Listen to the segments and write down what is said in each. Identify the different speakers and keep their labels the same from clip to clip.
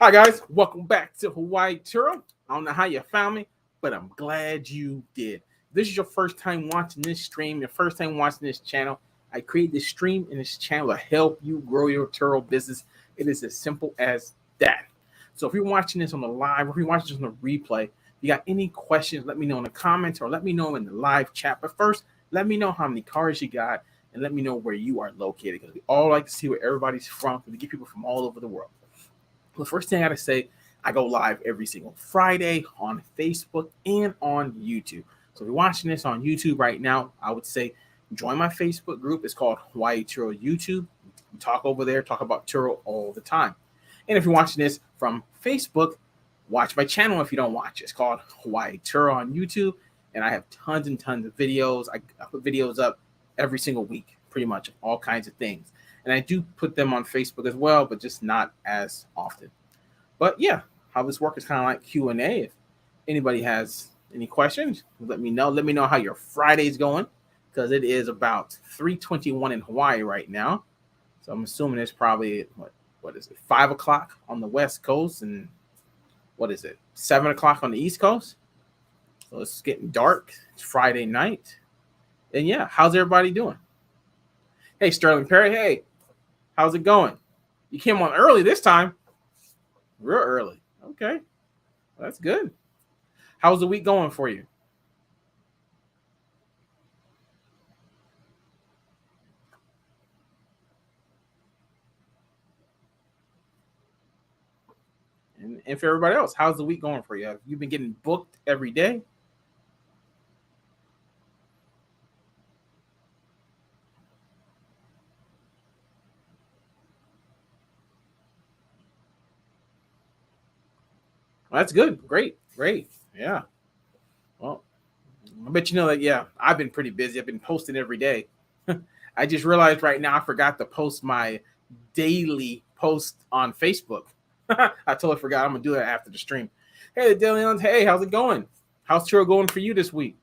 Speaker 1: Hi guys, welcome back to Hawaii Turo. I don't know how you found me, but I'm glad you did. This is your first time watching this stream, your first time watching this channel. I create this stream and this channel to help you grow your Turo business. It is as simple as that. So if you're watching this on the live, or if you're watching this on the replay, if you got any questions, let me know in the comments or let me know in the live chat. But first, let me know how many cars you got and let me know where you are located because we all like to see where everybody's from. We get people from all over the world. The first thing I gotta say, I go live every single Friday on Facebook and on YouTube. So if you're watching this on YouTube right now, I would say join my Facebook group. It's called Hawaii Turo YouTube. We talk over there, talk about Turo all the time. And if you're watching this from Facebook, watch my channel if you don't watch. It's called Hawaii Turo on YouTube. And I have tons and tons of videos. I put videos up every single week, pretty much all kinds of things. And I do put them on Facebook as well, but just not as often. But yeah, how this works is kind of like Q&A. If anybody has any questions, let me know. Let me know how your Friday's going because it is about 3:21 in Hawaii right now. So I'm assuming it's probably, what is it, 5 o'clock on the West Coast and what is it, 7 o'clock on the East Coast? So it's getting dark. It's Friday night. And yeah, how's everybody doing? Hey, Sterling Perry. Hey, how's it going? You came on early this time. Real early. Okay. Well, that's good. How's the week going for you? And for everybody else, how's the week going for you? Have you been getting booked every day? Well, that's good. Great. Yeah. Well, I bet you know that, yeah, I've been pretty busy. I've been posting every day. I just realized right now I forgot to post my daily post on Facebook. I totally forgot. I'm going to do that after the stream. Hey, Dillian. Hey, how's it going? How's Turo going for you this week?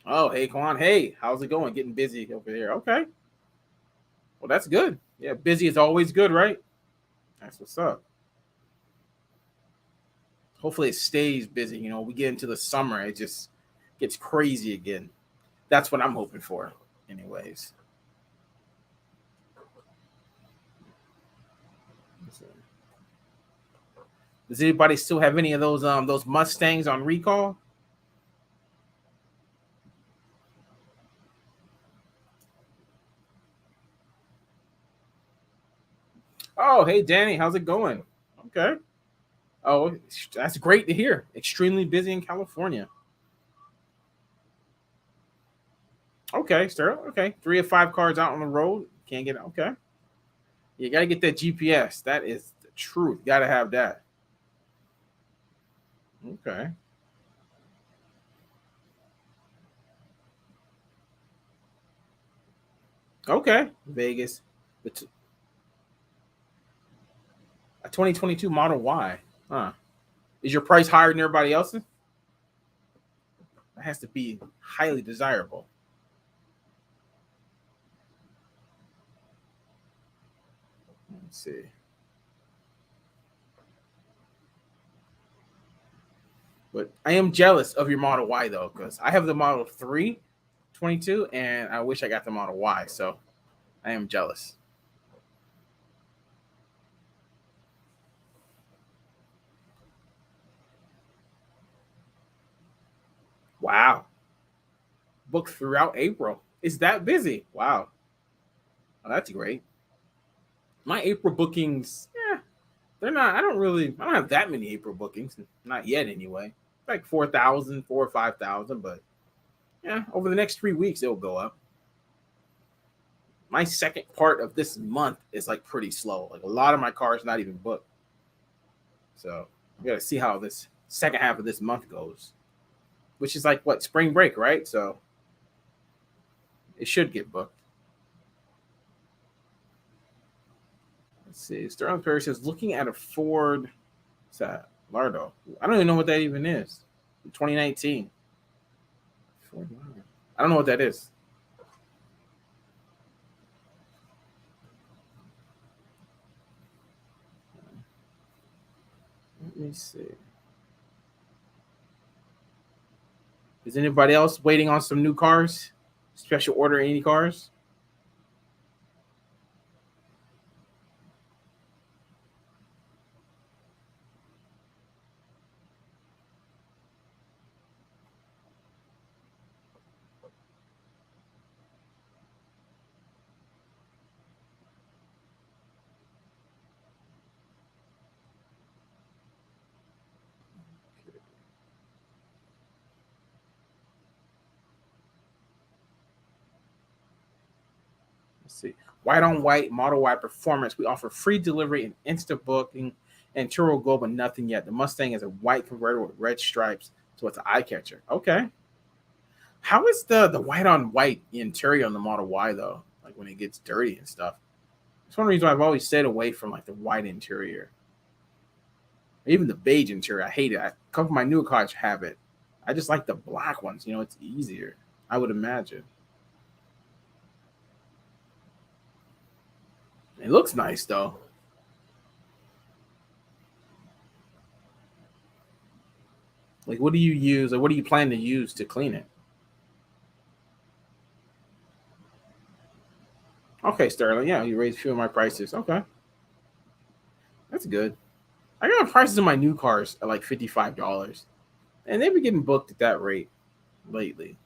Speaker 1: Oh, hey, Kwan. Hey, how's it going? Getting busy over there. Okay. Well, that's good. Yeah, busy is always good, right? That's what's up. Hopefully it stays busy. You know, we get into the summer, it just gets crazy again. That's what I'm hoping for, anyways. Does anybody still have any of those Mustangs on recall? Oh, hey Danny, how's it going? Okay. Oh, that's great to hear. Extremely busy in California. Okay, sir. Okay, 3 or 5 cars out on the road. Can't get okay. You gotta get that GPS. That is the truth. Gotta have that. Okay. Okay. Vegas. A 2022 Model Y. Huh. Is your price higher than everybody else's? That has to be highly desirable. Let's see. But I am jealous of your Model Y though, because I have the Model 3 22 and I wish I got the Model Y. So I am jealous. Wow. Booked throughout April. It's that busy. Wow. Oh, that's great. My April bookings, yeah, they're not, I don't have that many April bookings. Not yet anyway. Like 4,000, 4 or 5,000, but yeah, over the next 3 weeks, it'll go up. My second part of this month is like pretty slow. Like a lot of my cars not even booked. So we got to see how this second half of this month goes, which is like what, spring break, right? So it should get booked. Let's see. Sterling Perry says looking at a Ford. What's that? Lardo. I don't even know what that even is. 2019. Ford Lardo. I don't know what that is. Let me see. Is anybody else waiting on some new cars? Special order any cars? Let's see. White on white, Model Y performance. We offer free delivery and instant booking and Turo Go, but nothing yet. The Mustang is a white convertible with red stripes, so it's an eye catcher. Okay. How is the white on white interior on the Model Y though? Like when it gets dirty and stuff. It's one reason why I've always stayed away from like the white interior. Even the beige interior, I hate it. A couple of my newer cars have it. I just like the black ones. You know, it's easier. I would imagine. It looks nice though. Like, what do you use, or what do you plan to use to clean it? Okay, Sterling. Yeah, you raised a few of my prices. Okay, that's good. I got prices of my new cars at like $55, and they've been getting booked at that rate lately.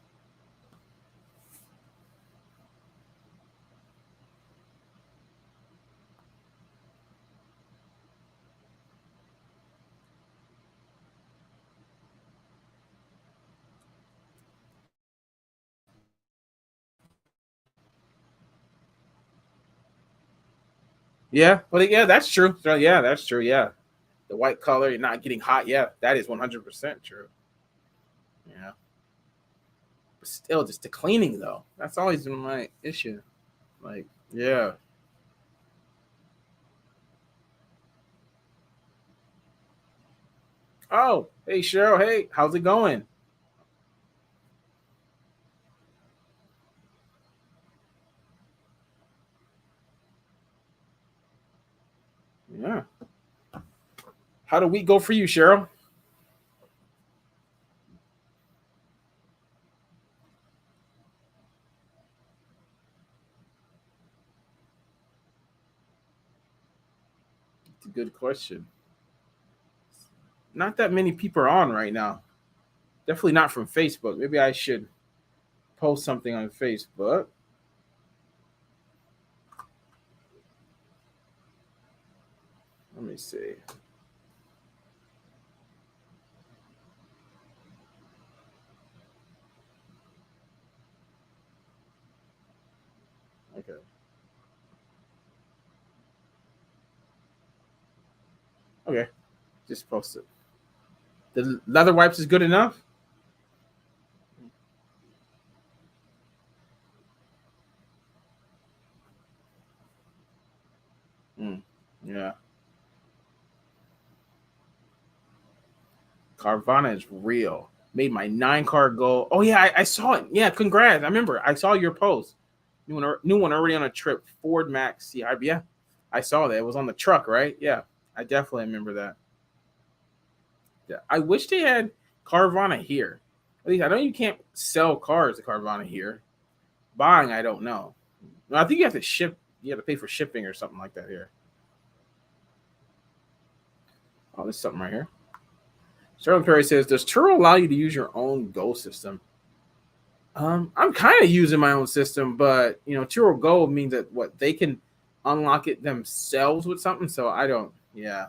Speaker 1: Yeah, but yeah, that's true. So, yeah, that's true. Yeah, the white color, you're not getting hot. Yeah, that is 100% true. Yeah, but still, just the cleaning though. That's always been my issue. Like, yeah. Oh, hey Cheryl. Hey, how's it going? Yeah. How did we go for you, Cheryl? It's a good question. Not that many people are on right now. Definitely not from Facebook. Maybe I should post something on Facebook. Let me see. Okay. Okay. Just post it. The leather wipes is good enough? Mm, yeah. Carvana is real. Made my 9 car goal. Oh yeah, I saw it. Yeah, congrats. I remember. I saw your post. New one already on a trip. Ford Max CIB. Yeah, I saw that. It was on the truck, right? Yeah, I definitely remember that. Yeah, I wish they had Carvana here. At least I know you can't sell cars to Carvana here. Buying, I don't know. No, I think you have to ship. You have to pay for shipping or something like that here. Oh, there's something right here. Sterling Perry says, "Does Turo allow you to use your own Go system?" I'm kind of using my own system, but Turo Go means that what they can unlock it themselves with something. So I don't. Yeah,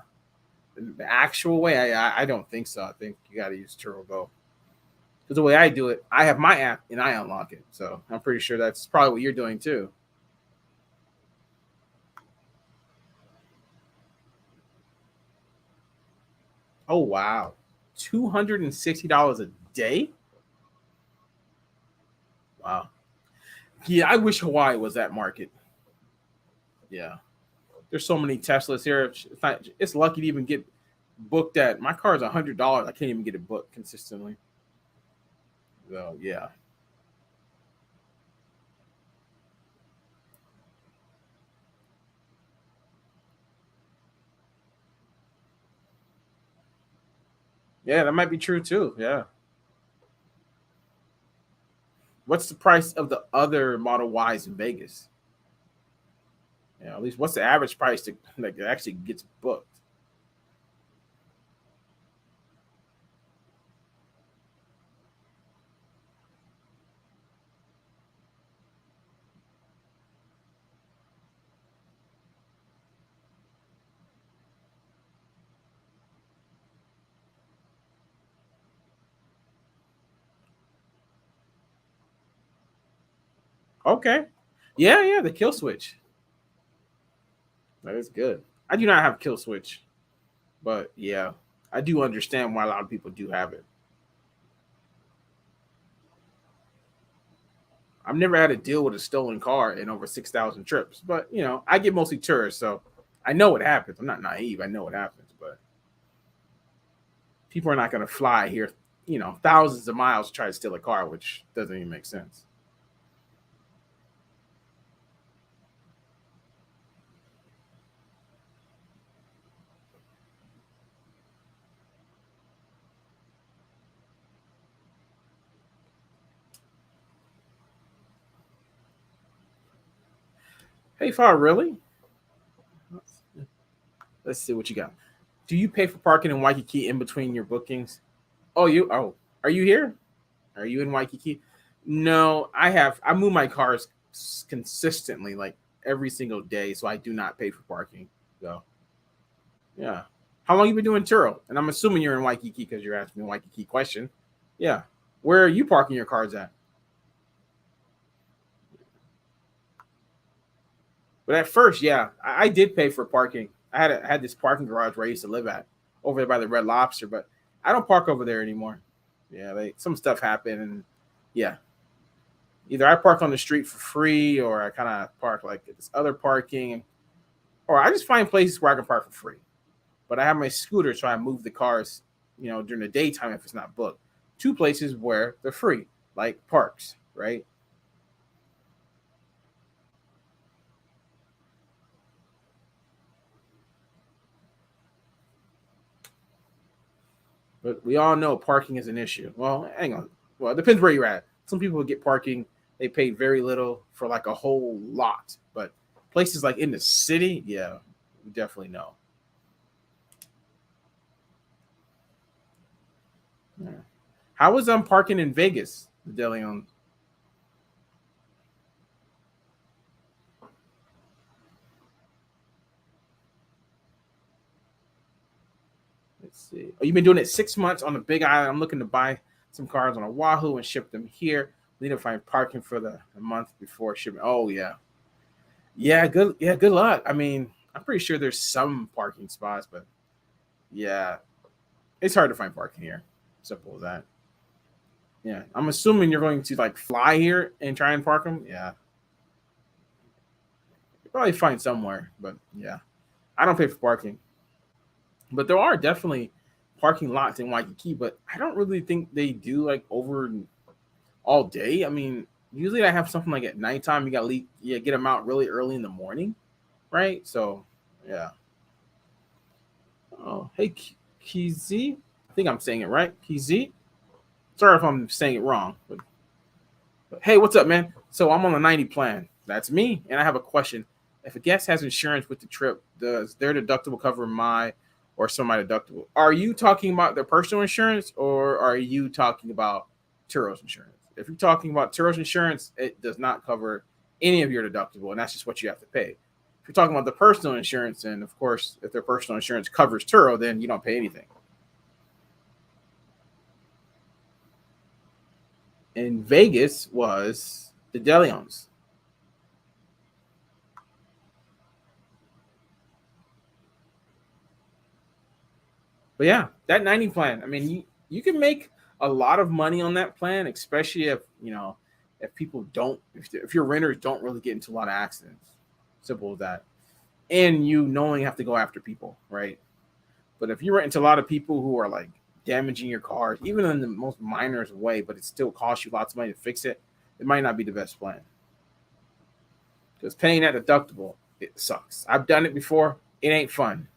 Speaker 1: the actual way, I don't think so. I think you got to use Turo Go because the way I do it, I have my app and I unlock it. So I'm pretty sure that's probably what you're doing too. Oh wow, $260 a day. Wow. Yeah, I wish Hawaii was that market. Yeah, there's so many Teslas here. It's lucky to even get booked at. My car is $100. I can't even get it booked consistently. So yeah, Yeah, that might be true too. Yeah. What's the price of the other Model Ys in Vegas? Yeah, at least what's the average price to like it actually gets booked? Okay. Yeah, yeah, the kill switch. That is good. I do not have kill switch, but yeah, I do understand why a lot of people do have it. I've never had to deal with a stolen car in over 6,000 trips, but I get mostly tourists, so I know what happens. I'm not naive. I know what happens, but people are not going to fly here, thousands of miles to try to steal a car, which doesn't even make sense. Hey, Far, really? Let's see what you got. Do you pay for parking in Waikiki in between your bookings? Oh, are you here? Are you in Waikiki? No, I have. I move my cars consistently, like every single day, so I do not pay for parking. So, yeah. How long you been doing Turo? And I'm assuming you're in Waikiki because you're asking me a Waikiki question. Yeah. Where are you parking your cars at? But at first, yeah, I did pay for parking. I had this parking garage where I used to live at over there by the Red Lobster, but I don't park over there anymore. Yeah, some stuff happened, and yeah, either I park on the street for free, or I kind of park like at this other parking, or I just find places where I can park for free. But I have my scooter, so I move the cars, during the daytime if it's not booked, to places where they're free, like parks, right? But we all know parking is an issue. Well, hang on. Well, it depends where you're at. Some people get parking, they pay very little for like a whole lot. But places like in the city, yeah, we definitely know. Yeah. How was parking in Vegas, the DeLeon? Let's see. Oh, you've been doing it 6 months on the Big Island. I'm looking to buy some cars on Oahu and ship them here. Need to find parking for the month before shipping. Oh yeah, yeah. Good, yeah. Good luck. I mean, I'm pretty sure there's some parking spots, but yeah, it's hard to find parking here. Simple as that. Yeah, I'm assuming you're going to like fly here and try and park them. Yeah, you probably find somewhere, but yeah, I don't pay for parking. But there are definitely parking lots in Waikiki, but I don't really think they do like over all day. I mean, usually I have something like at nighttime. You got to leave, yeah, get them out really early in the morning, right? So, yeah. Oh, hey, Kizi. I think I'm saying it right. Kizi. Sorry if I'm saying it wrong, but hey, what's up, man? So I'm on the 90 plan. That's me, and I have a question. If a guest has insurance with the trip, does their deductible cover my or some of my deductible? Are you talking about their personal insurance, or are you talking about Turo's insurance? If you're talking about Turo's insurance, it does not cover any of your deductible, and that's just what you have to pay. If you're talking about the personal insurance, and of course, if their personal insurance covers Turo, then you don't pay anything. In Vegas was the Deleons. But yeah, that 90 plan, I mean, you can make a lot of money on that plan, especially if people don't, if your renters don't really get into a lot of accidents. Simple as that. And you knowingly have to go after people, right? But if you rent into a lot of people who are like damaging your car, even in the most minorest way, but it still costs you lots of money to fix it, it might not be the best plan. Because paying that deductible, it sucks. I've done it before. It ain't fun.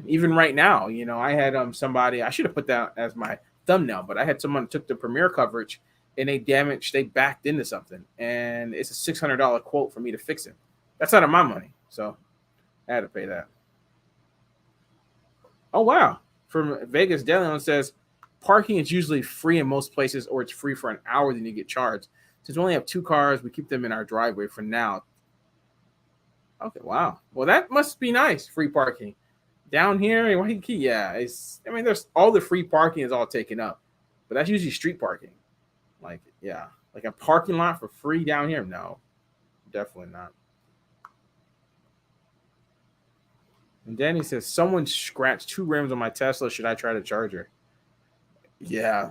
Speaker 1: Even right now, I had somebody, I should have put that as my thumbnail, but I had someone took the premiere coverage and they backed into something, and it's a $600 quote for me to fix it. That's out of my money, so I had to pay that. Oh wow! From Vegas, Delion says parking is usually free in most places, or it's free for an hour, then you get charged. Since we only have 2 cars, we keep them in our driveway for now. Okay, wow. Well, that must be nice. Free parking down here in Waikiki. Yeah, it's. I mean, there's all the free parking is all taken up, but that's usually street parking. Like, yeah, like a parking lot for free down here. No, definitely not. And Danny says someone scratched 2 rims on my Tesla. Should I try to charge her? Yeah,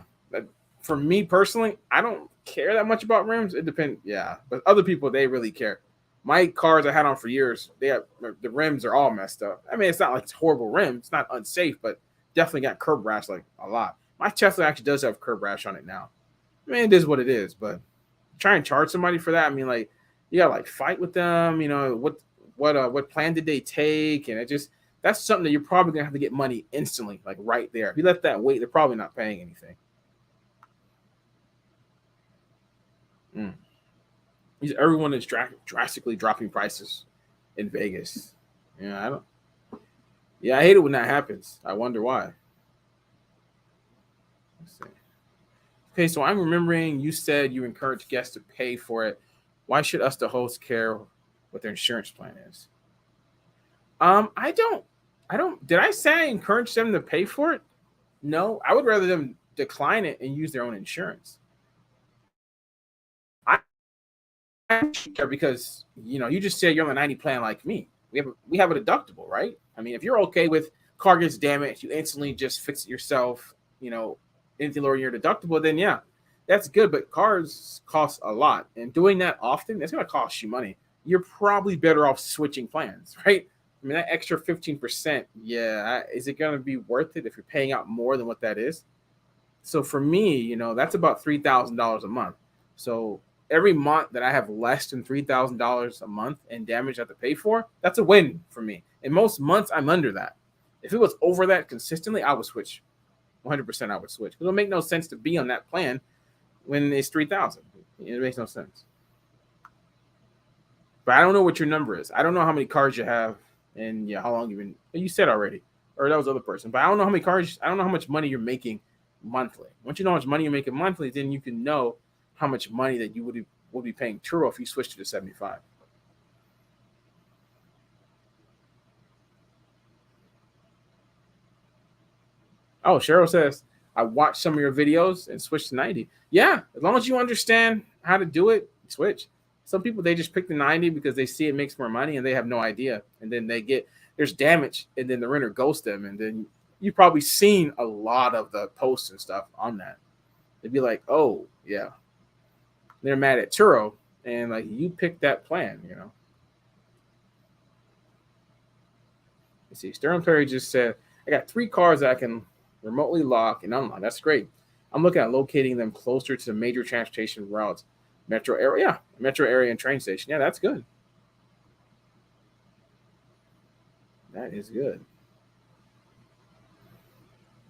Speaker 1: for me personally, I don't care that much about rims. It depends. Yeah, but other people they really care. My cars I had on for years, the rims are all messed up. I mean, it's not like it's horrible rims. It's not unsafe, but definitely got curb rash like a lot. My Tesla actually does have curb rash on it now. I mean, it is what it is, but try and charge somebody for that. I mean, like you gotta like fight with them. What plan did they take? And it just that's something that you're probably gonna have to get money instantly, like right there. If you let that wait, they're probably not paying anything. Mm. Everyone is drastically dropping prices in Vegas. Yeah, I don't. Yeah, I hate it when that happens. I wonder why. Let's see. Okay, so I'm remembering you said you encourage guests to pay for it. Why should us, the hosts, care what their insurance plan is? I don't. I don't. Did I say I encourage them to pay for it? No, I would rather them decline it and use their own insurance. I care because you just said you're on a 90 plan like me. We have a deductible, right? I mean, if you're okay with car gets damaged, you instantly just fix it yourself. Anything lower your deductible, then yeah, that's good. But cars cost a lot, and doing that often, that's going to cost you money. You're probably better off switching plans, right? I mean, that extra 15%, yeah, is it going to be worth it if you're paying out more than what that is? So for me, that's about $3,000 a month. So every month that I have less than $3,000 a month in damage I have to pay for, that's a win for me. In most months, I'm under that. If it was over that consistently, I would switch. 100% I would switch. It don't make no sense to be on that plan when it's 3,000. It makes no sense. But I don't know what your number is. I don't know how many cars you have and yeah, how long you've been. You said already, or that was the other person. But I don't know how many cars. I don't know how much money you're making monthly. Once you know how much money you're making monthly, then you can know how much money that you would be paying Turo if you switched to the 75. Oh, Cheryl says I watched some of your videos and switched to 90. Yeah, as long as you understand how to do it, switch. Some people they just pick the 90 because they see it makes more money and they have no idea, and then there's damage, and then the renter ghosts them, and then you've probably seen a lot of the posts and stuff on that. They'd be like, "Oh yeah," they're mad at Turo, and like you picked that plan. You see, Sterling Perry just said, "I got 3 cars that I can remotely lock and unlock. That's great. I'm looking at locating them closer to the major transportation routes, metro area and train station. Yeah, that's good. That is good.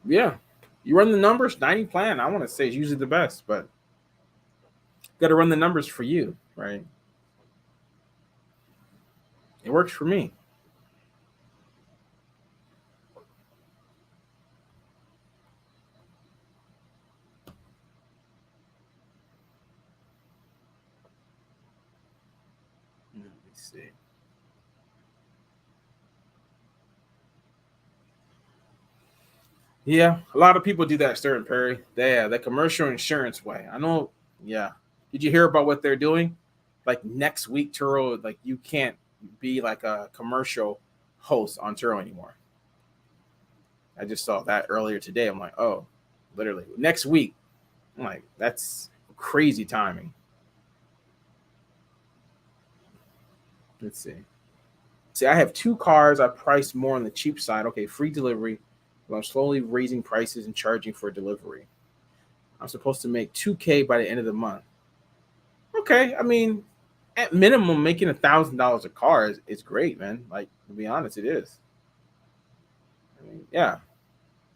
Speaker 1: Yeah, you run the numbers. 90 plan, I want to say is usually the best, but got to run the numbers for you, right? It works for me. Let me see. Yeah, a lot of people do that, Sterling Perry. Yeah, the commercial insurance way. I know. Yeah. Did you hear about what they're doing? Like next week, Turo, like you can't be like a commercial host on Turo anymore. I just saw that earlier today. I'm like, oh, literally next week. I'm like, that's crazy timing. Let's see. See, I have 2 cars. I priced more on the cheap side. Okay, free delivery. But I'm slowly raising prices and charging for delivery. I'm supposed to make 2K by the end of the month. Okay, I mean, at minimum, making $1,000 a car is great, man. Like to be honest, it is. I mean, yeah,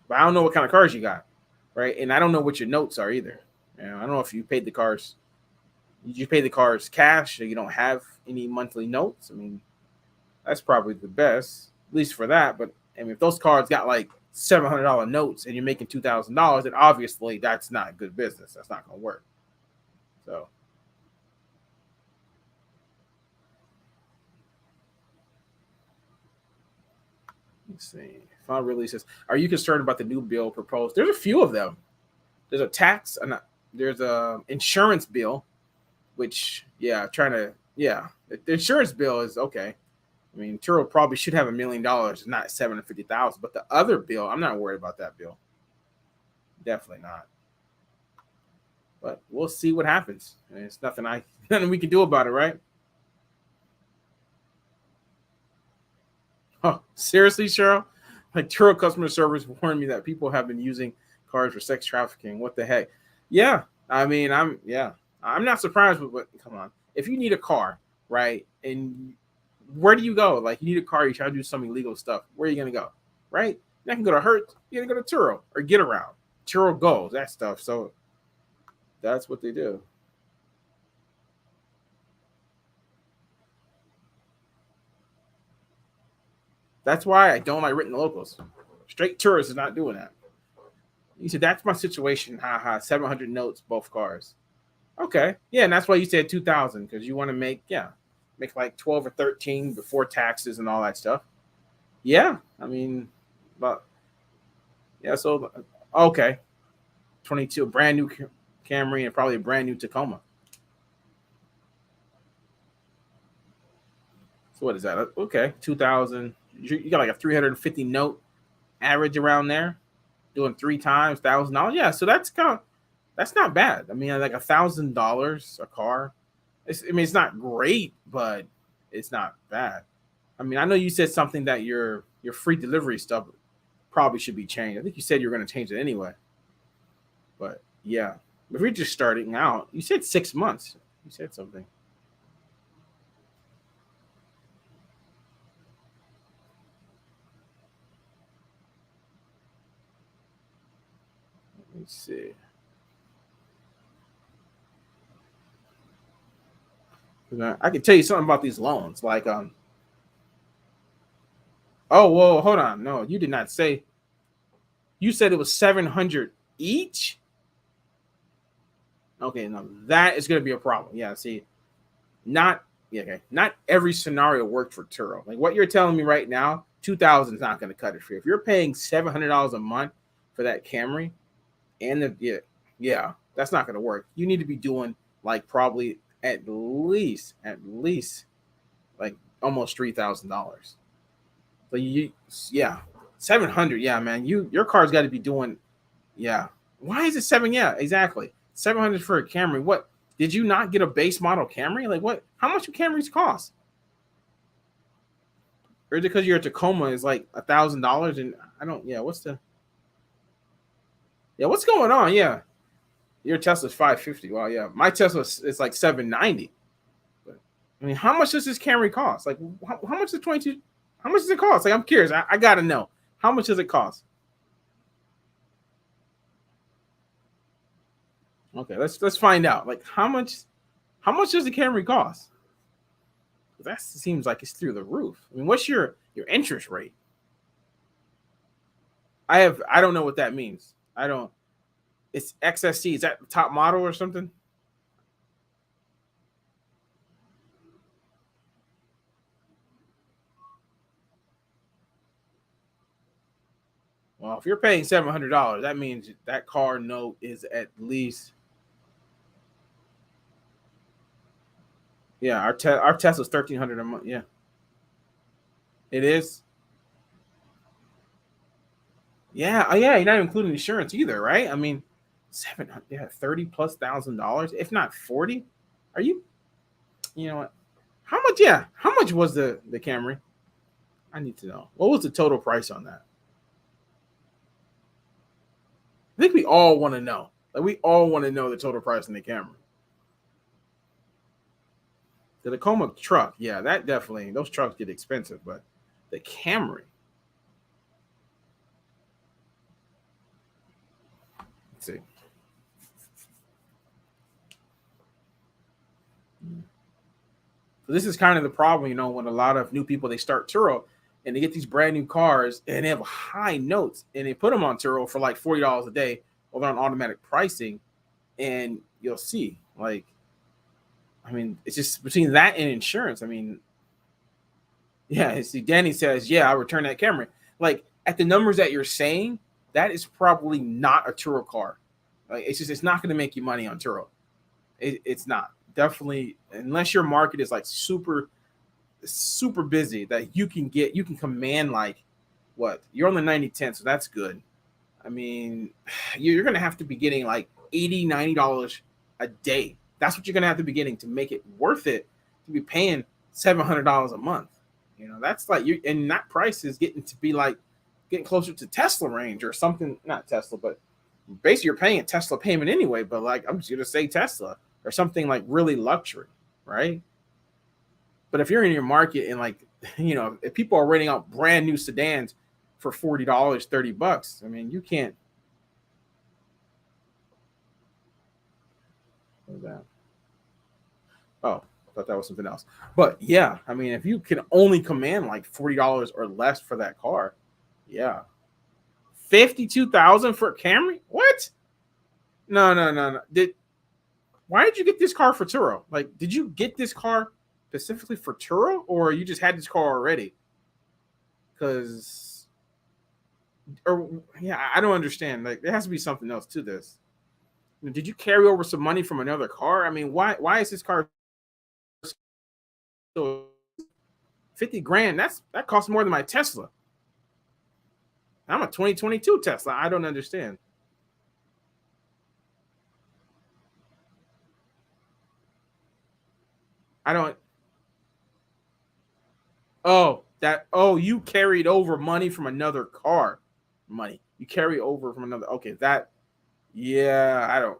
Speaker 1: but I don't know what kind of cars you got, right? And I don't know what your notes are either. I don't know if you paid the cars. You pay the cars cash, so you don't have any monthly notes. I mean, that's probably the best, at least for that. But I mean, if those cards got like $700 notes and you're making $2,000, then obviously that's not good business. That's not going to work. So, let's see. Final release says, "Are you concerned about the new bill proposed?" There's a few of them. There's a tax, and there's a insurance bill, which the insurance bill is okay. I mean, Turo probably should have $1 million, not 750,000. But the other bill, I'm not worried about that bill. Definitely not. But we'll see what happens. And it's nothing we can do about it, right? Oh, seriously, Cheryl? Like Turo customer service warned me that people have been using cars for sex trafficking. What the heck? Yeah, I mean, I'm not surprised with what. Come on, if you need a car, right, and where do you go? Like, you need a car, you try to do some illegal stuff. Where are you gonna go, right? You can go to Hertz. You're gonna go to Turo or Get Around. Turo goes that stuff. So that's what they do. That's why I don't like written locals. Straight tourists is not doing that. You said that's my situation. Ha ha. 700 notes, both cars. Okay. Yeah, and that's why you said 2,000 because you want to make like 12 or 13 before taxes and all that stuff. Yeah, I mean, but yeah. So okay, 22, a brand new Camry and probably a brand new Tacoma. So what is that? Okay, 2,000. You got like a 350 note average around there, doing three times $1,000. Yeah, so that's not bad. I mean, like $1,000 a car. I mean, it's not great, but it's not bad. I mean, I know you said something that your free delivery stuff probably should be changed. I think you said you were going to change it anyway. But yeah, if you're just starting out, you said 6 months. You said something. Let me see. I can tell you something about these loans. Like, oh, whoa, hold on. No, you did not say. You said it was 700 each. Okay, no, that is going to be a problem. Yeah, see, not yeah, okay, not every scenario worked for Turo. Like what you're telling me right now, 2,000 is not going to cut it for you. If you're paying $700 a month for that Camry, and yeah, that's not going to work. You need to be doing like probably at least like almost $3,000. So yeah, 700. Yeah, man, your car's got to be doing. Yeah, why is it seven? Yeah, exactly. 700 for a Camry. What did you not get a base model Camry? Like what? How much do Camrys cost? Or is it because your Tacoma is like $1,000? And I don't. Yeah, what's going on? Yeah, your Tesla's 550. Wow, yeah, my Tesla is like 790. But I mean, how much does this Camry cost? Like, how much is 22? How much does it cost? Like, I'm curious. I gotta know. How much does it cost? Okay, let's find out. Like, how much does the Camry cost? That seems like it's through the roof. I mean, what's your interest rate? I don't know what that means. I don't. It's XSC. Is that the top model or something? Well, if you're paying $700, that means that car note is at least yeah. Our Tesla's 1,300 a month. Yeah, it is. Yeah, oh yeah. You're not including insurance either, right? I mean, 700. Yeah, 30 plus $1,000, if not 40. Are you? You know what? How much? Yeah, how much was the Camry? I need to know. What was the total price on that? I think we all want to know. Like we all want to know the total price on the Camry. The Tacoma truck, yeah, that definitely those trucks get expensive, but the Camry, see. So this is kind of the problem, you know, when a lot of new people, they start Turo and they get these brand new cars and they have high notes and they put them on Turo for like $40 a day or on automatic pricing, and you'll see, like, I mean, it's just between that and insurance. I mean, yeah, see, Danny says, yeah, I return that Camry. Like, at the numbers that you're saying, that is probably not a Turo car. Like, it's not going to make you money on Turo. It's not. Definitely, unless your market is like super busy, that you can command, like, what, you're on the 90/10, so that's good. I mean, you're gonna have to be getting like $80-$90 a day. That's what you're gonna have to be getting to make it worth it to be paying $700 a month. You know, that's like, you, and that price is getting to be like getting closer to Tesla range or something. Not Tesla, but basically you're paying a Tesla payment anyway. But like, I'm just gonna say Tesla or something like really luxury, right? But if you're in your market and, like, you know, if people are renting out brand new sedans for $40, $30, I mean, you can't. What was that? Oh, I thought that was something else. But yeah, I mean, if you can only command like $40 or less for that car, yeah, 52,000 for a Camry? What? No. Why did you get this car for Turo? Like, did you get this car specifically for Turo, or you just had this car already? Because, or yeah, I don't understand. Like, there has to be something else to this. Did you carry over some money from another car? I mean, why is this car so 50 grand? That costs more than my Tesla. I'm a 2022 Tesla. I don't understand. I don't. Oh, you carried over money from another car. Money. You carry over from another. Okay, that. Yeah, I don't.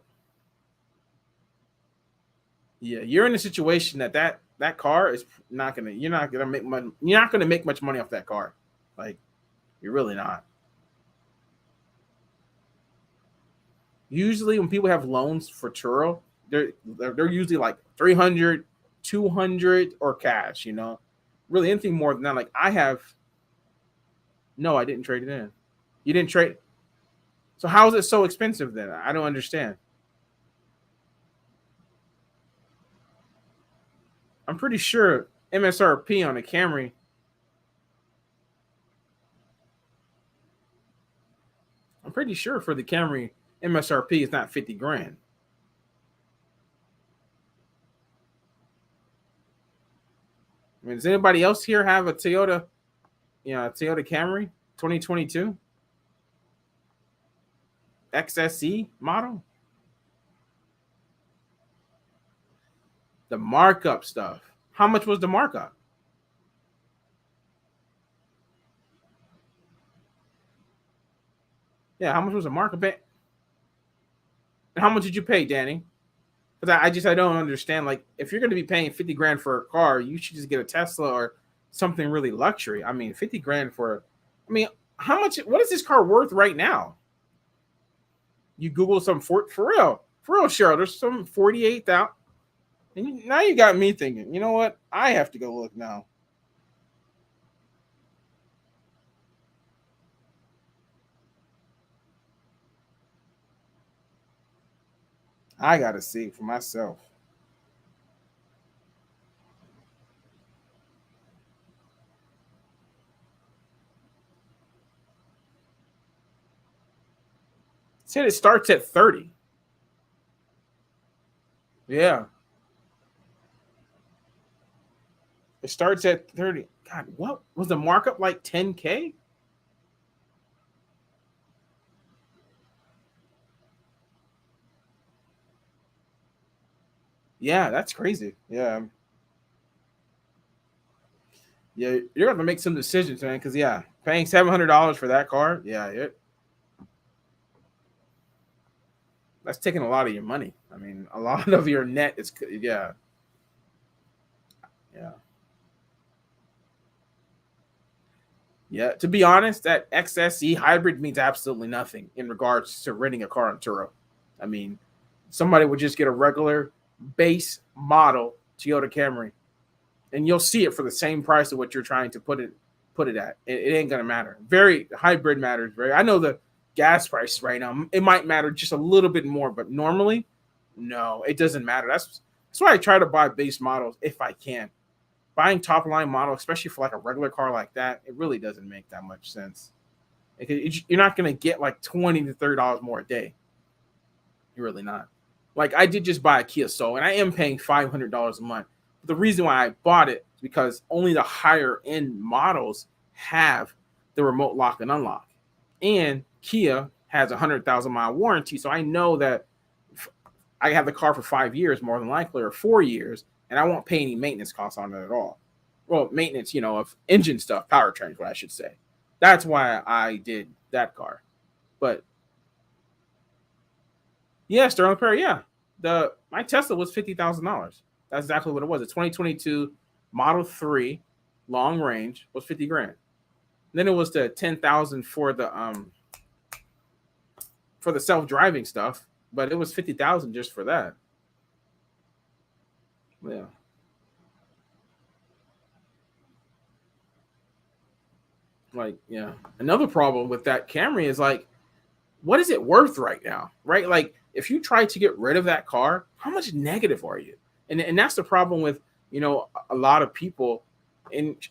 Speaker 1: Yeah, you're in a situation that car is not gonna. You're not gonna make money. You're not gonna make much money off that car. Like, you're really not. Usually, when people have loans for Turo, they're usually like 300, 200, or cash. You know, really anything more than that. Like, I have. No, I didn't trade it in. You didn't trade. So how is it so expensive then? I don't understand. I'm pretty sure MSRP on a Camry. I'm pretty sure for the Camry MSRP is not 50 grand. I mean, does anybody else here have a Toyota, a Toyota Camry 2022 XSE model? The markup stuff. How much was the markup? Yeah, how much was the markup? And how much did you pay, Danny? Because I don't understand. Like, if you're going to be paying 50 grand for a car, you should just get a Tesla or something really luxury. I mean, 50 grand for, I mean, how much? What is this car worth right now? You Google some for real, Cheryl. There's some 48,000. And now you got me thinking. You know what? I have to go look now. I gotta see for myself. It said it starts at 30. Yeah, it starts at 30. God, what was the markup, like 10K? Yeah, that's crazy. Yeah, you're gonna make some decisions, man. Because yeah, paying $700 for that car, yeah, that's taking a lot of your money. I mean, a lot of your net is, yeah, yeah. Yeah, to be honest, that XSE hybrid means absolutely nothing in regards to renting a car on Turo. I mean, somebody would just get a regular base model Toyota Camry, and you'll see it for the same price of what you're trying to put it at. It ain't gonna matter. Very hybrid matters. Very. I know the gas price right now. It might matter just a little bit more, but normally, no, it doesn't matter. That's why I try to buy base models if I can. Buying top line model, especially for like a regular car like that, it really doesn't make that much sense. You're not gonna get like $20 to $30 more a day. You're really not. Like I did just buy a Kia Soul, and I am paying $500 a month. But the reason why I bought it is because only the higher end models have the remote lock and unlock, and Kia has a 100,000 mile warranty. So I know that I have the car for 5 years, more than likely, or 4 years, and I won't pay any maintenance costs on it at all. Well, maintenance, of engine stuff, powertrain, what I should say. That's why I did that car. But yeah, Sterling Perry, yeah. My Tesla was $50,000. That's exactly what it was. A 2022 Model 3 long range was 50 grand. Then it was the 10,000 for the self-driving stuff, but it was 50,000 just for that. Yeah. Like, yeah. Another problem with that Camry is like, what is it worth right now? Right? Like, if you try to get rid of that car, how much negative are you? And that's the problem with, a lot of people,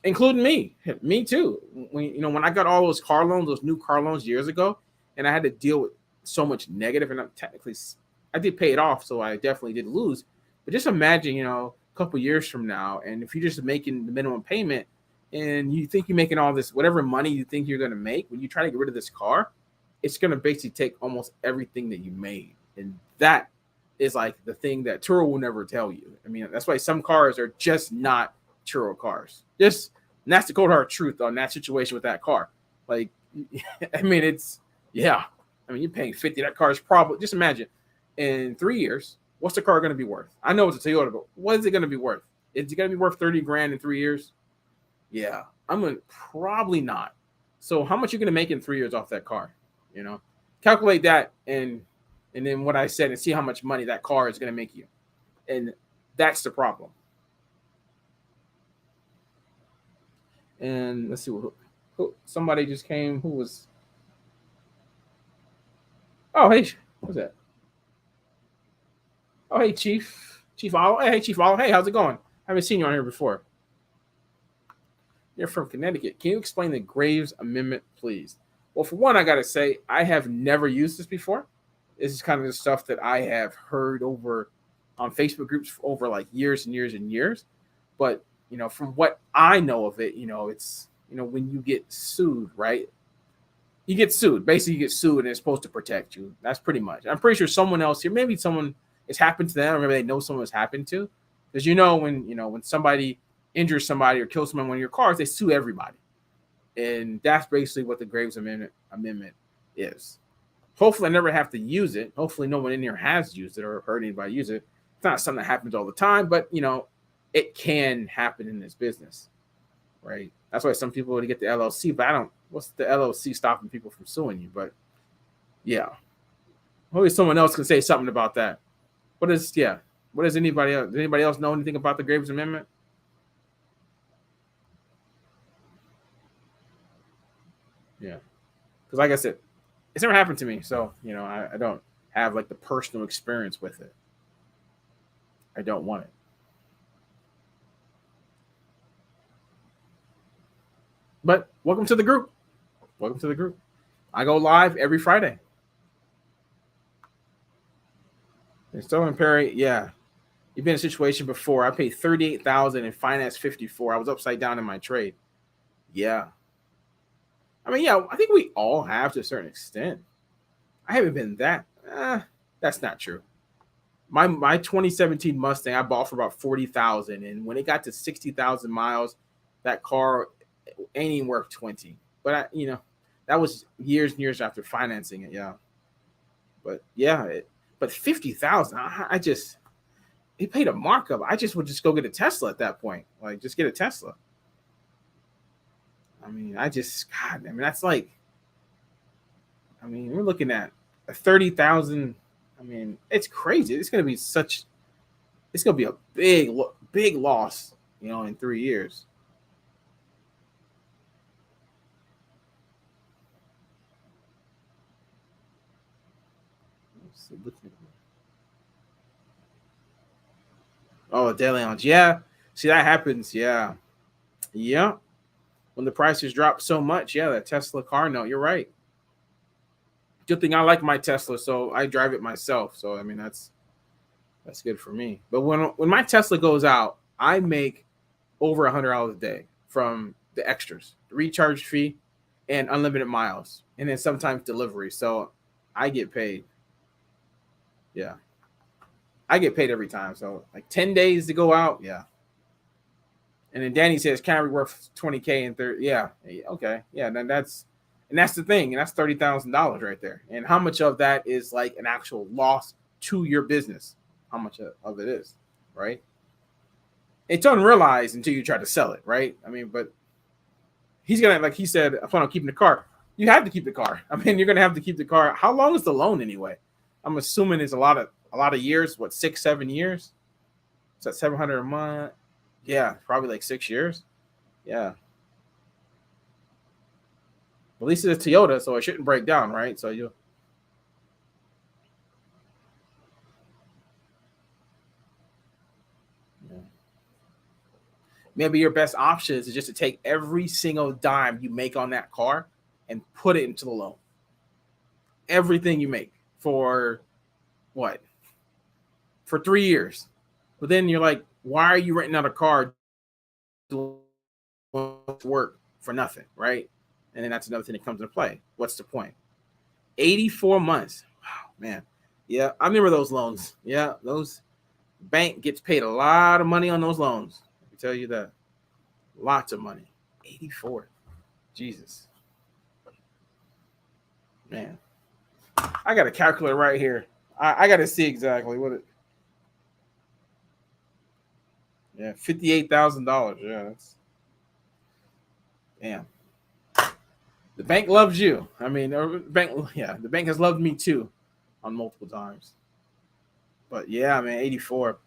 Speaker 1: including me too. When I got all those car loans, those new car loans years ago, and I had to deal with so much negative, and I did pay it off, so I definitely did lose. But just imagine, a couple years from now, and if you're just making the minimum payment, and you think you're making all this, whatever money you think you're going to make, when you try to get rid of this car, it's going to basically take almost everything that you made. And that is like the thing that Turo will never tell you. I mean, that's why some cars are just not Turo cars. And that's the cold hard truth on that situation with that car. Like, I mean, yeah. I mean, you're paying 50. That car is probably, just imagine, in 3 years, what's the car going to be worth? I know it's a Toyota, but what is it going to be worth? Is it going to be worth 30 grand in 3 years? Yeah, I'm going to probably not. So how much are you going to make in 3 years off that car? Calculate that and then what I said, and see how much money that car is going to make you. And that's the problem. And let's see who somebody just came. Who was? Oh, hey, who's that? Oh, hey, Chief Olive. Hey, Chief Olive. Hey, how's it going? I haven't seen you on here before. You're from Connecticut. Can you explain the Graves Amendment, please? Well, for one, I got to say, I have never used this before. This is kind of the stuff that I have heard over on Facebook groups for over like years and years and years. But, from what I know of it, it's, when you get sued, right? You get sued. Basically, you get sued and it's supposed to protect you. That's pretty much. I'm pretty sure someone else here, maybe someone, it's happened to them, or maybe they know someone has happened to. Because when somebody injures somebody or kills someone in one of your cars, they sue everybody. And that's basically what the Graves Amendment is. Hopefully, I never have to use it. Hopefully, no one in here has used it or heard anybody use it. It's not something that happens all the time, but, it can happen in this business, right? That's why some people want to get the LLC, but what's the LLC stopping people from suing you? But, yeah. Hopefully, someone else can say something about that. What does anybody else? Does anybody else know anything about the Graves Amendment? Yeah. Because like I said, it's never happened to me. So, I don't have like the personal experience with it. I don't want it. But welcome to the group. Welcome to the group. I go live every Friday. And Sterling Perry, yeah. You've been in a situation before. I paid $38,000 and financed $54,000. I was upside down in my trade. Yeah. I mean, yeah, I think we all have to a certain extent. I haven't been that. That's not true. My 2017 Mustang I bought for about $40,000, and when it got to 60,000 miles, that car ain't even worth 20. But that was years and years after financing it. Yeah. But yeah, but 50,000. He paid a markup. I just would just go get a Tesla at that point. Like, just get a Tesla. I mean, God, I mean, that's like, I mean, we're looking at a 30,000. I mean, it's crazy. It's gonna be it's gonna be a big loss, in 3 years. Oh, daily lounge. Yeah. See, that happens. Yeah. Yeah. When the prices drop so much, yeah, that Tesla car note, you're right. Good thing I like my Tesla, so I drive it myself. So I mean that's good for me. But when my Tesla goes out, I make over $100 a day from the extras, the recharge fee, and unlimited miles, and then sometimes delivery. So I get paid. Yeah, I get paid every time. So like 10 days to go out. Yeah. And then Danny says Camry worth 20K and 30. Yeah. Okay. Yeah. Then that's the thing. And that's $30,000 right there. And how much of that is like an actual loss to your business? How much of it is, right? It's unrealized until you try to sell it, right? I mean, but he's gonna, like he said, I plan on keeping the car. You have to keep the car. I mean, you're gonna have to keep the car. How long is the loan anyway? I'm assuming it's a lot of years. What, 6-7 years? Is that 700 a month? Yeah, probably like 6 years. Yeah. At least it's a Toyota, so it shouldn't break down, right? So you. Yeah. Maybe your best option is just to take every single dime you make on that car and put it into the loan. Everything you make for what? For 3 years. But then you're like, why are you renting out a car to work for nothing, right? And then that's another thing that comes into play. What's the point? 84 months. Wow, man. Yeah, I remember those loans. Yeah, those bank gets paid a lot of money on those loans. I can tell you that. Lots of money. 84. Jesus. Man. I got a calculator right here. I got to see exactly what it. Yeah, $58,000. Yeah, that's. Damn. The bank loves you. I mean, the bank has loved me too on multiple times. But yeah, man, 84.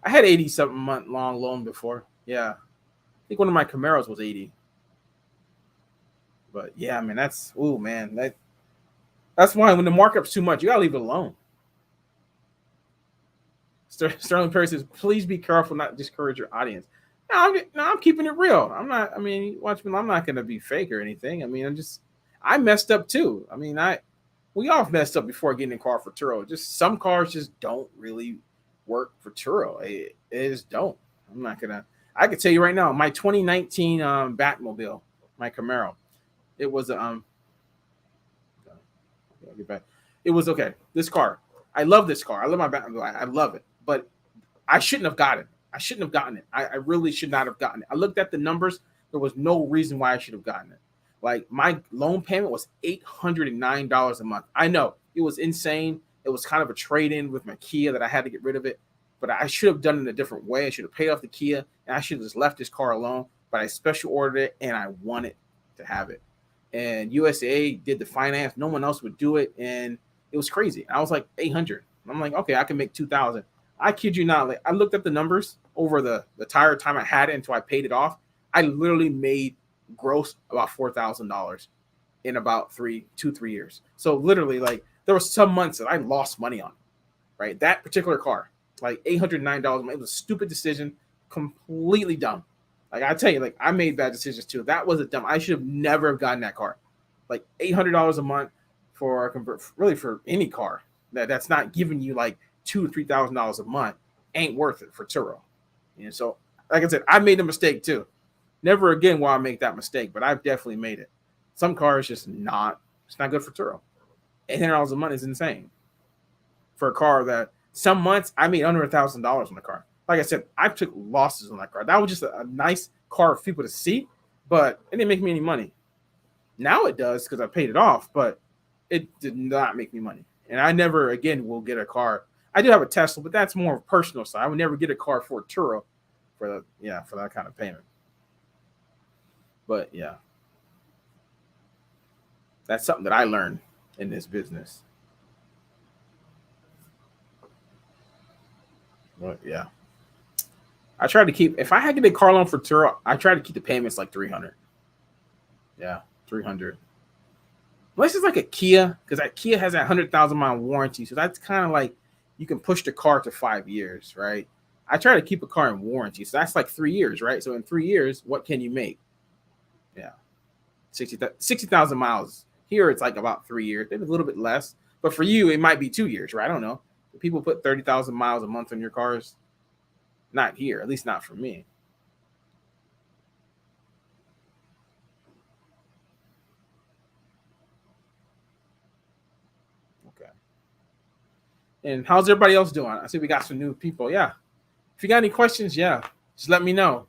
Speaker 1: I had 80 something month long loan before. Yeah. I think one of my Camaros was 80. But yeah, man, that's why when the markup's too much, you gotta leave it alone. Sterling Perry says, please be careful not to discourage your audience. No, I'm keeping it real. I'm not, I mean, watch me, I'm not gonna be fake or anything. I mean, I messed up too. I mean, we all messed up before getting a car for Turo. Just some cars just don't really work for Turo. It just don't. I'm not gonna. I can tell you right now, my 2019 Batmobile, my Camaro, it was I'll get back. It was okay. This car, I love this car. I love my Batmobile. I love it, but I shouldn't have gotten it. I shouldn't have gotten it. I really should not have gotten it. I looked at the numbers. There was no reason why I should have gotten it. Like my loan payment was $809 a month. I know it was insane. It was kind of a trade-in with my Kia that I had to get rid of it. But I should have done it in a different way. I should have paid off the Kia and I should have just left this car alone. But I special ordered it and I wanted to have it. And USA did the finance. No one else would do it. And it was crazy. I was like 800. I'm like, okay, I can make 2,000. I kid you not. Like I looked at the numbers over the entire time I had it until I paid it off. I literally made gross about $4,000 in about 3 years. So literally, like there were some months that I lost money on, right? That particular car, like $809. It was a stupid decision, completely dumb. Like I tell you, like I made bad decisions too. That was a dumb. I should have never have gotten that car. Like $800 a month for really for any car that's not giving you like $2,000 to $3,000 a month ain't worth it for Turo. And so, like I said, I made a mistake too. Never again will I make that mistake, but I've definitely made it. Some cars it's not good for Turo. $800 a month is insane for a car that some months I made under $1,000 on the car. Like I said, I took losses on that car. That was just a nice car for people to see, but it didn't make me any money. Now it does because I paid it off, but it did not make me money. And I never again will get a car. I do have a Tesla, but that's more of a personal side. I would never get a car for Turo for that kind of payment. But yeah. That's something that I learned in this business. But yeah, I try to keep. If I had to get a car loan for Turo, I try to keep the payments like 300. Yeah, 300. Unless it's like a Kia, because that Kia has that 100,000 mile warranty, so that's kind of like you can push the car to 5 years, right? I try to keep a car in warranty, so that's like 3 years, right? So in 3 years, what can you make? Yeah, 60,000 miles. Here it's like about 3 years, maybe a little bit less, but for you it might be 2 years, right? I don't know. People put 30,000 miles a month on your cars. Not here, at least not for me. Okay. And how's everybody else doing? I see we got some new people. Yeah. If you got any questions, yeah, just let me know.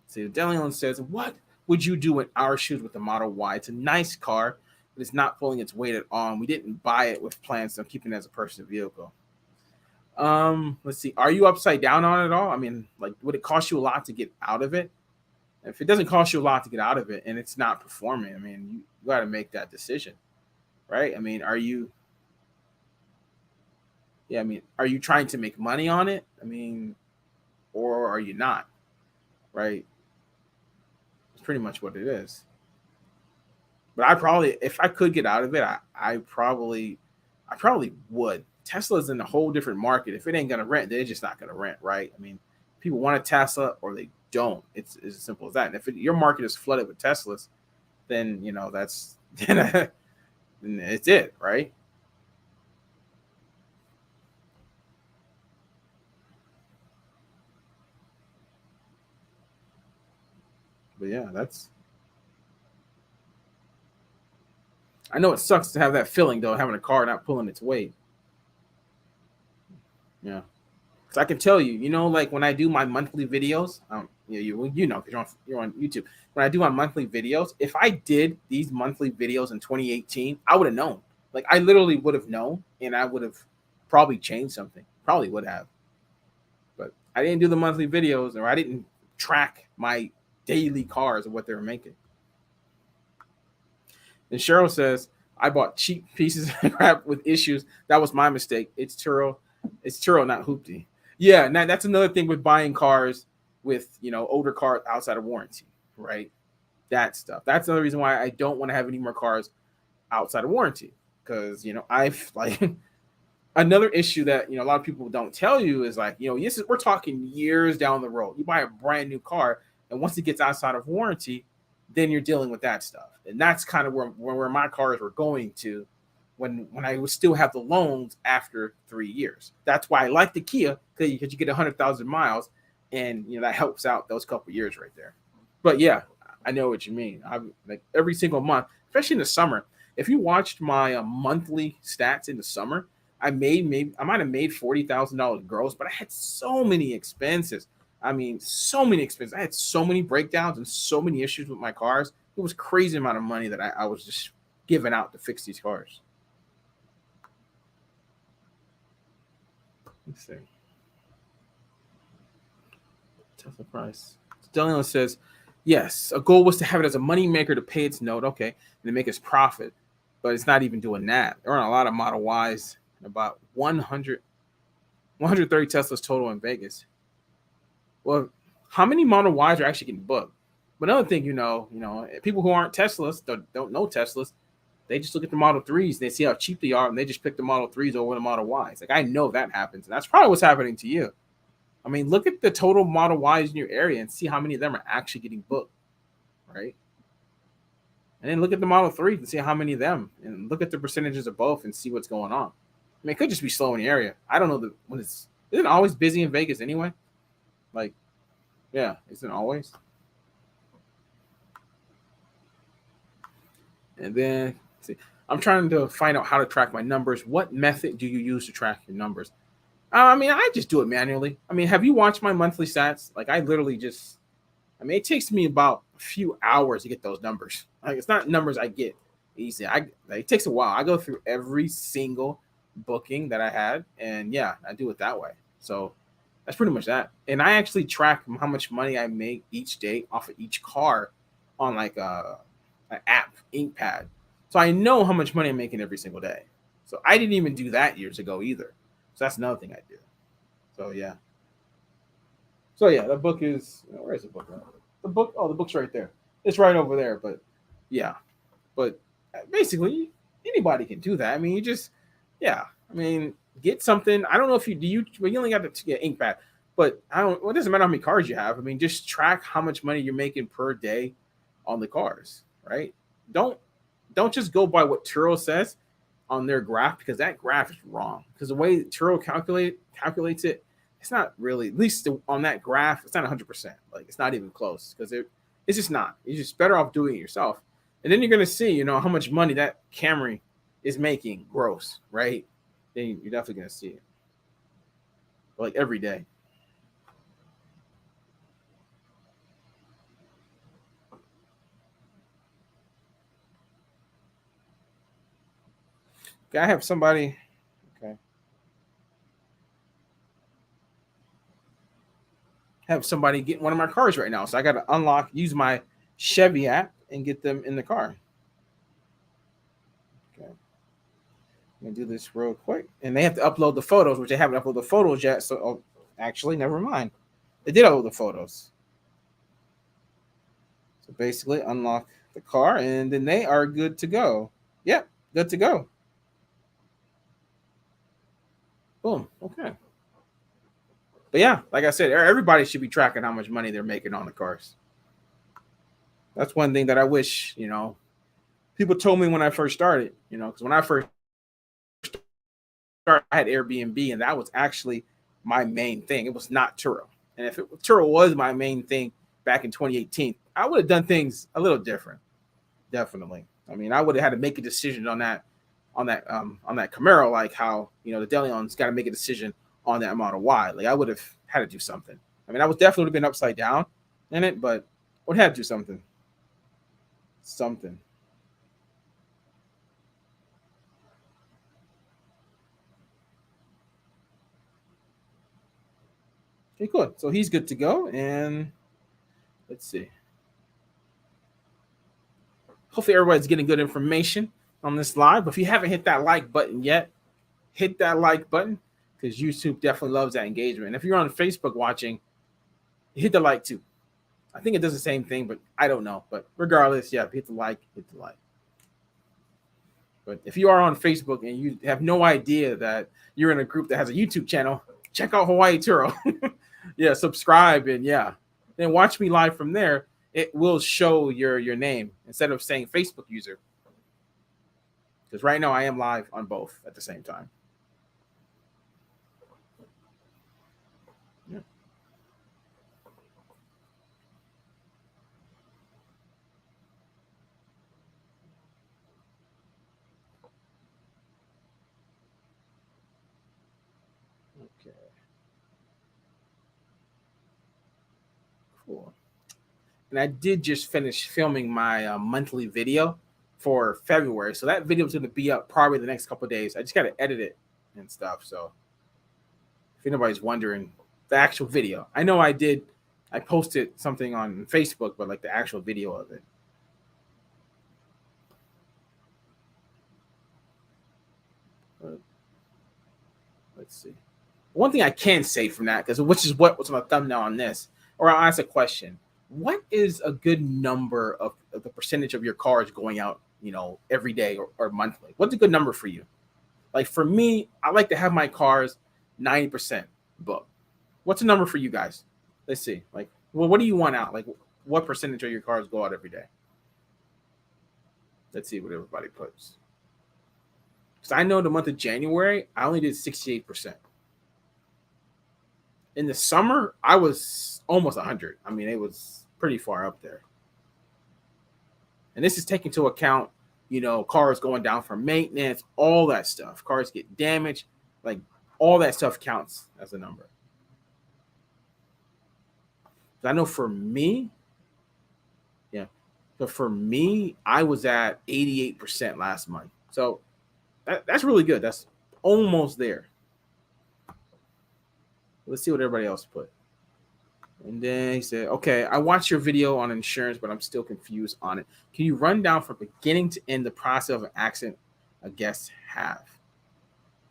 Speaker 1: See, Delion says, "What would you do in our shoes with the Model Y? It's a nice car, but it's not pulling its weight at all. And we didn't buy it with plans on keeping it as a personal vehicle." Let's see. Are you upside down on it all? I mean, like, would it cost you a lot to get out of it? If it doesn't cost you a lot to get out of it and it's not performing, I mean, you got to make that decision, right? I mean, are you? Yeah, I mean, are you trying to make money on it? I mean, or are you not? Right? It's pretty much what it is. But I probably, if I could get out of it, I probably would. Tesla's in a whole different market. If it ain't gonna rent, they're just not gonna rent, right? I mean, people want a Tesla or they don't. It's as simple as that. And if your market is flooded with Teslas, then that's then it's it, right? But yeah, that's. I know it sucks to have that feeling though, having a car not pulling its weight. Yeah. So I can tell you, like when I do my monthly videos, because you're on YouTube. When I do my monthly videos, if I did these monthly videos in 2018, I would have known. Like I literally would have known, and I would have probably changed something. Probably would have, but I didn't do the monthly videos, or I didn't track my daily cars or what they were making. And Cheryl says, "I bought cheap pieces of crap with issues. That was my mistake. It's Turo. It's Turo, not Hoopty." Yeah, now that's another thing with buying cars with older cars outside of warranty, right? That stuff. That's another reason why I don't want to have any more cars outside of warranty, because I've like another issue that a lot of people don't tell you is like we're talking years down the road. You buy a brand new car, and once it gets outside of warranty, then you're dealing with that stuff, and that's kind of where my cars were going to when I would still have the loans after 3 years. That's why I like the Kia, because you get 100,000 miles, and that helps out those couple years right there. But yeah, I know what you mean. I like every single month, especially in the summer. If you watched my monthly stats in the summer, I might have made $40,000 gross, but I had so many expenses. I mean, so many expenses. I had so many breakdowns and so many issues with my cars. It was crazy amount of money that I was just giving out to fix these cars. Let's see. Tesla price. Delion says, yes, a goal was to have it as a money maker to pay its note, okay, and to make its profit, but it's not even doing that. There are a lot of Model Ys and about 130 Teslas total in Vegas. Well, how many Model Ys are actually getting booked? But another thing, people who aren't Teslas, don't know Teslas, they just look at the Model 3s, they see how cheap they are, and they just pick the Model 3s over the Model Ys. Like, I know that happens, and that's probably what's happening to you. I mean, look at the total Model Ys in your area and see how many of them are actually getting booked, right? And then look at the Model 3s and see how many of them, and look at the percentages of both and see what's going on. I mean, it could just be slow in the area. I don't know when isn't it always busy in Vegas anyway? Like, yeah, isn't it always? And then see, I'm trying to find out how to track my numbers. What method do you use to track your numbers? I mean, I just do it manually. I mean, have you watched my monthly stats? Like, I literally just, I mean, it takes me about a few hours to get those numbers. Like, it's not numbers I get easy. It takes a while. I go through every single booking that I had, and yeah, I do it that way. So that's pretty much that. And I actually track how much money I make each day off of each car on like an app, InkPad. So I know how much money I'm making every single day. So I didn't even do that years ago either. So that's another thing I do. So yeah. So yeah, the book is where is the book? The book, oh, the book's right there. It's right over there. But yeah, but basically anybody can do that. I mean, you just yeah. I mean, get something. I don't know if you do you. Well, you only got to get InkPad, but I don't. Well, it doesn't matter how many cars you have. I mean, just track how much money you're making per day on the cars, right? Don't don't just go by what Turo says on their graph because that graph is wrong. Because the way Turo calculates it, it's not really at least on that graph. It's not 100%. Like it's not even close because it's just not. You're just better off doing it yourself. And then you're gonna see, how much money that Camry is making gross, right? Then you're definitely gonna see it like every day. Okay, I have somebody. Okay, have somebody get one of my cars right now, so I got to use my Chevy app, and get them in the car. Okay, I'm gonna do this real quick, and they have to upload the photos, which they haven't uploaded the photos yet. So, actually, never mind. They did upload the photos. So basically, unlock the car, and then they are good to go. Yep, good to go. Boom. Okay. But yeah, like I said, everybody should be tracking how much money they're making on the cars. That's one thing that I wish, people told me when I first started, because when I first started, I had Airbnb, and that was actually my main thing. It was not Turo. And if Turo was my main thing back in 2018, I would have done things a little different. Definitely. I mean, I would have had to make a decision on that Camaro, like how the DeLeon's got to make a decision on that Model Y. Like I would have had to do something. I mean, I would definitely have been upside down in it, but would have to do something. Something. Okay, cool. So he's good to go, and let's see. Hopefully, everybody's getting good information on this live. But if you haven't hit that like button yet, hit that like button because YouTube definitely loves that engagement. And if you're on Facebook watching, hit the like too. I think it does the same thing, but I don't know. But regardless, yeah, hit the like, hit the like. But if you are on Facebook and you have no idea that you're in a group that has a YouTube channel, check out Hawaii Turo. Yeah, subscribe and yeah, then watch me live from there. It will show your name instead of saying Facebook user. Because right now I am live on both at the same time. Yeah. Okay. Cool. And I did just finish filming my monthly video for February, so that video is going to be up probably the next couple of days. I just got to edit it and stuff. So if anybody's wondering, the actual video, I know I did. I posted something on Facebook, but like the actual video of it. But let's see. One thing I can say from that, because which is what was on the thumbnail on this, or I'll ask a question: what is a good number of the percentage of your cars going out, every day or monthly? What's a good number for you? Like for me, I like to have my cars 90% booked. What's a number for you guys? Let's see. Like, well, what do you want out? Like, what percentage of your cars go out every day? Let's see what everybody puts. Because I know the month of January, I only did 68%. In the summer, I was almost 100. I mean, it was pretty far up there. And this is taking into account, cars going down for maintenance, all that stuff. Cars get damaged, like all that stuff counts as a number. I know for me, yeah. So for me, I was at 88% last month. So that's really good. That's almost there. Let's see what everybody else put. And then he said, okay, I watched your video on insurance, but I'm still confused on it. Can you run down from beginning to end the process of an accident a guest have?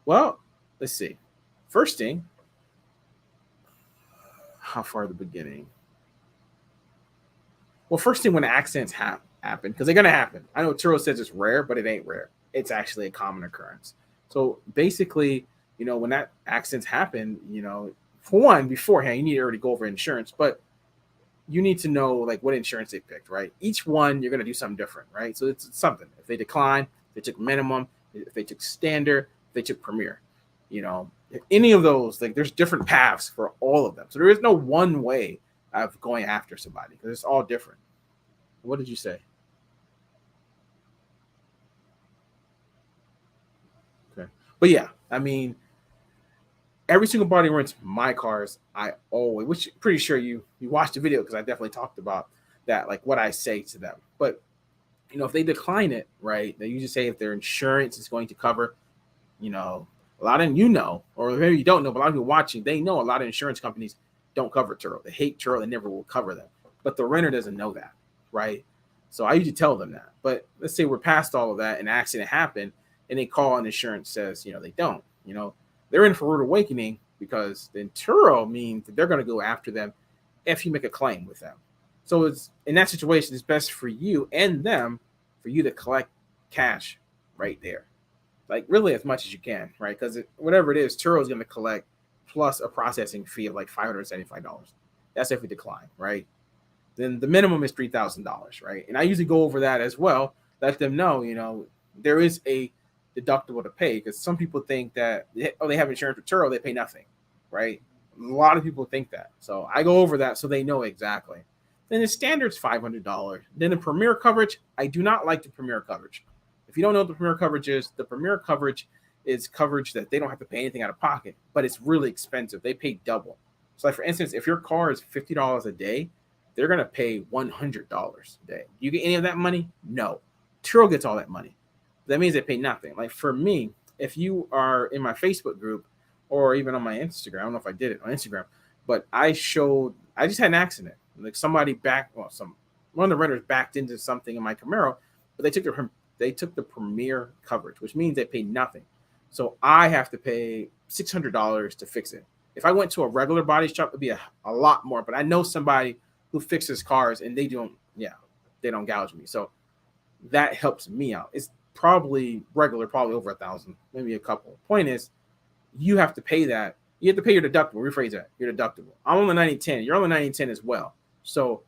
Speaker 1: Well, let's see. First thing, how far the beginning? Well, first thing when accidents happen, because they're going to happen. I know Turo says it's rare, but it ain't rare. It's actually a common occurrence. So basically, when that accidents happen, for one, beforehand, you need to already go over insurance, but you need to know like what insurance they picked, right? Each one, you're going to do something different, right? So it's something. If they decline, they took minimum, if they took standard, if they took premier, any of those, like there's different paths for all of them. So there is no one way of going after somebody because it's all different. What did you say? Okay. But yeah, I mean, every single body rents my cars, I always, which pretty sure you watched the video because I definitely talked about that, like what I say to them. But if they decline it, right, they usually say if their insurance is going to cover, a lot of or maybe you don't know, but a lot of people watching, they know a lot of insurance companies don't cover Turo. They hate Turo. They never will cover them. But the renter doesn't know that, right? So I usually tell them that. But let's say we're past all of that, an accident happened, and they call and insurance says, they don't. They're in for rude awakening because then Turo means that they're going to go after them if you make a claim with them. So it's in that situation, it's best for you and them for you to collect cash right there. Like really as much as you can, right? Because whatever it is, Turo is going to collect plus a processing fee of like $575. That's if we decline, right? Then the minimum is $3,000, right? And I usually go over that as well. Let them know, there is a deductible to pay because some people think that they have insurance with Turo, they pay nothing, right? A lot of people think that. So I go over that so they know exactly. Then the standard's $500. Then the premier coverage, I do not like the premier coverage. If you don't know what the premier coverage is, the premier coverage is coverage that they don't have to pay anything out of pocket, but it's really expensive. They pay double. So like for instance, if your car is $50 a day, they're going to pay $100 a day. You get any of that money? No. Turo gets all that money. That means they pay nothing. Like for me, if you are in my Facebook group or even on my Instagram, I don't know if I did it on Instagram, but I just had an accident. Like somebody one of the renters backed into something in my Camaro, but they took the premier coverage, which means they pay nothing. So I have to pay $600 to fix it. If I went to a regular body shop, it'd be a lot more, but I know somebody who fixes cars and they don't gouge me. So that helps me out. It's probably over 1,000, maybe a couple. Point is, you have to pay that. You have to pay your deductible. Rephrase that. Your deductible. I'm on the 90/10. You're on the 90/10 as well. So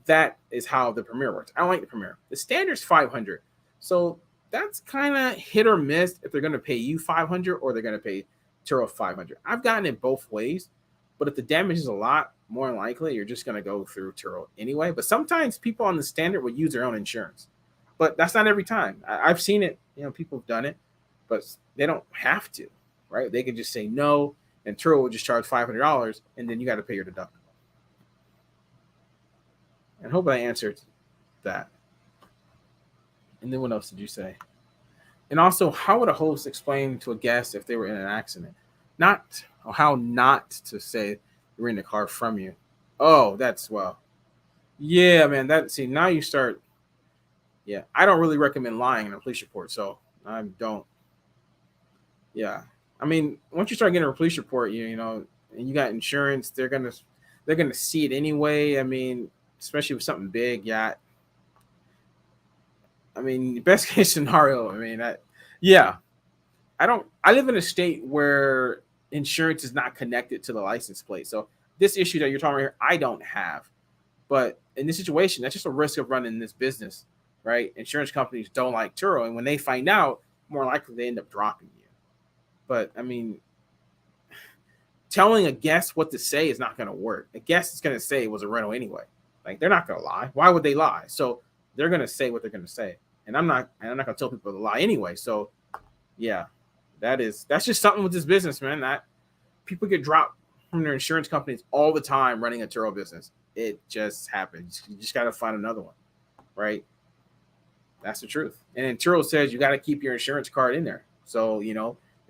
Speaker 1: that is how the premier works. I don't like the premier. The standard's $500. So that's kind of hit or miss if they're going to pay you $500 or they're going to pay Turo $500. I've gotten it both ways, but if the damage is a lot, more than likely you're just going to go through Turo anyway. But sometimes people on the standard will use their own insurance, but that's not every time. I've seen it. People have done it, but they don't have to, right? They can just say no, and Turo will just charge $500, and then you got to pay your deductible. And hope I answered that. And then what else did you say? And also, how would a host explain to a guest if they were in an accident? How not to say you're in the car from you. Oh, yeah, man. Now you start. Yeah, I don't really recommend lying in a police report, so I don't. Yeah, I mean, once you start getting a police report, and you got insurance, they're gonna see it anyway. I mean, especially with something big. Yeah. I mean, best case scenario. I mean, I live in a state where insurance is not connected to the license plate. So this issue that you're talking about here, I don't have. But in this situation, that's just a risk of running this business, right? Insurance companies don't like Turo, and when they find out, more likely they end up dropping you. But I mean, telling a guest what to say is not going to work. A guest is going to say it was a rental anyway. Like they're not going to lie. Why would they lie? So they're going to say what they're going to say, and I'm not going to tell people to lie anyway. So yeah, that's just something with this business, man. That people get dropped from their insurance companies all the time running a Turo business. It just happens. You just got to find another one, right? That's the truth. And then Turo says you got to keep your insurance card in there. So,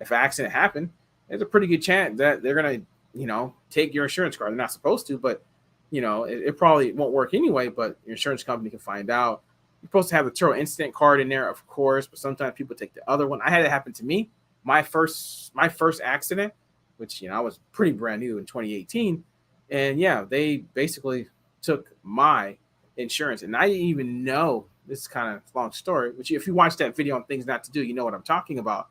Speaker 1: if an accident happened, there's a pretty good chance that they're gonna, take your insurance card. They're not supposed to, but it probably won't work anyway. But your insurance company can find out. You're supposed to have the Turo Instant card in there, of course, but sometimes people take the other one. I had it happen to me. My first accident, which I was pretty brand new in 2018, and yeah, they basically took my insurance, and I didn't even know. This is kind of a long story, which if you watch that video on things not to do, you know what I'm talking about.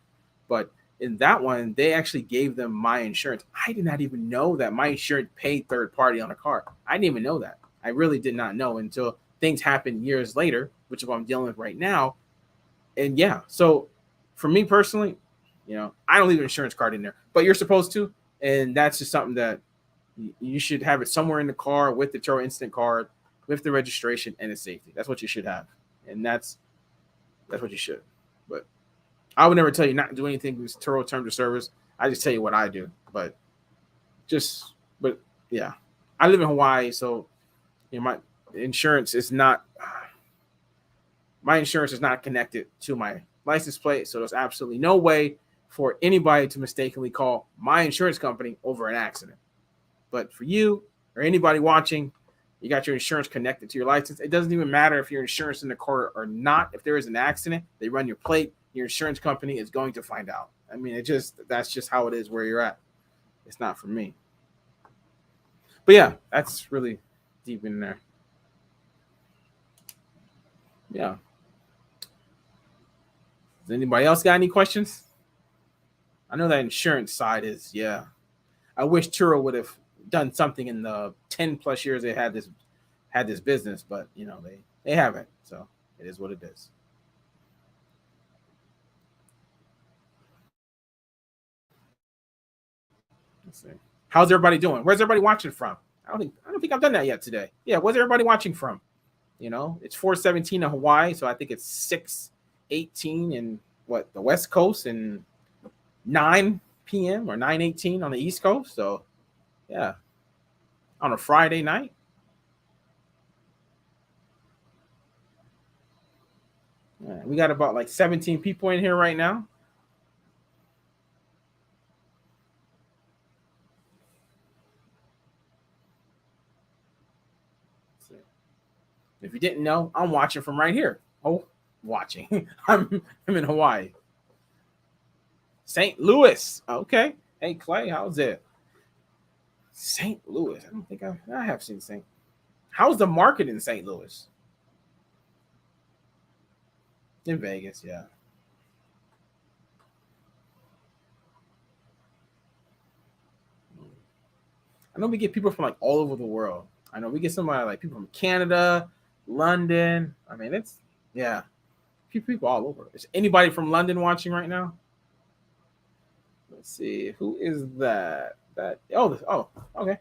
Speaker 1: But in that one, they actually gave them my insurance. I did not even know that my insurance paid third party on a car. I didn't even know that. I really did not know until things happened years later, which is what I'm dealing with right now. And yeah, so for me personally, I don't leave an insurance card in there, but you're supposed to. And that's just something that you should have it somewhere in the car with the Turo Instant card, with the registration and the safety. That's what you should have. And that's what you should. But I would never tell you not to do anything with Turo terms of service. I just tell you what I do. But yeah, I live in Hawaii, so my insurance is not connected to my license plate. So there's absolutely no way for anybody to mistakenly call my insurance company over an accident. But for you or anybody watching, you got your insurance connected to your license. It doesn't even matter if your insurance in the car or not. If there is an accident, they run your plate. Your insurance company is going to find out. I mean, that's just how it is where you're at. It's not for me. But yeah, that's really deep in there. Yeah. Does anybody else got any questions? I know that insurance side is, yeah. I wish Turo would have done something in the 10 plus years they had this business, but they haven't. So it is what it is. Let's see. How's everybody doing? Where's everybody watching from? I don't think I've done that yet today. Yeah, where's everybody watching from? It's 4:17 in Hawaii, so I think it's 6:18 in the West Coast and 9 p.m. or 9:18 on the East Coast. So yeah, on a Friday night. Yeah, we got about like 17 people in here right now. If you didn't know, I'm watching from right here. Oh, watching. I'm in Hawaii. St. Louis. Okay. Hey, Clay, how's it? St. Louis. I don't think I have seen St. How's the market in St. Louis? In Vegas, yeah. I know we get people from like all over the world. I know we get somebody like people from Canada, London. I mean, it's yeah, people all over. Is anybody from London watching right now? Let's see, who is that? Okay,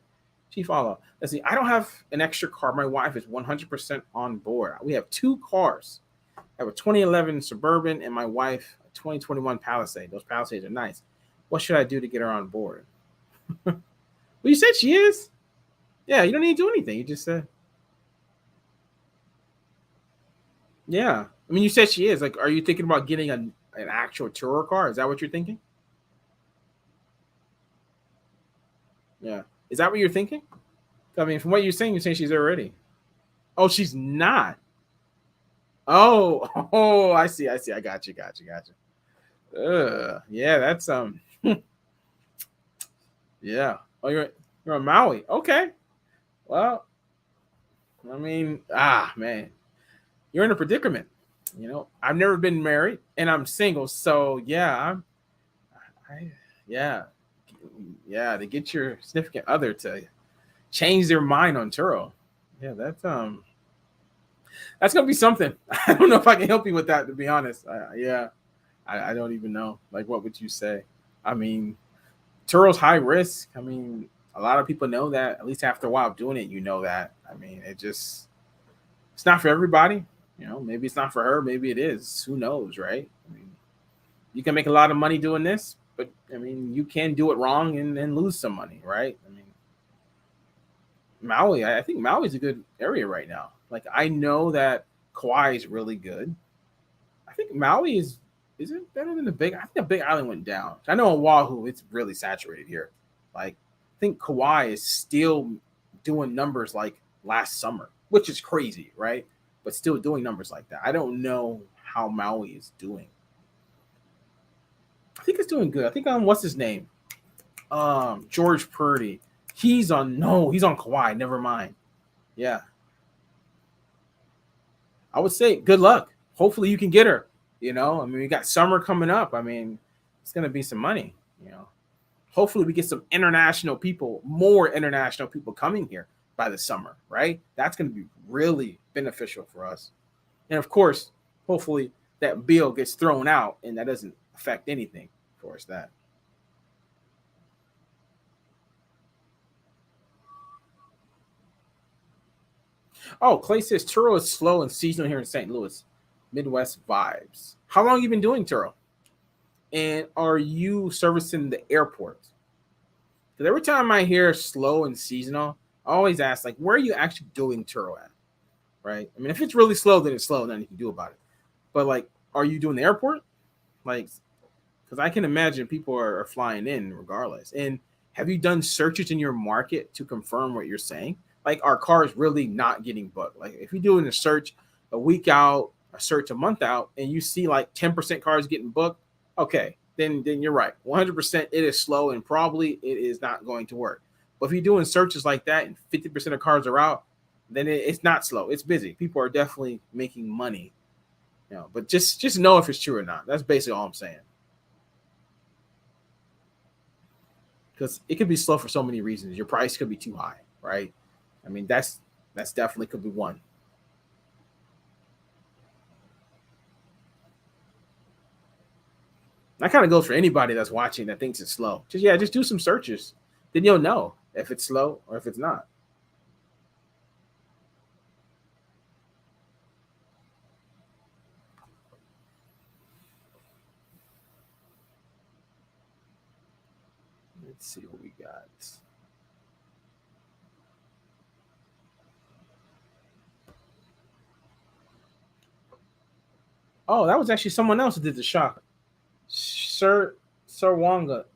Speaker 1: Chief Allah. Let's see. I don't have an extra car. My wife is 100% on board. We have 2 cars. I have a 2011 Suburban and my wife a 2021 Palisade. Those Palisades are nice. What should I do to get her on board? Well, you said she is. Yeah, you don't need to do anything. You just said. Yeah. I mean, you said she is. Like, are you thinking about getting an actual Turo car? Is that what you're thinking? Yeah. Is that what you're thinking? I mean, from what you're saying she's already. Oh, she's not. Oh, I see. I got you. Yeah, that's yeah. Oh, you're on Maui. Okay. Well, I mean, man, you're in a predicament. I've never been married and I'm single, so yeah, yeah, to get your significant other to change their mind on Turo. Yeah, that's gonna be something. I don't know if I can help you with that, to be honest. I don't even know. Like, what would you say? I mean, Turo's high risk. I mean, a lot of people know that. At least after a while of doing it, you know that. I mean, it's not for everybody. Maybe it's not for her. Maybe it is. Who knows, right? I mean, you can make a lot of money doing this, but I mean, you can do it wrong and lose some money, right? I mean, Maui, I think Maui's a good area right now. Like, I know that Kauai is really good. I think Maui is Is it better than the Big? I think the Big Island went down. I know on Wahoo it's really saturated here. Like I think Kauai is still doing numbers like last summer, which is crazy, right? But still doing numbers like that. I don't know how Maui is doing. I think it's doing good. I think what's his name? George Purdy. He's on Kauai. Never mind. Yeah, I would say good luck. Hopefully you can get her. I mean, we got summer coming up. I mean, it's gonna be some money. You know, hopefully we get some international people, more international people coming here by the summer, right? That's gonna be really beneficial for us. And of course, hopefully that bill gets thrown out and that doesn't affect anything towards that. Oh, Clay says Turo is slow and seasonal here in St. Louis. Midwest vibes. How long you been doing Turo? And are you servicing the airport? Because every time I hear slow and seasonal, I always ask, like, where are you actually doing Turo at? Right? I mean, if it's really slow, then it's slow, nothing you can do about it. But, like, are you doing the airport? Like, because I can imagine people are flying in regardless. And have you done searches in your market to confirm what you're saying? Like, are cars really not getting booked? Like, if you're doing a search a week out, a search a month out, and you see like 10% cars getting booked, okay, then you're right. 100% it is slow and probably it is not going to work. But if you're doing searches like that and 50% of cars are out, then it's not slow. It's busy. People are definitely making money. But just know if it's true or not. That's basically all I'm saying. Because it could be slow for so many reasons. Your price could be too high, right? I mean, that's definitely could be one. That kind of goes for anybody that's watching that thinks it's slow. Just do some searches. Then you'll know if it's slow or if it's not. Let's see what we got. Oh, that was actually someone else who did the shock. Sir Wonga.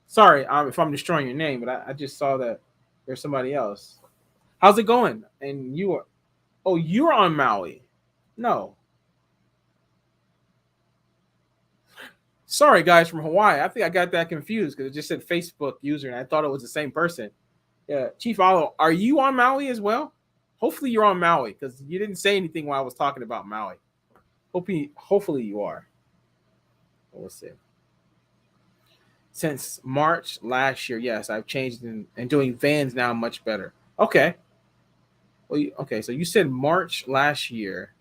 Speaker 1: Sorry if I'm destroying your name, but I just saw that there's somebody else. How's it going? And you are, oh, you're on Maui. No. Sorry, guys from Hawaii. I think I got that confused because it just said Facebook user and I thought it was the same person. Yeah. Chief Alo, are you on Maui as well? Hopefully you're on Maui because you didn't say anything while I was talking about Maui. Hopefully you are. We'll see. Since March last year, yes, I've changed and doing vans now much better. Okay. Well, okay. So you said March last year.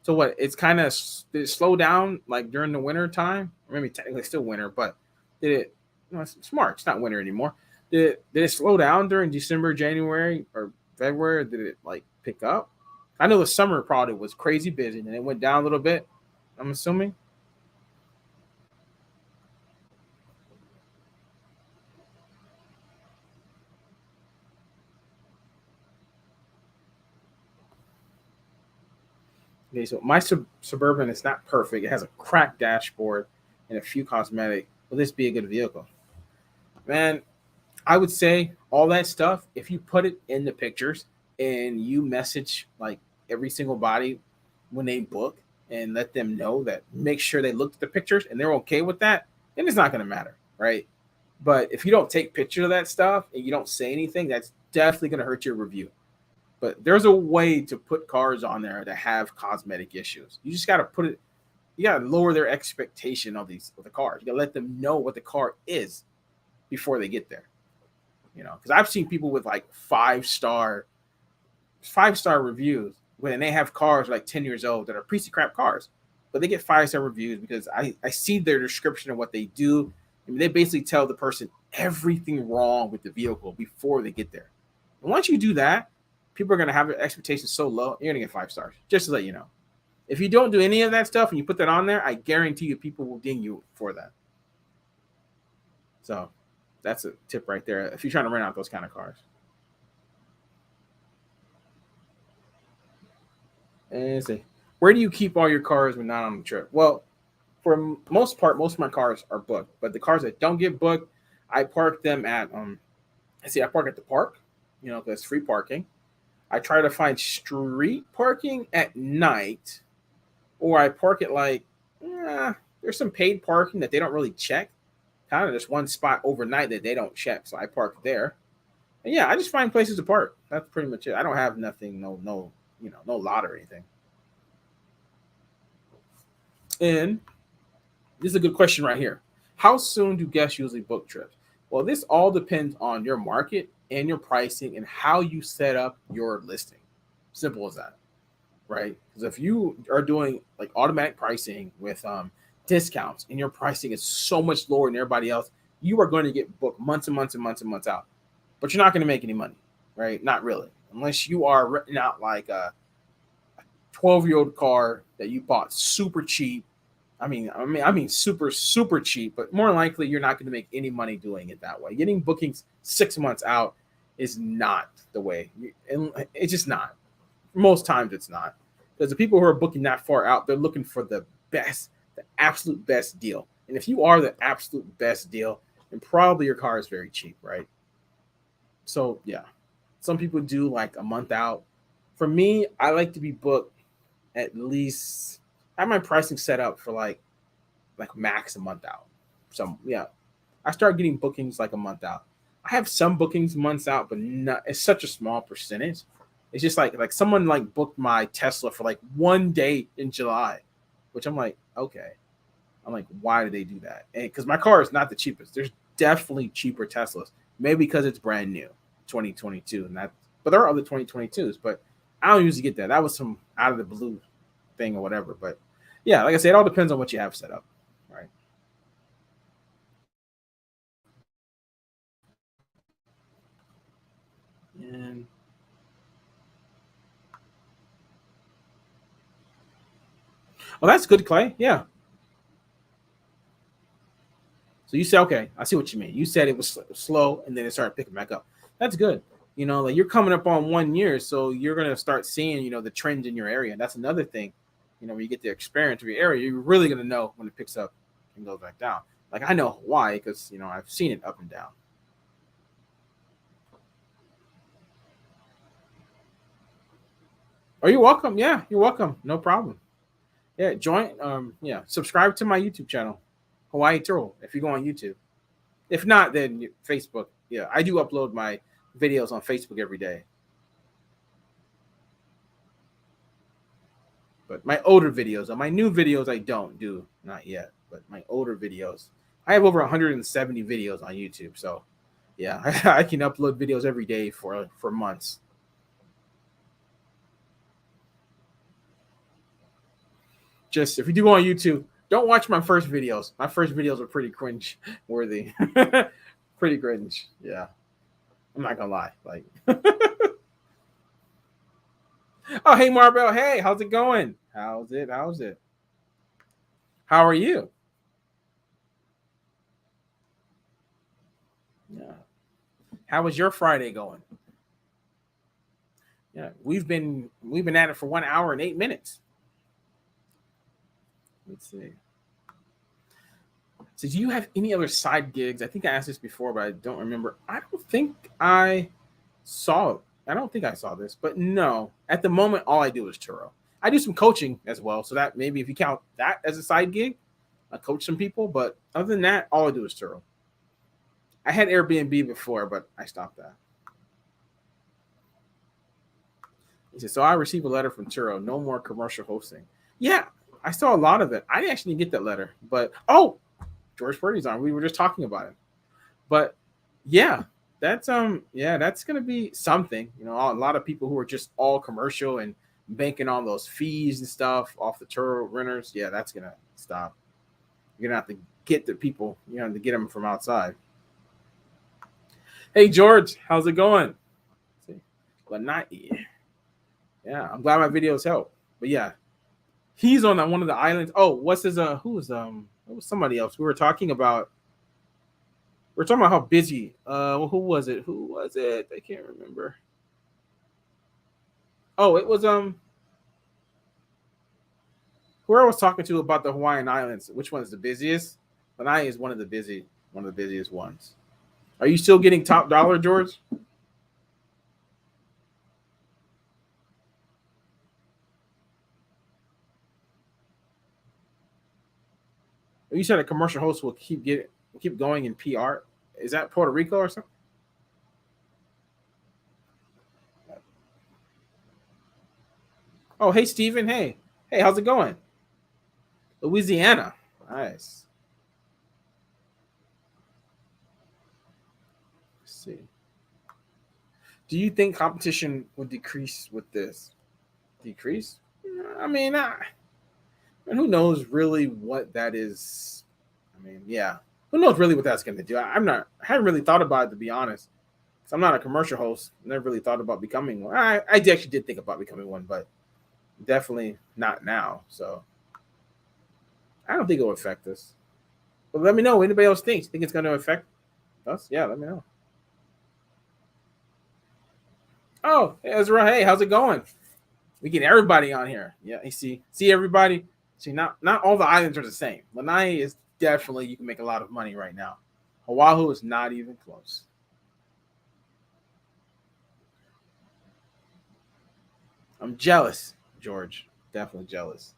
Speaker 1: So what? It's kind of did it slow down like during the winter time? Or maybe technically still winter, but did it? No, it's March. It's not winter anymore. Did it slow down during December, January, or February? Or did it like pick up? I know the summer probably was crazy busy, and it went down a little bit. I'm assuming. Okay, so my Suburban is not perfect. It has a cracked dashboard and a few cosmetic. Will this be a good vehicle? Man, I would say all that stuff, if you put it in the pictures and you message like every single body when they book and let them know that make sure they looked at the pictures and they're okay with that, then it's not going to matter, right? But if you don't take pictures of that stuff and you don't say anything, that's definitely going to hurt your review. But there's a way to put cars on there that have cosmetic issues. You just got to put it, you got to lower their expectation of the cars. You got to let them know what the car is before they get there. Because I've seen people with like five-star reviews when they have cars like 10 years old that are piece of crap cars, but they get 5-star reviews because I see their description of what they do. I mean, they basically tell the person everything wrong with the vehicle before they get there. And once you do that, people are going to have their expectations so low, you're going to get 5 stars, just to let you know. If you don't do any of that stuff and you put that on there, I guarantee you people will ding you for that. So that's a tip right there if you're trying to rent out those kind of cars. And see, where do you keep all your cars when not on the trip? Well, For most part, most of my cars are booked. But the cars that don't get booked, I park them at I park at the park, because free parking. I try to find street parking at night, or I park at there's some paid parking that they don't really check. Kind of just one spot overnight that they don't check, so I park there. And yeah, I just find places to park. That's pretty much it. I don't have nothing, no, no lot or anything. And this is a good question right here. How soon do guests usually book trips? Well, this all depends on your market and your pricing and how you set up your listing. Simple as that, right? Because if you are doing like automatic pricing with discounts and your pricing is so much lower than everybody else, you are going to get booked months and months and months and months out. But you're not going to make any money, right? Not really, unless you are renting out like a 12-year-old car that you bought super cheap. I mean, super, super cheap. But more likely, you're not going to make any money doing it that way. Getting bookings 6 months out is not the way. And it's just not. Most times, it's not, because the people who are booking that far out, they're looking for the best, the absolute best deal. And if you are the absolute best deal, then probably your car is very cheap, right? So yeah, some people do like a month out. For me, I like to be booked at least. I have my pricing set up for like max a month out. So yeah, I start getting bookings like a month out. I have some bookings months out, but not. It's such a small percentage. It's just like someone like booked my Tesla for like one day in July, which I'm like, okay. I'm like, why do they do that? And because my car is not the cheapest. There's definitely cheaper Teslas. Maybe because it's brand new, 2022, and that. But there are other 2022s, but I don't usually get that. That was some out of the blue thing or whatever. But yeah, like I said, it all depends on what you have set up, right? And well, that's good, Clay. Yeah. So you said, okay, I see what you mean. You said it was slow and then it started picking back up. That's good. Like you're coming up on 1 year, so you're gonna start seeing, the trends in your area. And that's another thing. When you get the experience of your area, you're really gonna know when it picks up and goes back down. Like I know why, because I've seen it up and down. Oh, you're welcome. Yeah, you're welcome. No problem. Yeah, join. Yeah, subscribe to my YouTube channel, Hawaii Turo. If you go on YouTube. If not, then Facebook. Yeah, I do upload my videos on Facebook every day. But my older videos, on my new videos, I don't do not yet. But my older videos, I have over 170 videos on YouTube. So yeah, I can upload videos every day for months. Just if you do go on YouTube, don't watch my first videos. My first videos are pretty cringe worthy, pretty cringe. Yeah, I'm not gonna lie. Like, oh hey Marbell, hey, how's it going? How's it? How's it? How are you? Yeah. How was your Friday going? Yeah, we've been at it for 1 hour and 8 minutes. Let's see. So, do you have any other side gigs? I think I asked this before, but I don't remember. I don't think I saw. I don't think I saw this, but no. At the moment, all I do is Turo. I do some coaching as well, so that maybe if you count that as a side gig, I coach some people. But other than that, all I do is Turo. I had Airbnb before, but I stopped that. He said, "So I received a letter from Turo. No more commercial hosting." Yeah, I saw a lot of it. I didn't actually get that letter, but George Purdy's on. We were just talking about it. But yeah, that's gonna be something. A lot of people who are just all commercial and banking on those fees and stuff off the Turo renters. Yeah, that's gonna stop. You're gonna have to get the people, to get them from outside. Hey George, how's it going? See, but not yeah. I'm glad my videos help. But yeah, he's on one of the islands. Oh, what's his who was it was somebody else. We're talking about how busy. Who was it? Who was it? I can't remember. Oh, it was whoever I was talking to about the Hawaiian Islands, which one is the busiest? Lanai is one of the busiest ones. Are you still getting top dollar, George? You said a commercial host will keep going in PR. Is that Puerto Rico or something? Oh, hey Steven. Hey, how's it going? Louisiana. Nice. Let's see. Do you think competition would decrease with this? Decrease? I mean, and who knows really what that is? I mean, yeah, who knows really what that's going to do? I haven't really thought about it, to be honest. Cause I'm not a commercial host. Never really thought about becoming one. I actually did think about becoming one, but definitely not now. So I don't think it will affect us. But let me know. Anybody else thinks? Think it's going to affect us? Yeah, let me know. Oh, hey, Ezra. Hey, how's it going? We get everybody on here. Yeah, you see everybody. See, not all the islands are the same. Lanai is definitely, you can make a lot of money right now. Oahu is not even close. I'm jealous, George. Definitely jealous.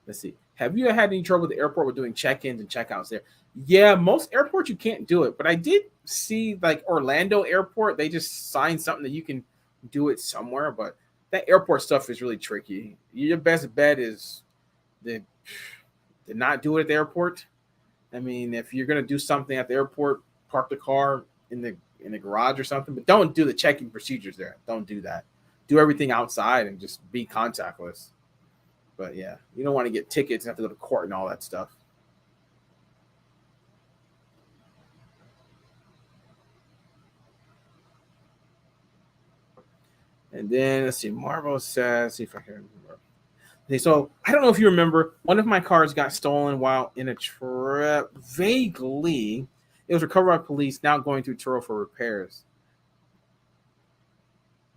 Speaker 1: Let's see. Have you had any trouble with the airport with doing check-ins and check-outs there? Yeah, most airports you can't do it, but I did see like Orlando Airport. They just signed something that you can do it somewhere, but that airport stuff is really tricky. Your best bet is to not do it at the airport. I mean, if you're gonna do something at the airport, park the car in the garage or something, but don't do the checking procedures there. Don't do that. Do everything outside and just be contactless. But yeah, you don't want to get tickets and have to go to court and all that stuff. And then let's see, Marvel says, see if I can remember. Okay, so I don't know if you remember, one of my cars got stolen while in a trip. Vaguely, it was recovered by police. Now going through Turo for repairs.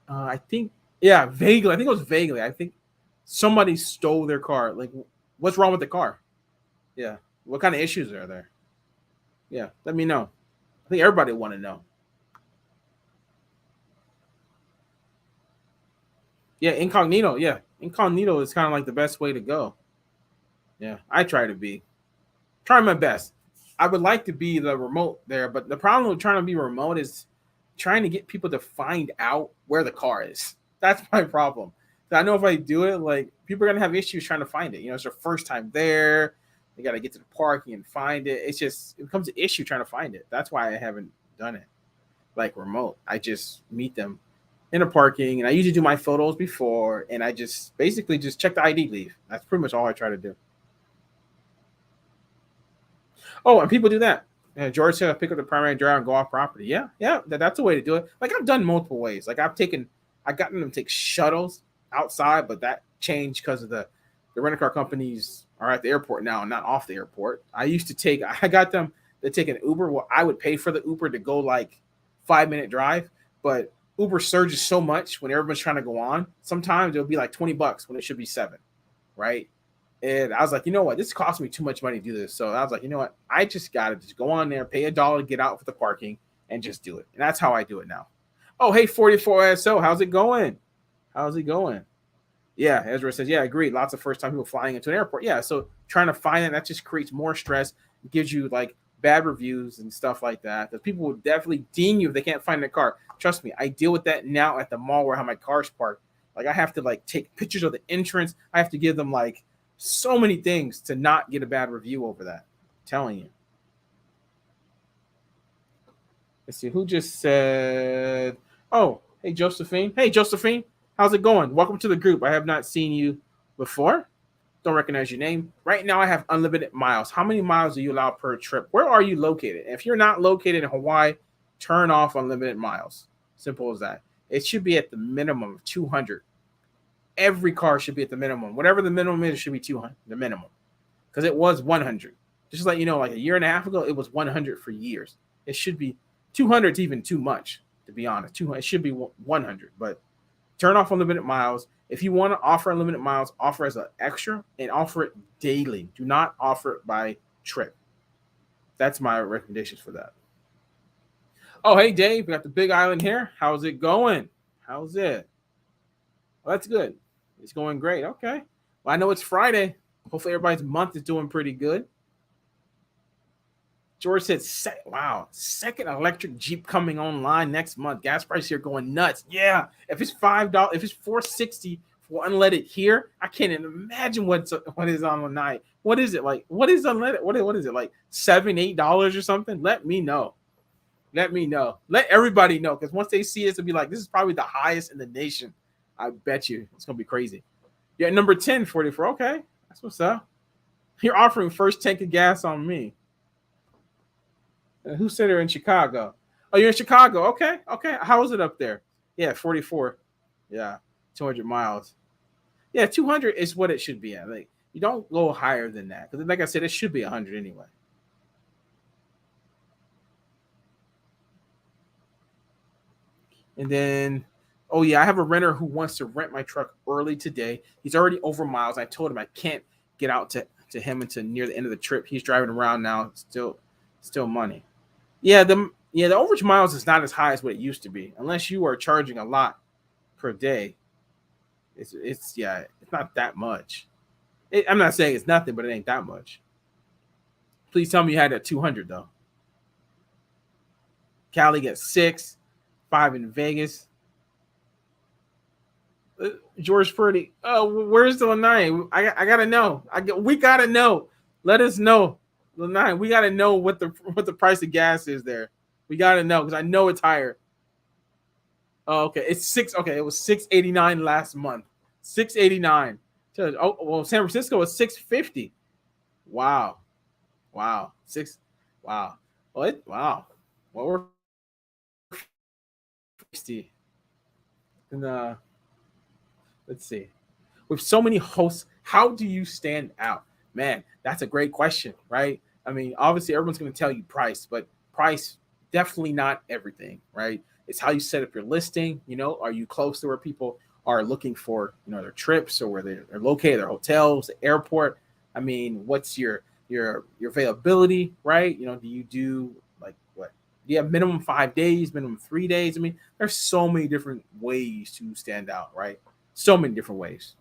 Speaker 1: I think, yeah, vaguely. I think it was vaguely. I think somebody stole their car. Like, what's wrong with the car? Yeah, what kind of issues are there? Yeah, let me know. I think everybody want to know. Yeah, incognito. Yeah, incognito is kind of like the best way to go. Yeah, I try to be. Try my best. I would like to be the remote there, but the problem with trying to be remote is trying to get people to find out where the car is. That's my problem. So I know if I do it, like people are gonna have issues trying to find it. You know, it's their first time there. They got to get to the parking and find it. It's just it becomes an issue trying to find it. That's why I haven't done it like remote. I just meet them in a parking, and I usually do my photos before, and I just basically just check the ID, leave. That's pretty much all I try to do. Oh, and people do that. George said, pick up the primary driver and go off property. Yeah, yeah, that's a way to do it. Like I've done multiple ways. Like I gotten them to take shuttles outside, but that changed because of the rental car companies are at the airport now, not off the airport. I got them to take an Uber. Well, I would pay for the Uber to go like 5-minute drive, but Uber surges so much when everyone's trying to go on. Sometimes it'll be like $20 when it should be 7, right? And I was like, you know what? This cost me too much money to do this. So I was like, you know what? I just got to just go on there, pay $1 to get out for the parking, and just do it. And that's how I do it now. Oh, hey, 44SO. How's it going? How's it going? Yeah, Ezra says, yeah, agreed. Lots of first-time people flying into an airport. Yeah, so trying to find that just creates more stress. It gives you, like, bad reviews and stuff like that. Because people will definitely ding you if they can't find their car. Trust me, I deal with that now at the mall where I have my cars parked. Like, I have to, like, take pictures of the entrance. I have to give them, like, so many things to not get a bad review over that. I'm telling you. Let's see, who just said, oh, hey, Josephine. Hey, Josephine. How's it going? Welcome to the group. I have not seen you before. Don't recognize your name. Right now, I have unlimited miles. How many miles do you allow per trip? Where are you located? If you're not located in Hawaii, turn off unlimited miles. Simple as that. It should be at the minimum of 200. Every car should be at the minimum. Whatever the minimum is, it should be 200, the minimum. Because it was 100. Just to let you know, like a year and a half ago, it was 100 for years. It should be 200 is even too much, to be honest. 200, it should be 100, but Turn off unlimited miles. If you want to offer unlimited miles, offer as an extra and offer it daily. Do not offer it by trip. That's my recommendations for that. Oh, hey, Dave, we got the Big Island here. How's it going? How's it? Well, that's good. It's going great. Okay. Well, I know it's Friday. Hopefully everybody's month is doing pretty good. George said, wow, second electric Jeep coming online next month. Gas price here going nuts. Yeah. If it's $5, if it's $4.60 for unleaded here, I can't even imagine what is on the night. What is it like? What is unleaded? What is it like? $7, $8 or something? Let me know. Let me know. Let everybody know, because once they see it, it'll be like, this is probably the highest in the nation. I bet you it's gonna be crazy. Yeah, number 10, 44. Okay, that's what's up. You're offering first tank of gas on me. Who said they're in Chicago? Oh, you're in Chicago. Okay. How is it up there? Yeah, 44. Yeah, 200 miles. Yeah, 200 is what it should be at. Like, you don't go higher than that, because like I said, it should be 100 anyway. And then, oh yeah, I have a renter who wants to rent my truck early today. He's already over miles. I told him I can't get out to him until near the end of the trip. He's driving around now, still money. Yeah, the overage miles is not as high as what it used to be, unless you are charging a lot per day. It's not that much. I'm not saying it's nothing, but it ain't that much. Please tell me you had that 200 though. Cali gets 6, 5 in Vegas. George Purdy. Oh, where's the Lanai? I gotta know. We gotta know. Let us know, Lanai. We gotta know what the price of gas is there. We gotta know, because I know it's higher. Oh, okay, it's 6. Okay, it was $6.89 last month. $6.89. Oh well, San Francisco was $6.50. Wow. 6. Wow. Wow. Well, we're 60. And let's see. With so many hosts, how do you stand out? Man, that's a great question, right? I mean, obviously everyone's going to tell you price, but price definitely not everything, right? It's how you set up your listing. Are you close to where people are looking for, their trips, or where they're located, their hotels, the airport? I mean, what's your availability, right? Do you do like what? Do you have minimum 5 days, minimum 3 days? I mean, there's so many different ways to stand out, right? So many different ways.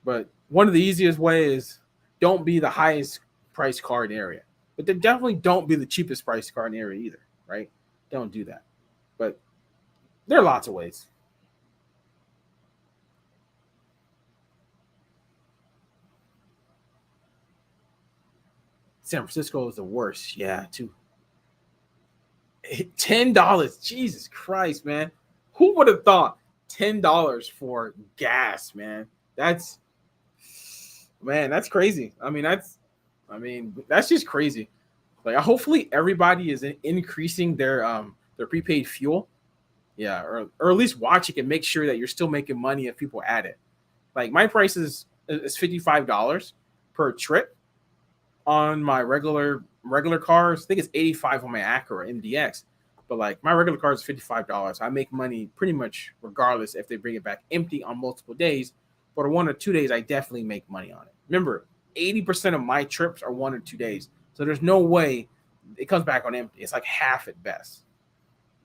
Speaker 1: But one of the easiest ways, don't be the highest price car in the area. But then definitely don't be the cheapest price car in the area either, right? Don't do that. But there are lots of ways. San Francisco is the worst. Yeah, too. $10. Jesus Christ, man. Who would have thought $10 for gas, man? That's crazy. I mean, that's just crazy. Like, hopefully everybody is increasing their prepaid fuel. Yeah, or at least watch it and make sure that you're still making money if people add it. Like, my price is $55 per trip on my regular cars. I think it's 85 on my Acura MDX. But like, my regular car is $55. I make money pretty much regardless if they bring it back empty on multiple days. But 1 or 2 days, I definitely make money on it. Remember, 80% of my trips are 1 or 2 days. So there's no way it comes back on empty. It's like half at best.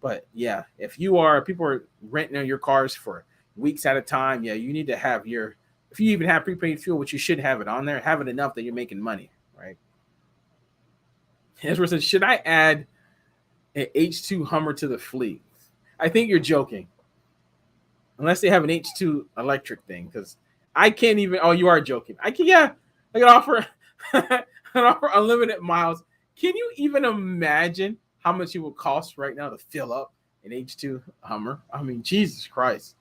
Speaker 1: But yeah, if people are renting your cars for weeks at a time, yeah, you need to have if you even have prepaid fuel, which you should have it on there, have it enough that you're making money, right? Ezra says, should I add an H2 Hummer to the fleet? I think you're joking. Unless they have an H2 electric thing, because I can't even. Oh, you are joking. I can offer unlimited miles. Can you even imagine how much it would cost right now to fill up an H2 Hummer? I mean, Jesus Christ.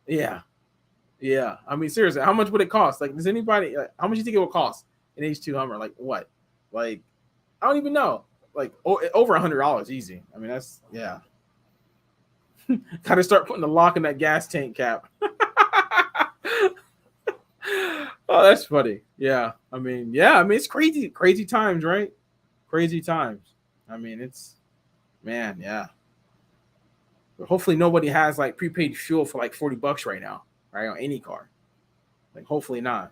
Speaker 1: Yeah. I mean, seriously, how much would it cost? Like, does anybody? How much do you think it would cost an H2 Hummer? Like what? Like, I don't even know. Like over $100 easy. I mean, that's yeah. Got to start putting the lock in that gas tank cap. Oh, that's funny. Yeah. I mean, it's crazy times, right? Crazy times. I mean, it's, man, yeah. But hopefully nobody has like prepaid fuel for like $40 right now, right? On any car. Like hopefully not.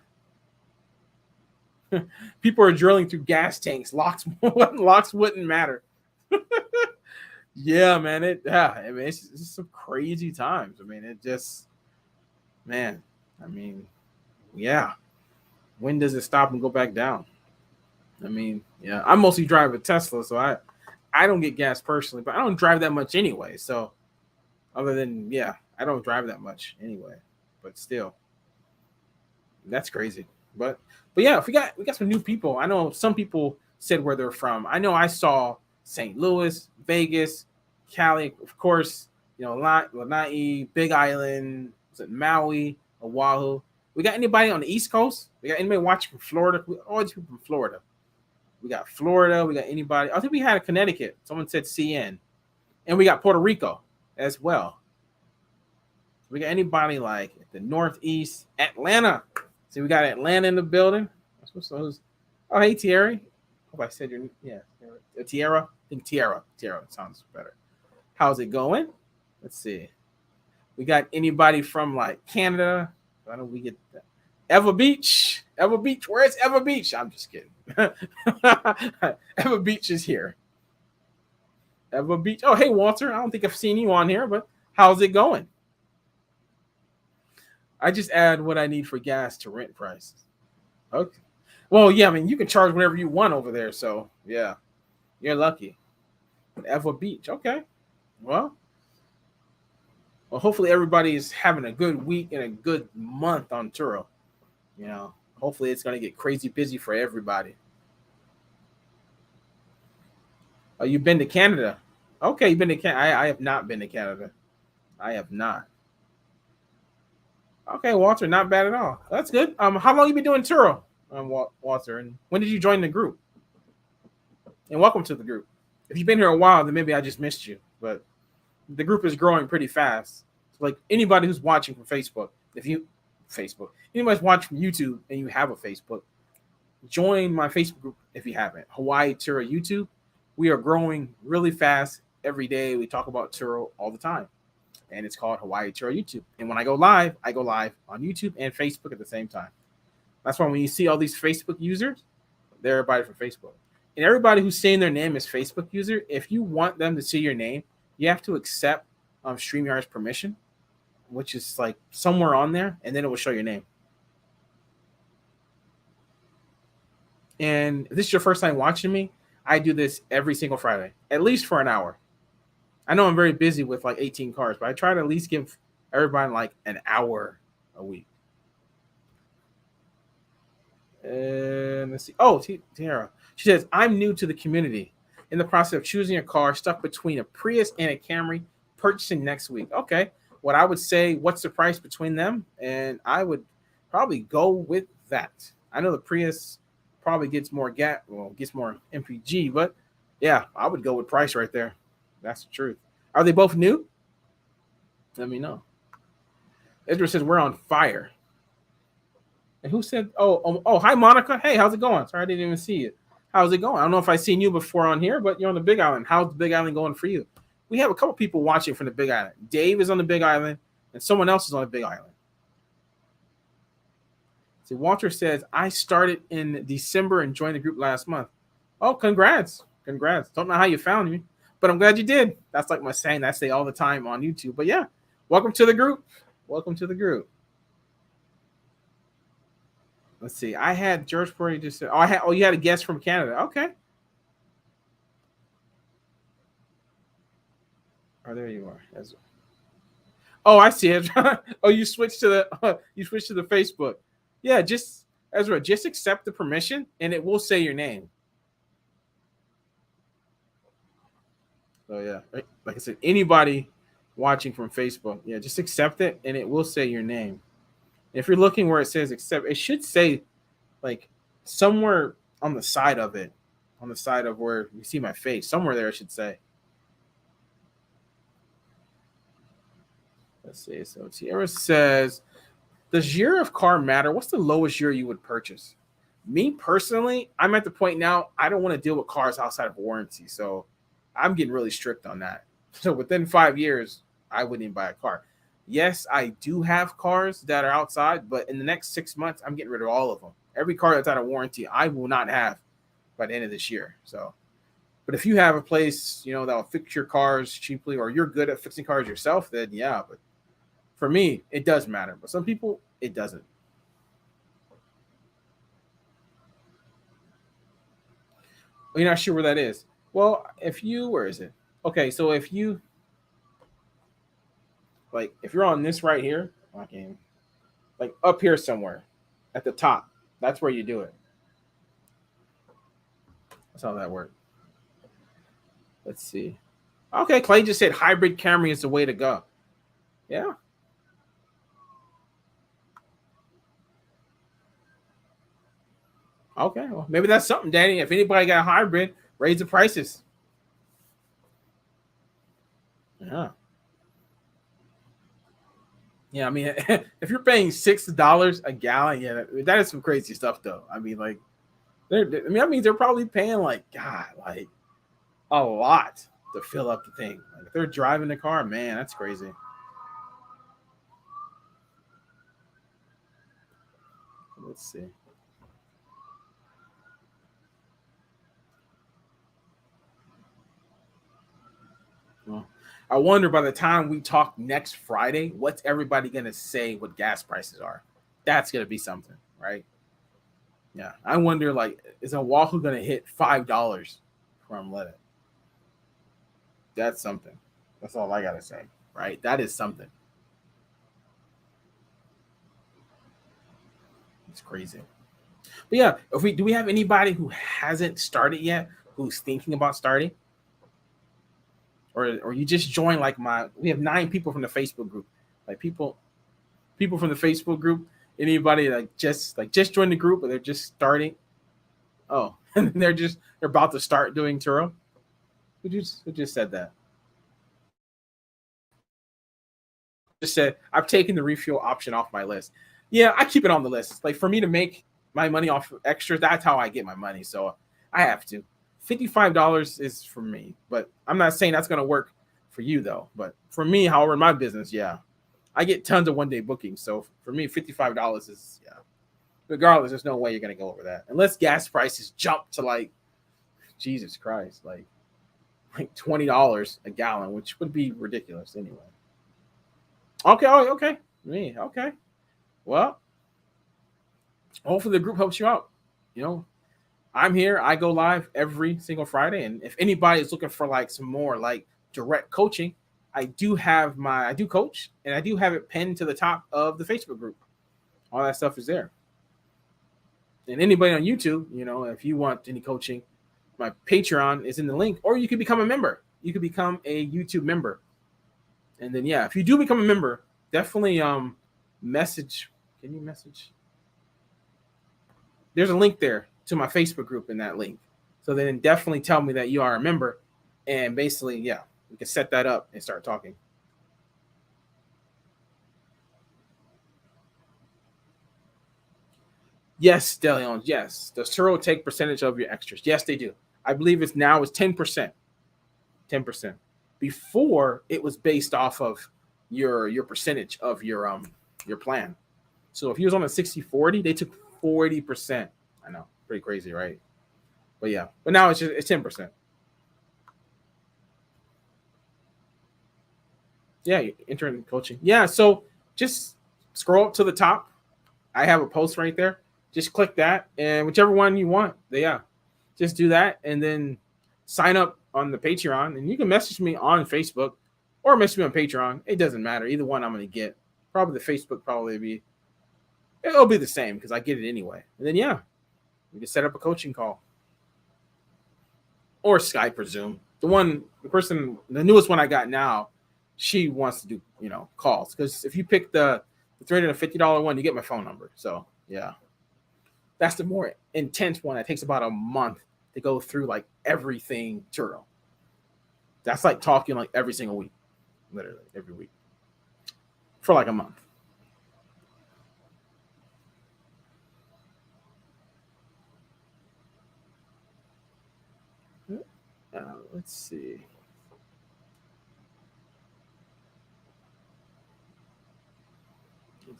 Speaker 1: People are drilling through gas tanks. Locks wouldn't matter. Yeah, man. I mean, it's just some crazy times. I mean, it just, man. I mean, yeah. When does it stop and go back down? I mean, yeah. I mostly drive a Tesla, so I don't get gas personally, but I don't drive that much anyway. So, other than I don't drive that much anyway. But still, that's crazy. But yeah, if we got some new people. I know some people said where they're from. I know I saw St. Louis, Vegas, Cali, of course, Lanai, Big Island, was it Maui, Oahu. We got anybody on the East Coast? We got anybody watching from Florida? All these people from Florida. We got Florida. We got anybody. I think we had a Connecticut. Someone said CN. And we got Puerto Rico as well. We got anybody like the Northeast, Atlanta. See, we got Atlanta in the building. Oh, hey, Thierry. Hope I said your Tierra. I think Tierra. Tierra sounds better. How's it going? Let's see. We got anybody from like Canada? Why don't we get that? Eva Beach. Eva Beach. Where's Eva Beach? I'm just kidding. Eva Beach is here. Eva Beach. Oh, hey, Walter. I don't think I've seen you on here, but how's it going? I just add what I need for gas to rent prices. Okay. Well, yeah, I mean, you can charge whatever you want over there. So, yeah, you're lucky. Eva Beach. Okay. Well, hopefully everybody is having a good week and a good month on Turo. Hopefully it's going to get crazy busy for everybody. Oh, you've been to Canada? Okay, you've been to Canada. I have not been to Canada. I have not. Okay, Walter, not bad at all. That's good. How long you been doing Turo, Walter? And when did you join the group? And welcome to the group. If you've been here a while, then maybe I just missed you. But the group is growing pretty fast. So like anybody who's watching from Facebook, anybody's watching from YouTube and you have a Facebook, join my Facebook group if you haven't. Hawaii Turo YouTube. We are growing really fast every day. We talk about Turo all the time. And it's called Hawaii Turo YouTube. And when I go live on YouTube and Facebook at the same time. That's why when you see all these Facebook users, they're everybody from Facebook. And everybody who's saying their name is Facebook user, if you want them to see your name, you have to accept StreamYard's permission, which is like somewhere on there, and then it will show your name. And if this is your first time watching me, I do this every single Friday, at least for an hour. I know I'm very busy with like 18 cars, but I try to at least give everybody like an hour a week. And let's see. Oh, Tiara. She says, I'm new to the community. In the process of choosing a car, stuck between a Prius and a Camry, purchasing next week. Okay. What I would say, what's the price between them? And I would probably go with that. I know the Prius probably gets more gets more MPG, but yeah, I would go with price right there. That's the truth. Are they both new? Let me know. Edward says we're on fire. And who said, oh, hi, Monica. Hey, how's it going? Sorry, I didn't even see it. How's it going? I don't know if I've seen you before on here, but you're on the Big Island. How's the Big Island going for you? We have a couple people watching from the Big Island. Dave is on the Big Island, and someone else is on the Big Island. See, Walter says, I started in December and joined the group last month. Oh, congrats. Congrats. Don't know how you found me, but I'm glad you did. That's like my saying. I say all the time on YouTube. But yeah, welcome to the group. Welcome to the group. Let's see. I had George Porty just said, you had a guest from Canada. Okay. Oh, there you are. Oh, I see it. Oh, you switched to the Facebook. Yeah, just Ezra, just accept the permission and it will say your name. So yeah, like I said, anybody watching from Facebook, yeah, just accept it and it will say your name. If you're looking where it says accept, it should say like somewhere on the side of it, on the side of where you see my face, somewhere there it should say. Let's see. So Tierra says, does year of car matter? What's the lowest year you would purchase? Me personally, I'm at the point now, I don't want to deal with cars outside of warranty. So I'm getting really strict on that. So within 5 years, I wouldn't even buy a car. Yes, I do have cars that are outside, but in the next 6 months, I'm getting rid of all of them. Every car that's out of warranty, I will not have by the end of this year. So, but if you have a place, that will fix your cars cheaply, or you're good at fixing cars yourself, then yeah. But for me, it does matter. But some people, it doesn't. You're not sure where that is. Well, where is it? Okay, so if you if you're on this right here, okay, like up here somewhere at the top, that's where you do it. That's how that works. Let's see. Okay, Clay just said hybrid Camry is the way to go. Yeah. Okay. Well, maybe that's something, Danny. If anybody got a hybrid, raise the prices. Yeah. Yeah, I mean, if you're paying $6 a gallon, yeah, that is some crazy stuff, though. I mean, that means they're probably paying like a lot to fill up the thing. Like if they're driving the car, man, that's crazy. Let's see. Well, I wonder by the time we talk next Friday, what's everybody gonna say what gas prices are? That's gonna be something, right? Yeah, I wonder is Oahu gonna hit $5 from Let It? That's something. That's all I gotta say, right? That is something. It's crazy. But yeah, if we do we have anybody who hasn't started yet, who's thinking about starting, or you just join we have 9 people from the Facebook group, like people from the Facebook group. Anybody just joined the group, or they're just starting. Oh, and they're about to start doing Turo. Who just said that? Just said I've taken the refuel option off my list. Yeah, I keep it on the list. Like for me to make my money off of extra, that's how I get my money. So I have to. $55 is for me, but I'm not saying that's gonna work for you though. But for me, however, in my business, yeah, I get tons of 1 day bookings. So for me, $55 is yeah. Regardless, there's no way you're gonna go over that unless gas prices jump to Jesus Christ, like $20 a gallon, which would be ridiculous anyway. Okay, okay, me, okay. Well, hopefully the group helps you out. You know, I'm here. I go live every single Friday, and if anybody is looking for some more direct coaching, I do coach, and I do have it pinned to the top of the Facebook group. All that stuff is there. And anybody on YouTube, if you want any coaching, my Patreon is in the link, or you can become a member. You can become a YouTube member, and then yeah, if you do become a member, definitely message. Can you message? There's a link there to my Facebook group in that link. So then definitely tell me that you are a member, and basically, yeah, we can set that up and start talking. Yes, Deleon. Yes, does Turo take percentage of your extras? Yes, they do. I believe it's 10%. 10%. Before it was based off of your percentage of your plan. So if you was on a 60/40, they took 40%. I know, pretty crazy, right? But yeah, but now it's 10%. Yeah, intern coaching. Yeah, so just scroll up to the top. I have a post right there. Just click that, and whichever one you want, yeah, just do that, and then sign up on the Patreon. And you can message me on Facebook or message me on Patreon. It doesn't matter. Either one I'm going to get. Probably the Facebook it'll be the same because I get it anyway. And then yeah, we can set up a coaching call or Skype or Zoom. The newest one I got now, she wants to do calls because if you pick the $350 one, you get my phone number. So yeah, that's the more intense one. That takes about a month to go through everything Turo. That's like talking every single week, literally every week for a month. Let's see.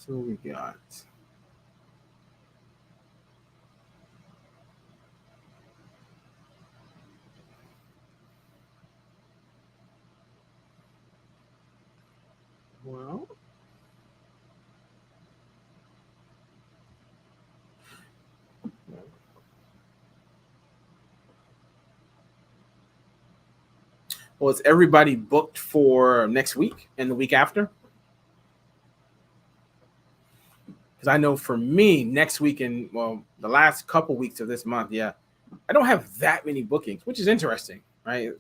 Speaker 1: So we got. Well, is everybody booked for next week and the week after? Because I know for me, next week and the last couple weeks of this month, yeah, I don't have that many bookings, which is interesting, right?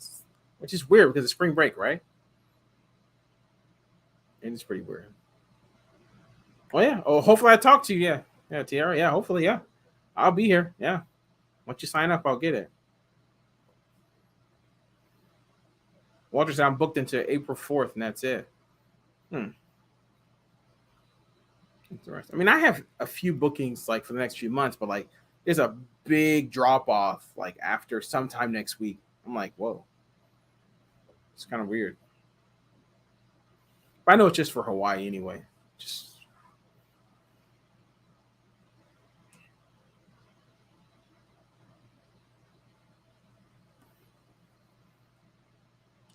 Speaker 1: Which is weird because it's spring break, right? And it's pretty weird. Oh yeah. Oh, hopefully I talk to you. Yeah, yeah, Tiara. Yeah, hopefully, yeah, I'll be here. Yeah, once you sign up, I'll get it. Walter said I'm booked into April 4th, and that's it. Hmm. Interesting. I mean, I have a few bookings like for the next few months, but like there's a big drop off like after sometime next week. I'm like, whoa, it's kind of weird. But I know it's just for Hawaii anyway. Just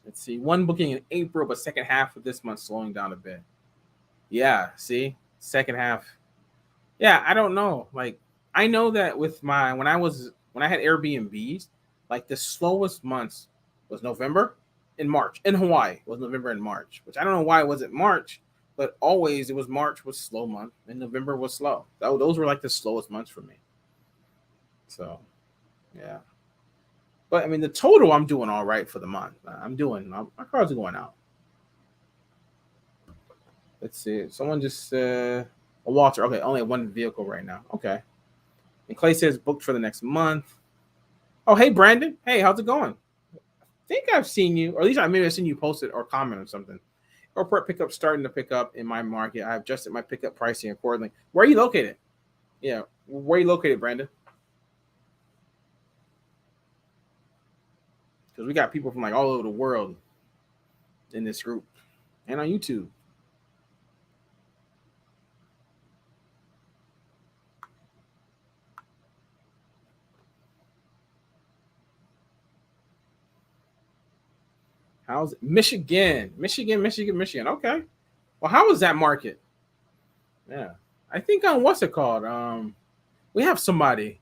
Speaker 1: let's see, one booking in April, but second half of this month slowing down a bit. Yeah, see, second half. Yeah, I don't know. Like I know that with my when I had Airbnbs, like the slowest months was November and March. In Hawaii was November and March, which I don't know why it wasn't March, but always it was March was slow month and November was slow. Those were like the slowest months for me. So yeah. But I mean the total I'm doing all right for the month. My cars are going out. Let's see. Someone just Walter. Okay, only one vehicle right now. Okay. And Clay says booked for the next month. Oh, hey Brandon. Hey, how's it going? I think I've seen you, or at least I've seen you post it or comment or something. Airport pickup starting to pick up in my market. I've adjusted my pickup pricing accordingly. Where are you located? Yeah, where are you located, Brandon? Because we got people from like all over the world in this group and on YouTube. How's it? Michigan? Michigan. Okay. Well, how is that market? Yeah, I think on what's it called? We have somebody.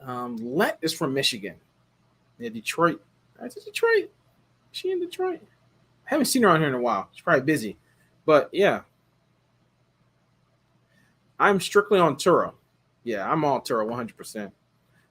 Speaker 1: Let is from Michigan. Yeah, Detroit. That's Detroit. She in Detroit. I haven't seen her on here in a while. She's probably busy. But yeah, I'm strictly on Turo. Yeah, I'm on Turo 100%.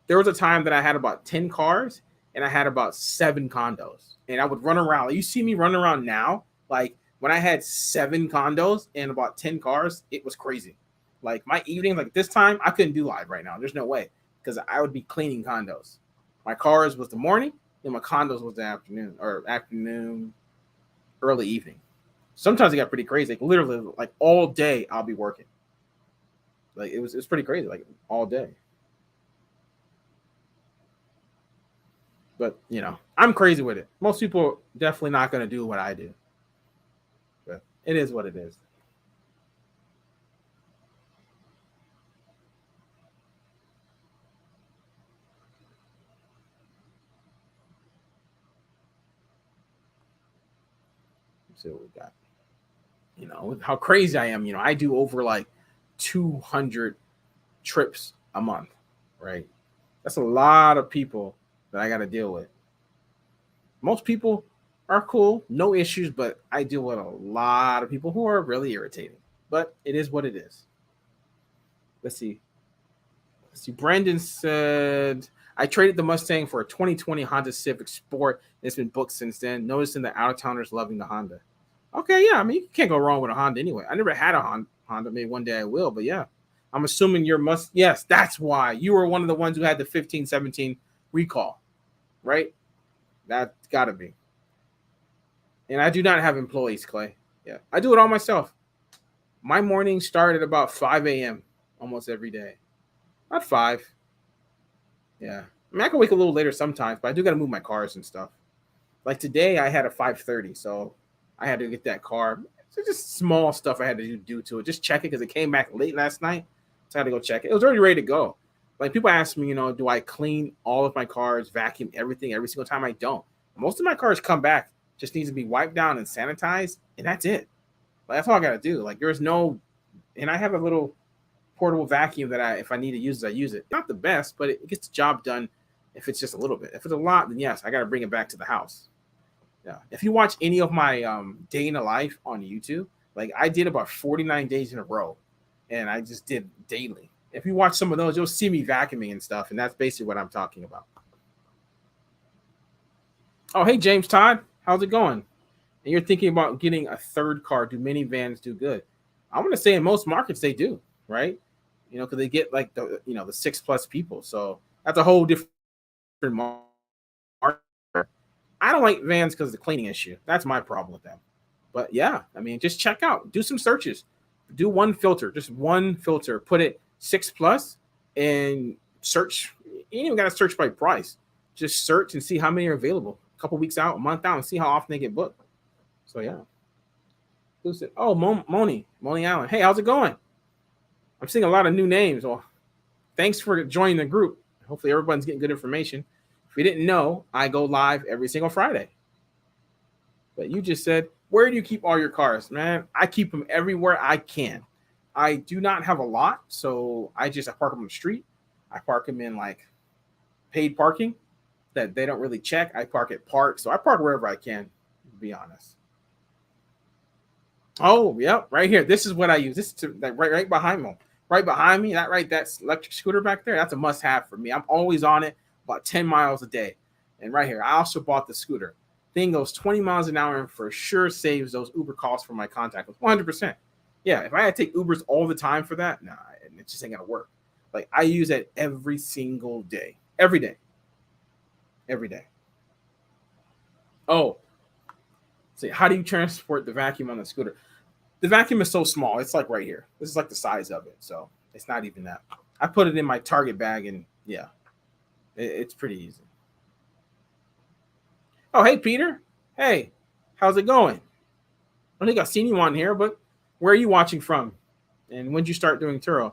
Speaker 1: There was a time that I had about 10 cars and I had about 7 condos. And I would run around. Like, you see me running around now. Like when I had 7 condos and about 10 cars, it was crazy. Like my evening, like this time, I couldn't do live right now. There's no way because I would be cleaning condos. My cars was the morning, and my condos was the afternoon, early evening. Sometimes it got pretty crazy. Like literally, like all day I'll be working. Like it's pretty crazy. Like all day. But I'm crazy with it. Most people definitely not going to do what I do. But it is what it is. Let's see what we got. How crazy I am. I do over like 200 trips a month, right? That's a lot of people that I got to deal with. Most people are cool, no issues, but I deal with a lot of people who are really irritating. But it is what it is. Let's see. Brandon said, I traded the Mustang for a 2020 Honda Civic Sport. It's been booked since then. Noticing the out of towners loving the Honda. Okay, yeah. I mean, you can't go wrong with a Honda anyway. I never had a Honda. Maybe one day I will, but yeah. I'm assuming you're Yes, that's why. You were one of the ones who had the 15, 17 recall, right? That's got to be. And I do not have employees, Clay. Yeah, I do it all myself. My mornings start at about 5 a.m. almost every day. Not 5. Yeah. I mean, I can wake a little later sometimes, but I do got to move my cars and stuff. Like today, I had a 5:30, so I had to get that car. So just small stuff I had to do to it. Just check it because it came back late last night. So I had to go check it. It was already ready to go. Like people ask me, do I clean all of my cars, vacuum everything every single time? I don't. Most of my cars come back, just needs to be wiped down and sanitized, and that's it. Like, that's all I gotta do. Like there's no, and I have a little portable vacuum that if I need to use it, I use it. Not the best, but it gets the job done if it's just a little bit. If it's a lot, then yes, I gotta bring it back to the house. Yeah. If you watch any of my day in a life on YouTube, like I did about 49 days in a row, and I just did daily. If you watch some of those, you'll see me vacuuming and stuff, and that's basically what I'm talking about. Oh, hey, James Todd. How's it going? And you're thinking about getting a third car. Do minivans do good? I'm going to say in most markets they do, right? Because they get like the 6+ people. So that's a whole different market. I don't like vans because of the cleaning issue. That's my problem with them. But yeah, I mean, just check out, do some searches, do one filter, just one filter, put it 6+, and search. You ain't even got to search by price. Just search and see how many are available. A couple weeks out, a month out, and see how often they get booked. So yeah. Who's it? Oh, Moni Allen. Hey, how's it going? I'm seeing a lot of new names. Well, thanks for joining the group. Hopefully everyone's getting good information. If you didn't know, I go live every single Friday. But you just said, where do you keep all your cars? Man, I keep them everywhere I can. I do not have a lot, so I park them on the street. I park them in like paid parking that they don't really check. I park at parks, so I park wherever I can, to be honest. Oh, yep, right here. This is what I use. This is right behind me. Right behind me, that electric scooter back there, that's a must-have for me. I'm always on it, about 10 miles a day. And right here, I also bought the scooter. Thing goes 20 miles an hour and for sure saves those Uber costs for my contactless. 100%. Yeah, if I had to take Ubers all the time for that, nah, it just ain't gonna work. Like I use it every single day. Every day. Every day. Oh, see, how do you transport the vacuum on the scooter? The vacuum is so small. It's like right here. This is like the size of it. So it's not even that. I put it in my Target bag and yeah, it's pretty easy. Oh, hey, Peter. Hey, how's it going? I don't think I've seen you on here, but where are you watching from? And when did you start doing Turo?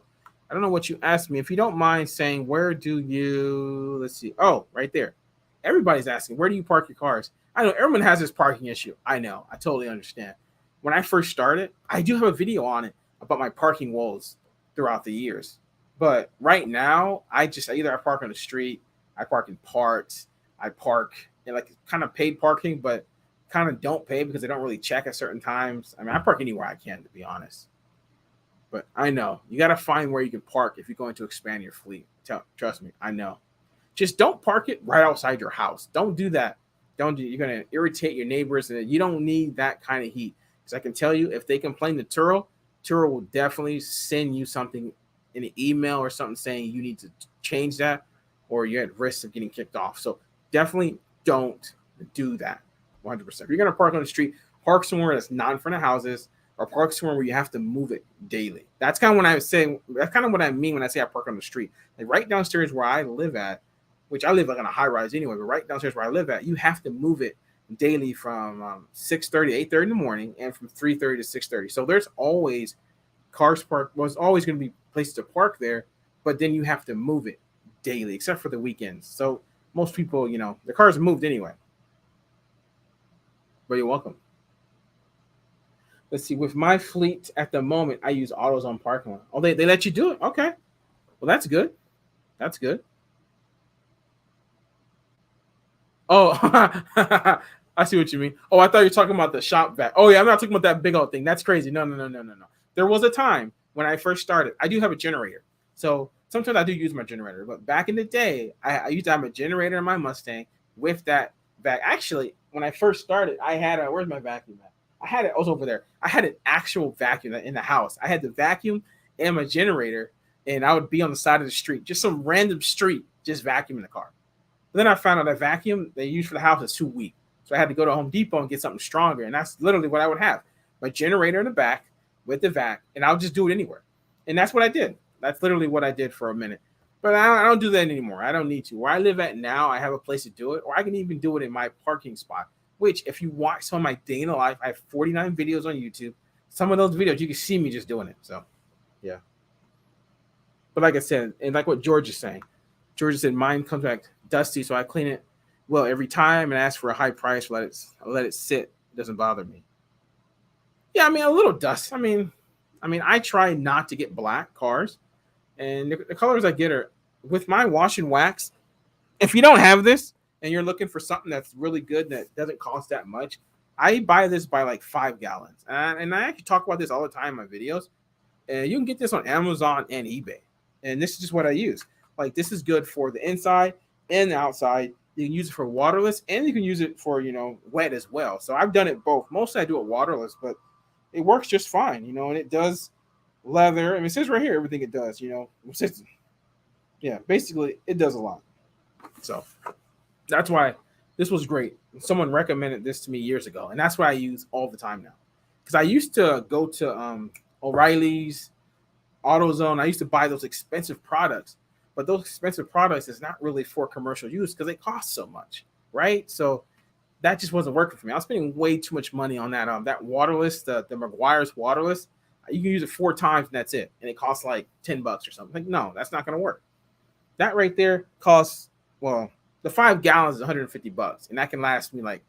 Speaker 1: I don't know what you asked me. If you don't mind saying, where do you, let's see. Oh, right there. Everybody's asking, where do you park your cars? I know everyone has this parking issue. I know. I totally understand. When I first started, I do have a video on it about my parking woes throughout the years. But right now, I park on the street, I park in parks, I park in like kind of paid parking, but kind of don't pay because they don't really check at certain times. I mean, I park anywhere I can, to be honest. But I know you got to find where you can park if you're going to expand your fleet. Trust me, I know. Just don't park it right outside your house. Don't do that. You're going to irritate your neighbors, and you don't need that kind of heat. Because I can tell you, if they complain to Turo will definitely send you something in an email or something saying you need to change that, or you're at risk of getting kicked off. So definitely don't do that. 100%. If you're going to park on the street, park somewhere that's not in front of houses, or park somewhere where you have to move it daily. That's kind of what I was saying. That's kind of what I mean when I say I park on the street. Like right downstairs where I live at, which I live like on a high rise anyway, but right downstairs where I live at, you have to move it daily from 6:30, 8:30 in the morning, and from 3:30 to 6:30. So there's always cars parked. There's always going to be places to park there, but then you have to move it daily, except for the weekends. So most people, the cars are moved anyway. But you're welcome. Let's see. With my fleet at the moment, I use autos on parking lot. Oh, they let you do it? Okay. Well, that's good. That's good. Oh, I see what you mean. Oh, I thought you were talking about the shop vac. Oh, yeah, I'm not talking about that big old thing. That's crazy. No. There was a time when I first started. I do have a generator. So sometimes I do use my generator. But back in the day, I used to have a generator in my Mustang with that vac. Actually, when I first started, I had where's my vacuum at? I was over there. I had an actual vacuum in the house. I had the vacuum and my generator, and I would be on the side of the street, just some random street, just vacuuming the car. But then I found out that vacuum they use for the house is too weak. So I had to go to Home Depot and get something stronger. And that's literally what I would have. My generator in the back with the vac, and I'll just do it anywhere. And that's what I did. That's literally what I did for a minute. But I don't do that anymore. I don't need to. Where I live at now, I have a place to do it, or I can even do it in my parking spot, which if you watch some of my day in the life, I have 49 videos on YouTube. some of those videos you can see me just doing it. So yeah. But like I said, and like what George is saying, George said mine comes back dusty, so I clean it well every time and ask for a high price. Let it sit. It doesn't bother me. Yeah, I mean a little dust. I mean I try not to get black cars, and the colors I get are with my wash and wax. If you don't have this and you're looking for something that's really good that doesn't cost that much, I buy this by like 5 gallons, and I actually talk about this all the time in my videos. And you can get this on Amazon and eBay. And this is just what I use. Like this is good for the inside and the outside. You can use it for waterless and you can use it for, wet as well. So I've done it both. Mostly I do it waterless, but it works just fine, and it does leather. I mean, it says right here everything it does, yeah, basically it does a lot. So that's why this was great. Someone recommended this to me years ago, and that's what I use all the time now. Because I used to go to O'Reilly's, AutoZone. I used to buy those expensive products, but those expensive products is not really for commercial use because they cost so much, right? So that just wasn't working for me. I was spending way too much money on that waterless, the McGuire's waterless. You can use it 4 times and that's it, and it costs like $10 or something. Like, no, that's not going to work. That right there costs, well, the 5 gallons is $150, and that can last me like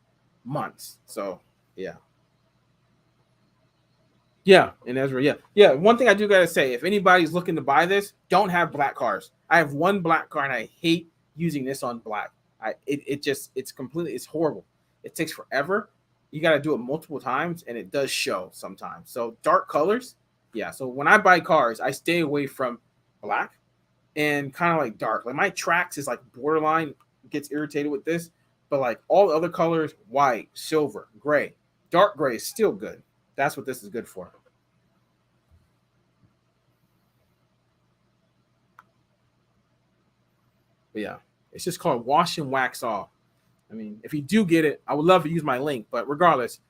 Speaker 1: months. So yeah. Yeah, and Ezra, yeah. One thing I do gotta say, if anybody's looking to buy this, don't have black cars. I have one black car, and I hate using this on black. It's horrible. It takes forever. You got to do it multiple times, and it does show sometimes. So dark colors, yeah. So when I buy cars, I stay away from black and kind of like dark. Like my tracks is like borderline, gets irritated with this, but like all the other colors, white, silver, gray, dark gray is still good. That's what this is good for. But yeah, it's just called Wash and Wax Off. I mean, if you do get it, I would love to use my link. But regardless,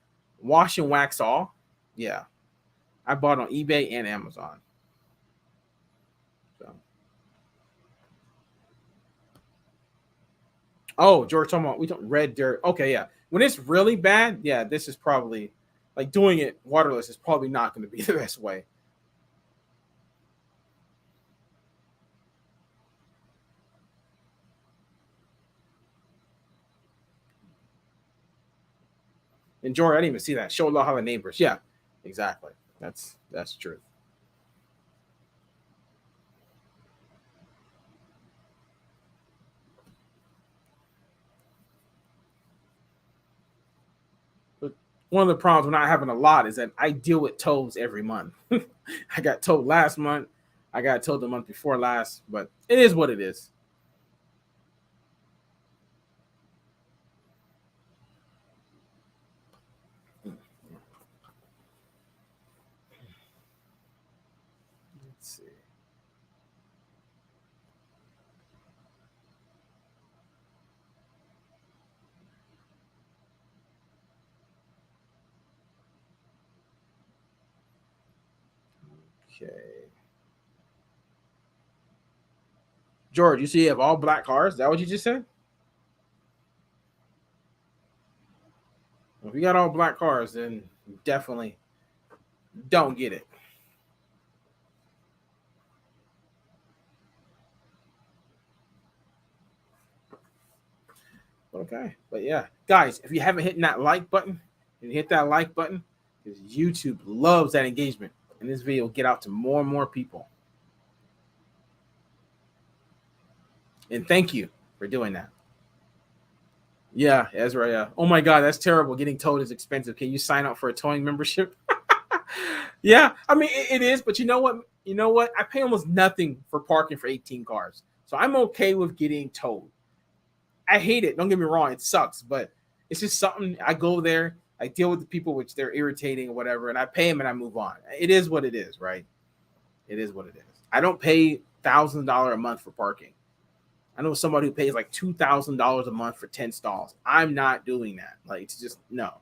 Speaker 1: Wash and Wax All. Yeah, I bought it on eBay and Amazon. So, oh, George, talking about we talking red dirt. Okay, yeah. When it's really bad, yeah, this is probably like doing it waterless is probably not going to be the best way. And George, I didn't even see that. Show love how the neighbors. Yeah, exactly. That's true. But one of the problems with not having a lot is that I deal with tows every month. I got towed last month. I got towed the month before last, but it is what it is. Let's see. Okay. George, you see you have all black cars? Is that what you just said? If you got all black cars, then definitely don't get it. Okay. But yeah, guys, if you haven't hit that like button, and hit that like button, because YouTube loves that engagement. And this video will get out to more and more people. And thank you for doing that. Yeah, Ezra. Yeah. Oh my God, that's terrible. Getting towed is expensive. Can you sign up for a towing membership? Yeah, I mean it is, but you know what? You know what? I pay almost nothing for parking for 18 cars, so I'm okay with getting towed. I hate it. Don't get me wrong; it sucks, but it's just something. I go there, I deal with the people which they're irritating or whatever, and I pay them and I move on. It is what it is, right? It is what it is. I don't pay $1,000 a month for parking. I know somebody who pays like $2,000 a month for 10 stalls. I'm not doing that. Like it's just no.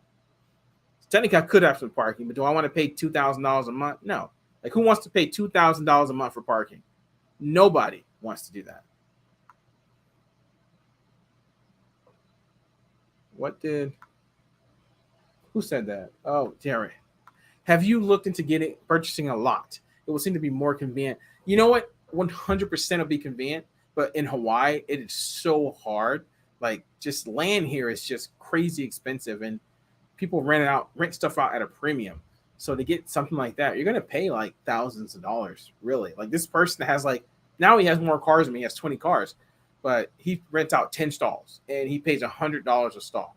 Speaker 1: Technically, I could have some parking, but do I want to pay $2,000 a month? No. Like, who wants to pay $2,000 a month for parking? Nobody wants to do that. What did? Who said that? Oh, Jerry. Have you looked into getting purchasing a lot? It would seem to be more convenient. You know what? 100% will be convenient, but in Hawaii, it is so hard. Like just land here is just crazy expensive, and people rent stuff out at a premium. So to get something like that, you're gonna pay like thousands of dollars. Really, like this person has like now he has more cars than me. He has 20 cars, but he rents out 10 stalls, and he pays $100 a stall.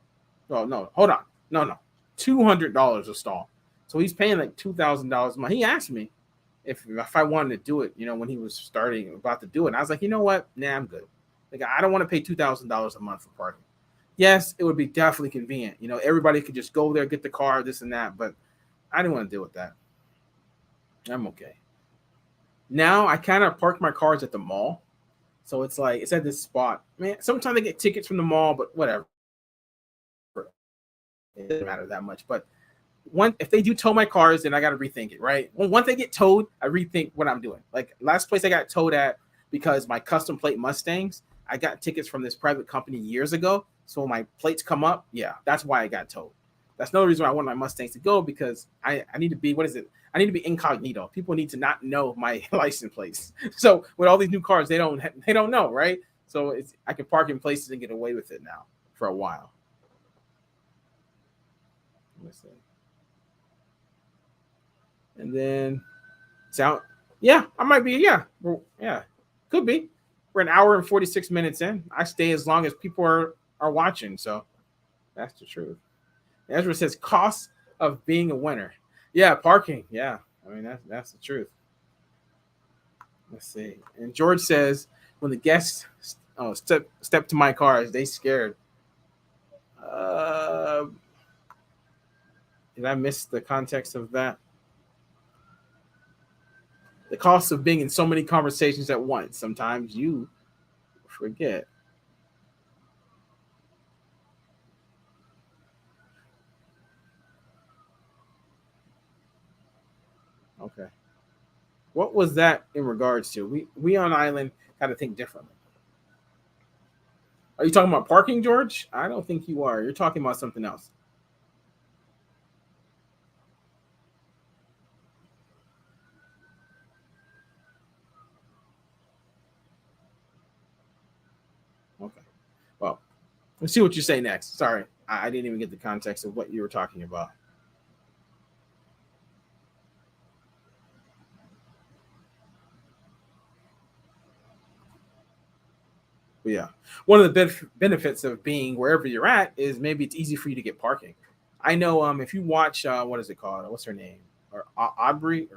Speaker 1: Oh no, hold on, no, $200 a stall. So he's paying like $2,000 a month. He asked me if I wanted to do it, when he was starting about to do it. And I was like, you know what? Nah, I'm good. Like I don't want to pay $2,000 a month for parking. Yes, it would be definitely convenient. Everybody could just go there, get the car, this and that, but I didn't want to deal with that. I'm okay. Now I kind of park my cars at the mall. So it's like it's at this spot. Man, sometimes I get tickets from the mall, but whatever. It doesn't matter that much. But if they do tow my cars, then I got to rethink it, right? Once they get towed, I rethink what I'm doing. Like last place I got towed at because my custom plate Mustangs, I got tickets from this private company years ago. So when my plates come up, yeah, that's why I got towed. That's another reason why I want my Mustangs to go because I need to be, what is it? I need to be incognito. People need to not know my license plates. So with all these new cars, they don't know, right? So I can park in places and get away with it now for a while. Let me see. And then sound, yeah, I might be, yeah, yeah, could be. We're an hour and 46 minutes in. I stay as long as people are watching, so that's the truth. Ezra says cost of being a winner. Yeah, parking. Yeah, I mean that's the truth. Let's see. And George says when the guests step to my cars, they scared. Uh, did I miss the context of that? The cost of being in so many conversations at once. Sometimes you forget. Okay. What was that in regards to? We on island got to think differently. Are you talking about parking, George? I don't think you are. You're talking about something else. Okay. Well, let's see what you say next. Sorry, I didn't even get the context of what you were talking about. But yeah, one of the benefits of being wherever you're at is maybe it's easy for you to get parking. I know if you watch what is it called? What's her name? Or Aubrey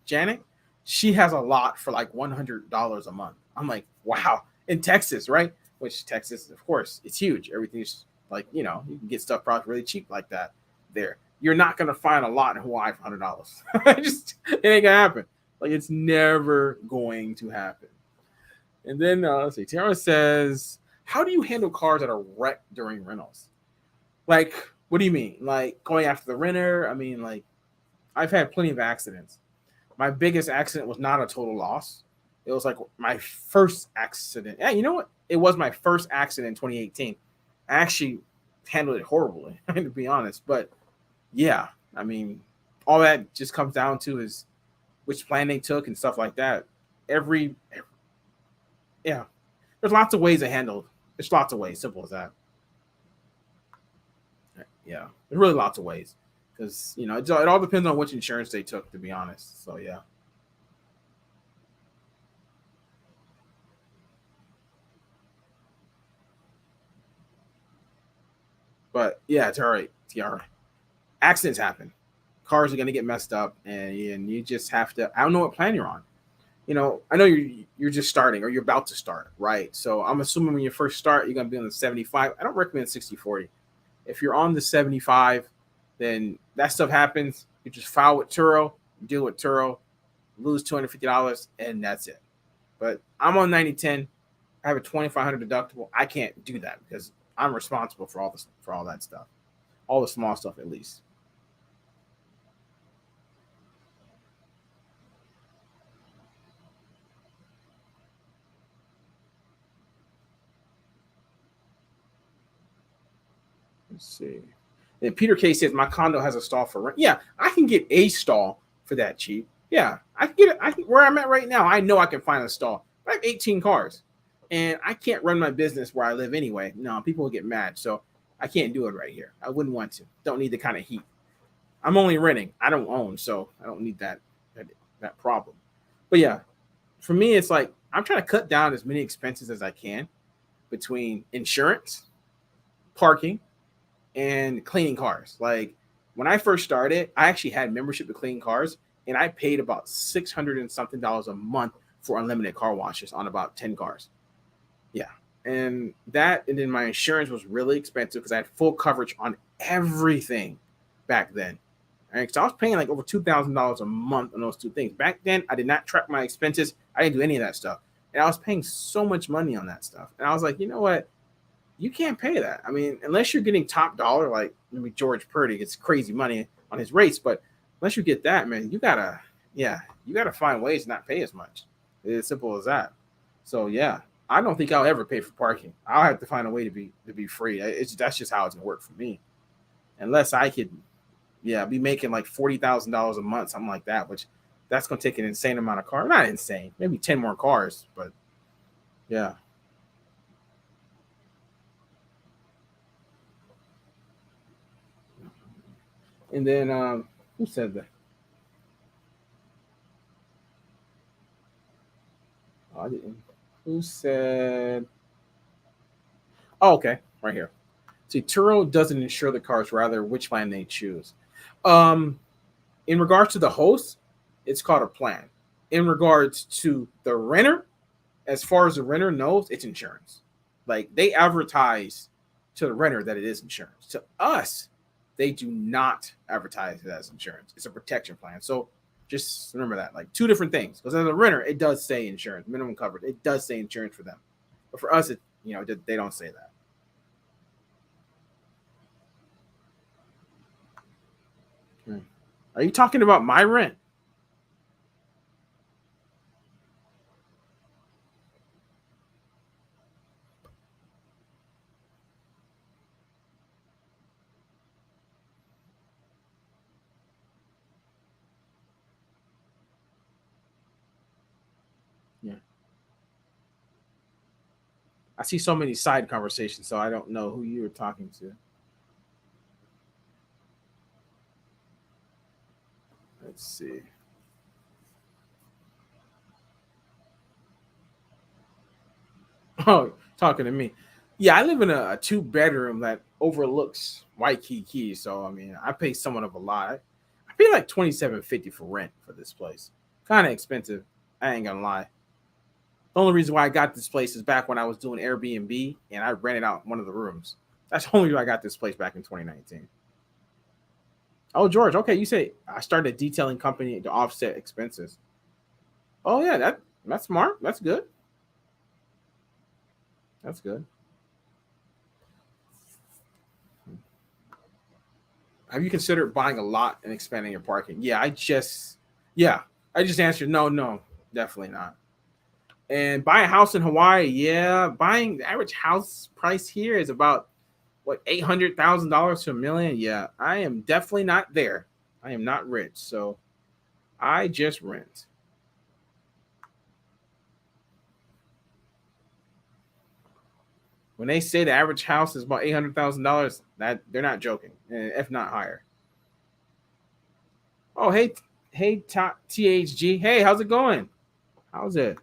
Speaker 1: Janet. She has a lot for like $100 a month. I'm like, wow, in Texas, right? Which Texas, of course, it's huge. Everything's like you can get stuff probably really cheap like that there. You're not gonna find a lot in Hawaii for $100. Just it ain't gonna happen. Like it's never going to happen. And then let's see. Tiara says, "How do you handle cars that are wrecked during rentals? Like, what do you mean? Like going after the renter? I mean, like I've had plenty of accidents. My biggest accident was not a total loss. It was like my first accident. Yeah, you know what? It was my first accident in 2018. I actually handled it horribly, to be honest. But yeah, I mean, all that just comes down to is which plan they took and stuff like that. Every yeah, there's lots of ways to handle. There's lots of ways. Simple as that. Yeah, there's really lots of ways because it all depends on which insurance they took. To be honest, so yeah. But yeah, it's all right. TR accidents happen. Cars are gonna get messed up, and you just have to. I don't know what plan you're on. I know you're just starting or you're about to start, right? So I'm assuming when you first start, you're gonna be on the 75. I don't recommend 60/40. If you're on the 75, then that stuff happens. You just file with Turo, deal with Turo, lose $250, and that's it. But I'm on 90/10. I have a 2,500 deductible. I can't do that because I'm responsible for all that stuff, all the small stuff at least. Let's see. And Peter K says my condo has a stall for rent. Yeah, I can get a stall for that cheap. Yeah, I can get it. Where I'm at right now, I know I can find a stall. I have 18 cars, and I can't run my business where I live anyway. No, people will get mad, so I can't do it right here. I wouldn't want to. Don't need the kind of heat. I'm only renting. I don't own, so I don't need that problem. But yeah, for me, it's like I'm trying to cut down as many expenses as I can between insurance, parking, and cleaning cars. Like when I first started, I actually had membership to clean cars, and I paid about $600 and something a month for unlimited car washes on about 10 cars. Yeah. And then my insurance was really expensive because I had full coverage on everything back then. Right? So I was paying like over $2,000 a month on those two things. Back then, I did not track my expenses. I didn't do any of that stuff. And I was paying so much money on that stuff. And I was like, you know what? You can't pay that. I mean, unless you're getting top dollar, like maybe George Purdy gets crazy money on his race, but unless you get that, man, you gotta find ways to not pay as much. It's as simple as that. So yeah, I don't think I'll ever pay for parking. I'll have to find a way to be free. That's just how it's gonna work for me, unless I could, be making like $40,000 a month, something like that. Which that's gonna take an insane amount of cars. Not insane, maybe 10 more cars, but yeah. And then who said that? Oh, I didn't. Who said? Oh, okay, right here. See, Turo doesn't insure the cars, rather which plan they choose. Um, in regards to the host, it's called a plan. In regards to the renter, as far as the renter knows, it's insurance. Like they advertise to the renter that it is insurance. To us, they do not advertise it as insurance. It's a protection plan. So just remember that, like two different things. Because as a renter, it does say insurance, minimum coverage. It does say insurance for them, but for us, they don't say that. Hmm. Are you talking about my rent? Yeah. I see so many side conversations, so I don't know who you were talking to. Let's see. Oh, talking to me. Yeah, I live in a two-bedroom that overlooks Waikiki. So I mean, I pay somewhat of a lot. I pay like 27.50 for rent for this place. Kind of expensive. I ain't gonna lie. The only reason why I got this place is back when I was doing Airbnb and I rented out one of the rooms. That's the only reason I got this place back in 2019. Oh, George. Okay, you say I started a detailing company to offset expenses. Oh yeah, that's smart. That's good. That's good. Have you considered buying a lot and expanding your parking? Yeah, I just answered no, no, definitely not. And buy a house in Hawaii, yeah, buying the average house price here is about what $800,000 to $1 million. Yeah, I am definitely not there. I am not rich, so I just rent. When they say the average house is about $800,000, that they're not joking, if not higher. Oh, hey, THG. Hey, how's it going? How's it?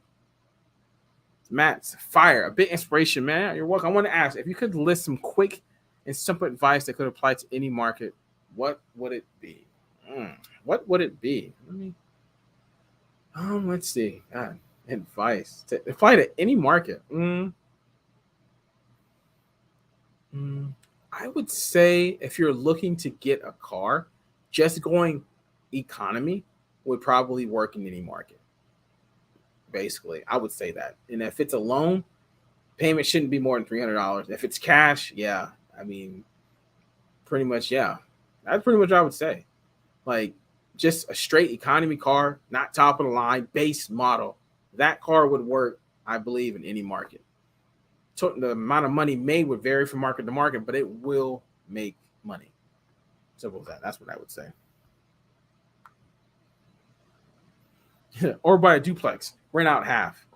Speaker 1: Matt's fire, a bit inspiration, man. You're welcome. I want to ask if you could list some quick and simple advice that could apply to any market. What would it be? Mm, what would it be? Let's see. God, advice to apply to any market. Mm, I would say if you're looking to get a car, just going economy would probably work in any market. Basically, I would say that. And if it's a loan, payment shouldn't be more than $300. If it's cash, yeah, I mean, pretty much, yeah, that's pretty much what I would say. Like, just a straight economy car, not top of the line, base model. That car would work, I believe, in any market. So the amount of money made would vary from market to market, but it will make money. Simple as that. That's what I would say. Or buy a duplex, rent out half.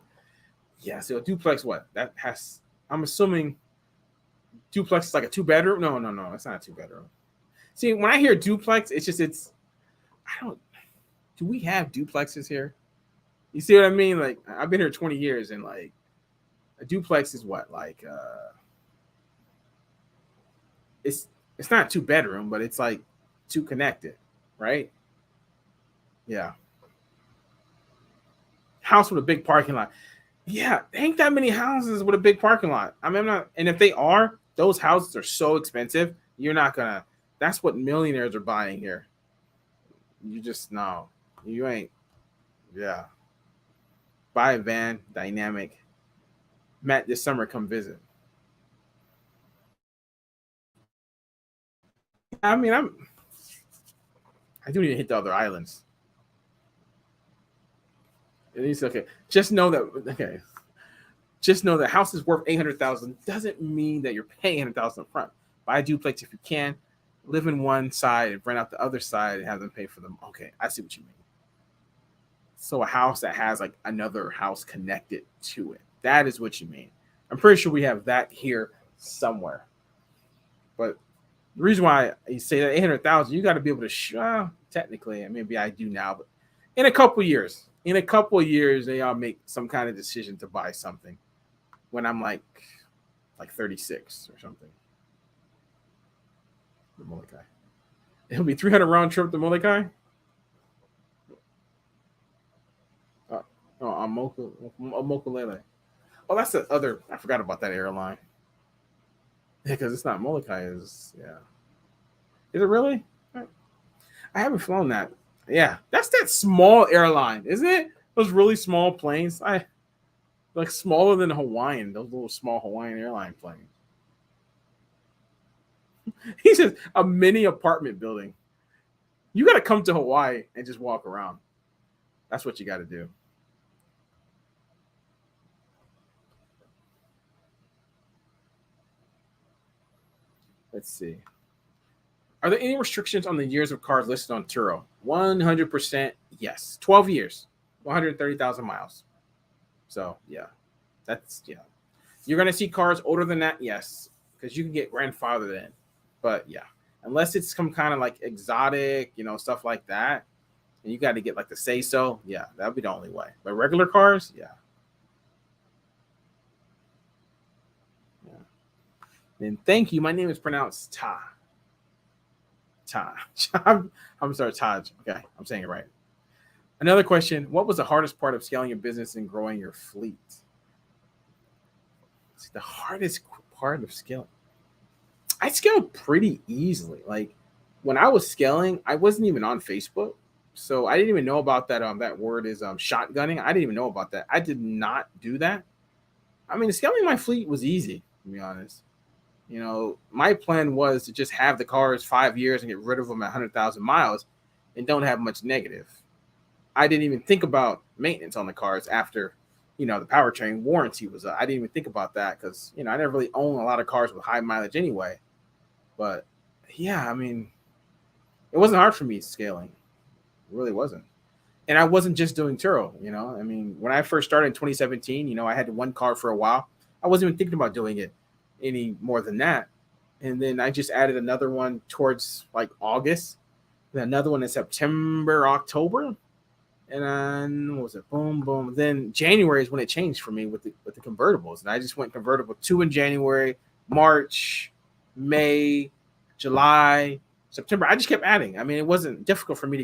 Speaker 1: Yeah, so a duplex, what? That has, I'm assuming duplex is like a 2 bedroom. No, it's not a 2 bedroom. See, when I hear duplex, I don't, do we have duplexes here? You see what I mean? Like, I've been here 20 years, and like, a duplex is what? Like, it's not a 2 bedroom, but it's like two connected, right? Yeah. House with a big parking lot. Yeah, ain't that many houses with a big parking lot. I mean, I'm not, and if they are, those houses are so expensive. You're not gonna. That's what millionaires are buying here. You just no, you ain't. Yeah, buy a van, dynamic. Matt, this summer come visit. I mean, I do need to hit the other islands. At least okay. Just know that okay. Just know that house is worth 800,000 doesn't mean that you're paying 800,000 up front. Buy a duplex if you can. Live in one side and rent out the other side and have them pay for them. Okay, I see what you mean. So a house that has like another house connected to it. That is what you mean. I'm pretty sure we have that here somewhere. But the reason why you say that 800,000, you got to be able to technically, maybe I do now, but in a couple of years, they all make some kind of decision to buy something when I'm like 36 or something. The Molokai. It'll be 300 round trip to Molokai. Mokulele. Oh, that's the other. I forgot about that airline. Yeah, because it's not Molokai. Is yeah. Is it really? I haven't flown that. Yeah, that's that small airline, isn't it? Those really small planes. I like smaller than Hawaiian. Those little small Hawaiian airline planes. He says a mini apartment building. You got to come to Hawaii and just walk around. That's what you got to do. Let's see. Are there any restrictions on the years of cars listed on Turo? 100% yes. 12 years, 130,000 miles. So, yeah. That's, yeah. You're going to see cars older than that? Yes. Because you can get grandfathered in. But, yeah. Unless it's some kind of like exotic, stuff like that. And you got to get like the say so. Yeah, that would be the only way. But regular cars, yeah. And thank you. My name is pronounced Ta. I'm sorry, Taj. Okay, I'm saying it right. Another question: what was the hardest part of scaling your business and growing your fleet? The hardest part of scaling. I scaled pretty easily. Like when I was scaling, I wasn't even on Facebook, so I didn't even know about that. That word is shotgunning. I didn't even know about that. I did not do that. I mean, scaling my fleet was easy, to be honest. My plan was to just have the cars 5 years and get rid of them at 100,000 miles and don't have much negative. I didn't even think about maintenance on the cars after, the powertrain warranty was up. I didn't even think about that because, I never really own a lot of cars with high mileage anyway. But yeah, I mean, it wasn't hard for me scaling. It really wasn't. And I wasn't just doing Turo, I mean, when I first started in 2017, I had one car for a while. I wasn't even thinking about doing it any more than that. And then I just added another one towards like August, then another one in September, October, and then what was it? Boom, boom. Then January is when it changed for me with the convertibles, and I just went convertible 2 in January, March, May, July, September. I just kept adding. I mean, it wasn't difficult for me to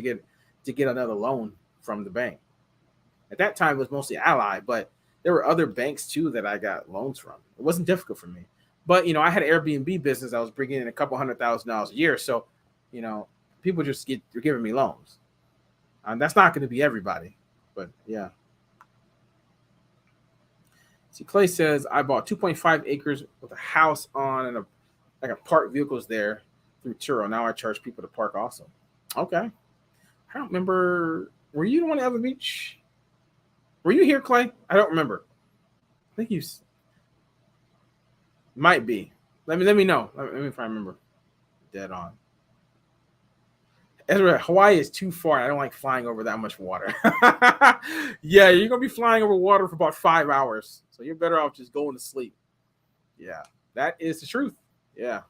Speaker 1: get another loan from the bank. At that time, it was mostly Ally, but there were other banks too that I got loans from. It wasn't difficult for me. But, I had an Airbnb business. I was bringing in a couple $100,000 a year. So, people they're giving me loans. That's not going to be everybody. But, yeah. See, Clay says, I bought 2.5 acres with a house on and I can park vehicles there through Turo. Now I charge people to park also. Okay. I don't remember. Were you the one at Ever Beach? Were you here, Clay? I don't remember. I think you might be. Let me know. Let me if I remember. Dead on. Ezra, Hawaii is too far. I don't like flying over that much water. Yeah, you're gonna be flying over water for about 5 hours, so you're better off just going to sleep. Yeah, that is the truth. Yeah,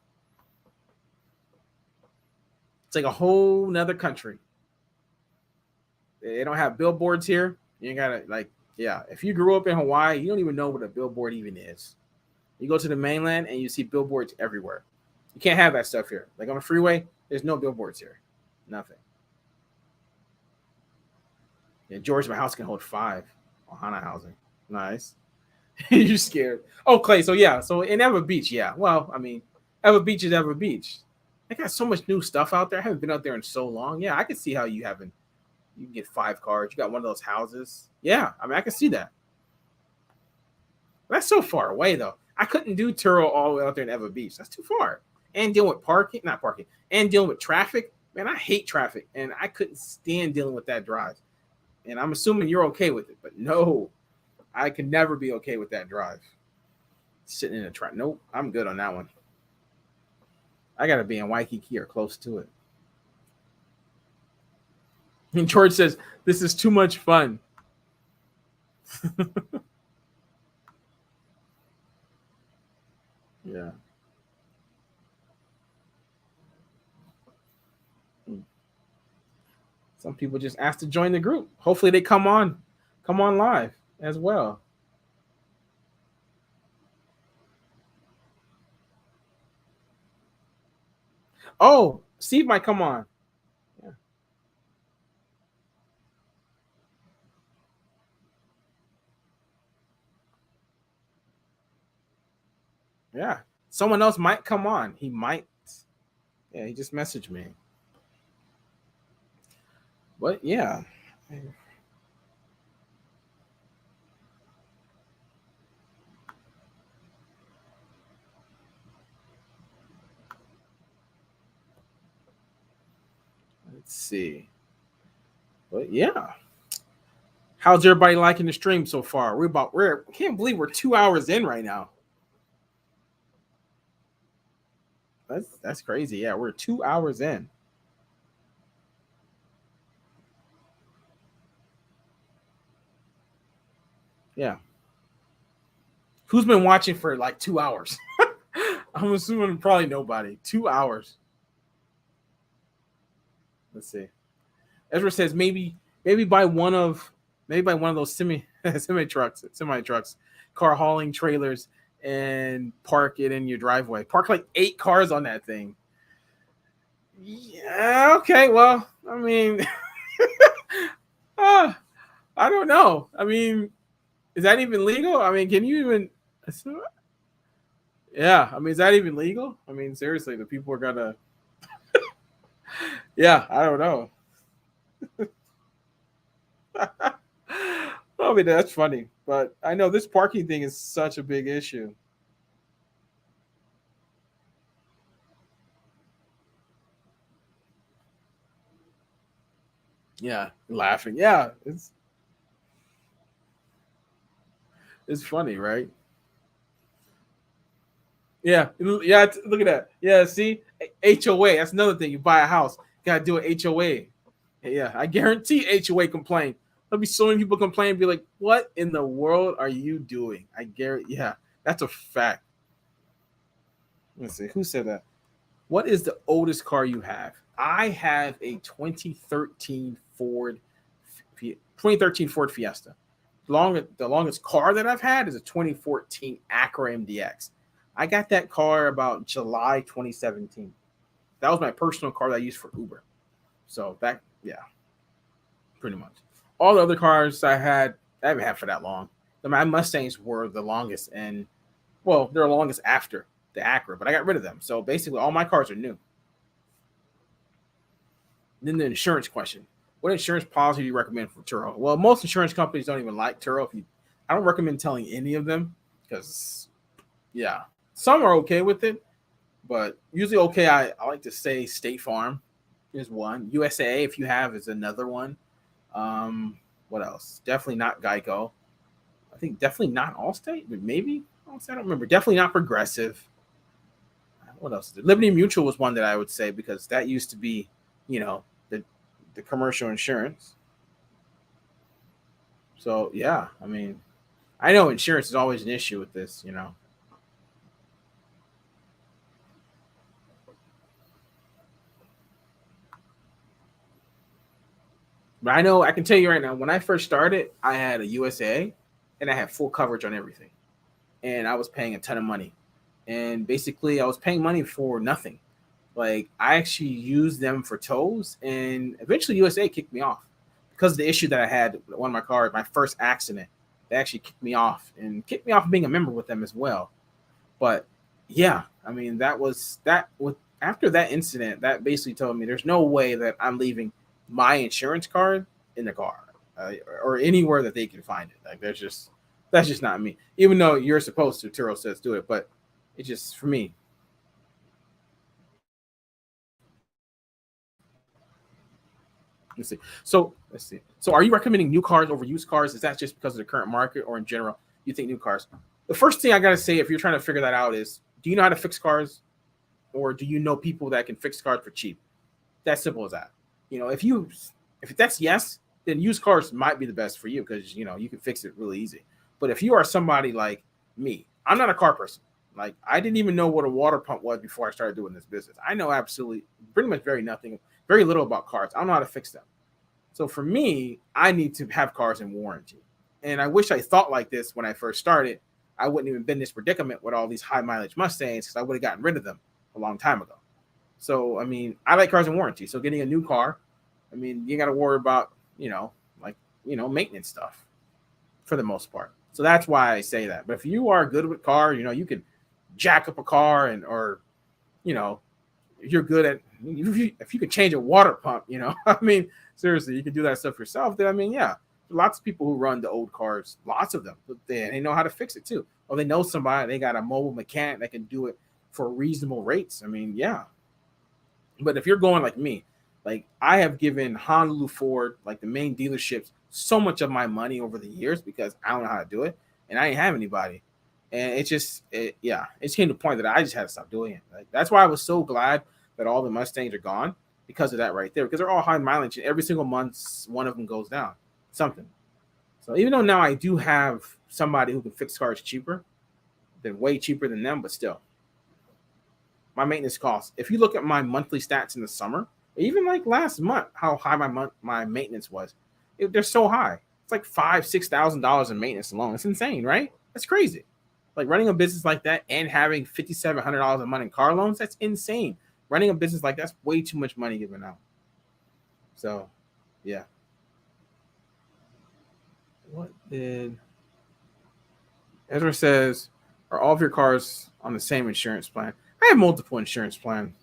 Speaker 1: it's like a whole nother country. They don't have billboards here. You gotta like, yeah. If you grew up in Hawaii, you don't even know what a billboard even is. You go to the mainland and you see billboards everywhere. You can't have that stuff here. Like on the freeway, there's no billboards here. Nothing. Yeah, George, my house can hold 5 Ohana housing. Nice. You're scared. Oh, Clay. So yeah. So in Ever Beach, yeah. Well, I mean, Ever Beach is Ever Beach. They got so much new stuff out there. I haven't been out there in so long. Yeah, I can see how you haven't. You can get 5 cars. You got one of those houses. Yeah, I mean, I can see that. That's so far away though. I couldn't do Turo all the way out there in Ever Beach. That's too far. And dealing with not parking, and dealing with traffic. Man, I hate traffic, and I couldn't stand dealing with that drive. And I'm assuming you're okay with it, but no, I can never be okay with that drive. Sitting in a truck. Nope, I'm good on that one. I gotta be in Waikiki or close to it. And George says, this is too much fun. Yeah. Some people just ask to join the group. Hopefully they come on live as well. Oh, Steve might come on. Yeah. Yeah. Someone else might come on. He might. Yeah, he just messaged me. But yeah. Let's see. But yeah. How's everybody liking the stream so far? I can't believe we're 2 hours in right now. That's crazy. Yeah, we're 2 hours in. Yeah. Who's been watching for like 2 hours? I'm assuming probably nobody. 2 hours. Let's see. Ezra says maybe buy one of those semi trucks, car hauling trailers, and park it in your driveway. Park like 8 cars on that thing. Yeah. Okay. Well, I mean, I don't know. I mean, is that even legal? I mean, can you even? Yeah. I mean, is that even legal? I mean, seriously, the people are gonna. Yeah. I don't know. I mean, that's funny, but I know this parking thing is such a big issue. Yeah, laughing. Yeah, it's funny, right? Yeah, yeah. Look at that. Yeah, see, HOA. That's another thing. You buy a house, gotta do an HOA. Yeah, I guarantee HOA complain. There'll be so many people complain, be like, "What in the world are you doing?" I guarantee. Yeah, that's a fact. Let's see who said that. What is the oldest car you have? I have a 2013 Ford Fiesta. The longest car that I've had is a 2014 Acura MDX. I got that car about July 2017. That was my personal car that I used for Uber. So that, yeah, pretty much. All the other cars I haven't had for that long. My Mustangs were the longest, and well, they're the longest after the Acura, but I got rid of them. So basically, all my cars are new. Then the insurance question: what insurance policy do you recommend for Turo? Well, most insurance companies don't even like Turo. I don't recommend telling any of them because, yeah, some are okay with it, but usually okay. I like to say State Farm is one. USAA, if you have, is another one. What else? Definitely not Geico. I think definitely not Allstate, but maybe Allstate. I don't remember. Definitely not Progressive. What else? Liberty Mutual was one that I would say because that used to be, the the commercial insurance. So yeah, I mean, I know insurance is always an issue with this, you know. But I know I can tell you right now, when I first started, I had a USA and I had full coverage on everything. And I was paying a ton of money. And basically I was paying money for nothing. Like I actually used them for tows and eventually USA kicked me off because of the issue that I had with one of my cars, my first accident. They actually kicked me off and kicked me off being a member with them as well. But yeah, I mean that was that with after that incident, that basically told me there's no way that I'm leaving my insurance card in the car or anywhere that they can find it. Like there's just that's just not me. Even though you're supposed to, Turo says do it, but it just for me. Let's see. So let's see. So are you recommending new cars over used cars? Is that just because of the current market, or in general, you think new cars? The first thing I gotta say, if you're trying to figure that out, is do you know how to fix cars, or do you know people that can fix cars for cheap? That simple as that. You know, if that's yes, then used cars might be the best for you because you know you can fix it really easy. But if you are somebody like me, I'm not a car person. Like I didn't even know what a water pump was before I started doing this business. I know absolutely pretty much very little about cars. I don't know how to fix them. So for me, I need to have cars in warranty. And I wish I thought like this when I first started. I wouldn't even been in this predicament with all these high mileage Mustangs because I would have gotten rid of them a long time ago. So I mean, I like cars in warranty. So getting a new car, I mean, you got to worry about like maintenance stuff for the most part. So that's why I say that. But if you are good with cars, you can jack up a car or you know if you're good at if you can change a water pump, I mean, seriously, you can do that stuff yourself. Then I mean, yeah, lots of people who run the old cars, lots of them, but they know how to fix it too. Or they know somebody, they got a mobile mechanic that can do it for reasonable rates. I mean, yeah. But if you're going like me, like I have given Honolulu Ford, like the main dealerships, so much of my money over the years because I don't know how to do it, and I didn't have anybody. And yeah, it came to a point that I just had to stop doing it. Like that's why I was so glad that all the Mustangs are gone because of that right there. Because they're all high mileage, and every single month one of them goes down something. So even though now I do have somebody who can fix cars cheaper, than way cheaper than them, but still, my maintenance costs. If you look at my monthly stats in the summer, even like last month, how high my maintenance was, they're so high. It's like $5,000-6,000 in maintenance alone. It's insane, right? That's crazy. Like running a business like that and having $5,700 a month in car loans, that's insane. Running a business like that's way too much money given out. So, yeah. What did Ezra says? Are all of your cars on the same insurance plan? I have multiple insurance plans.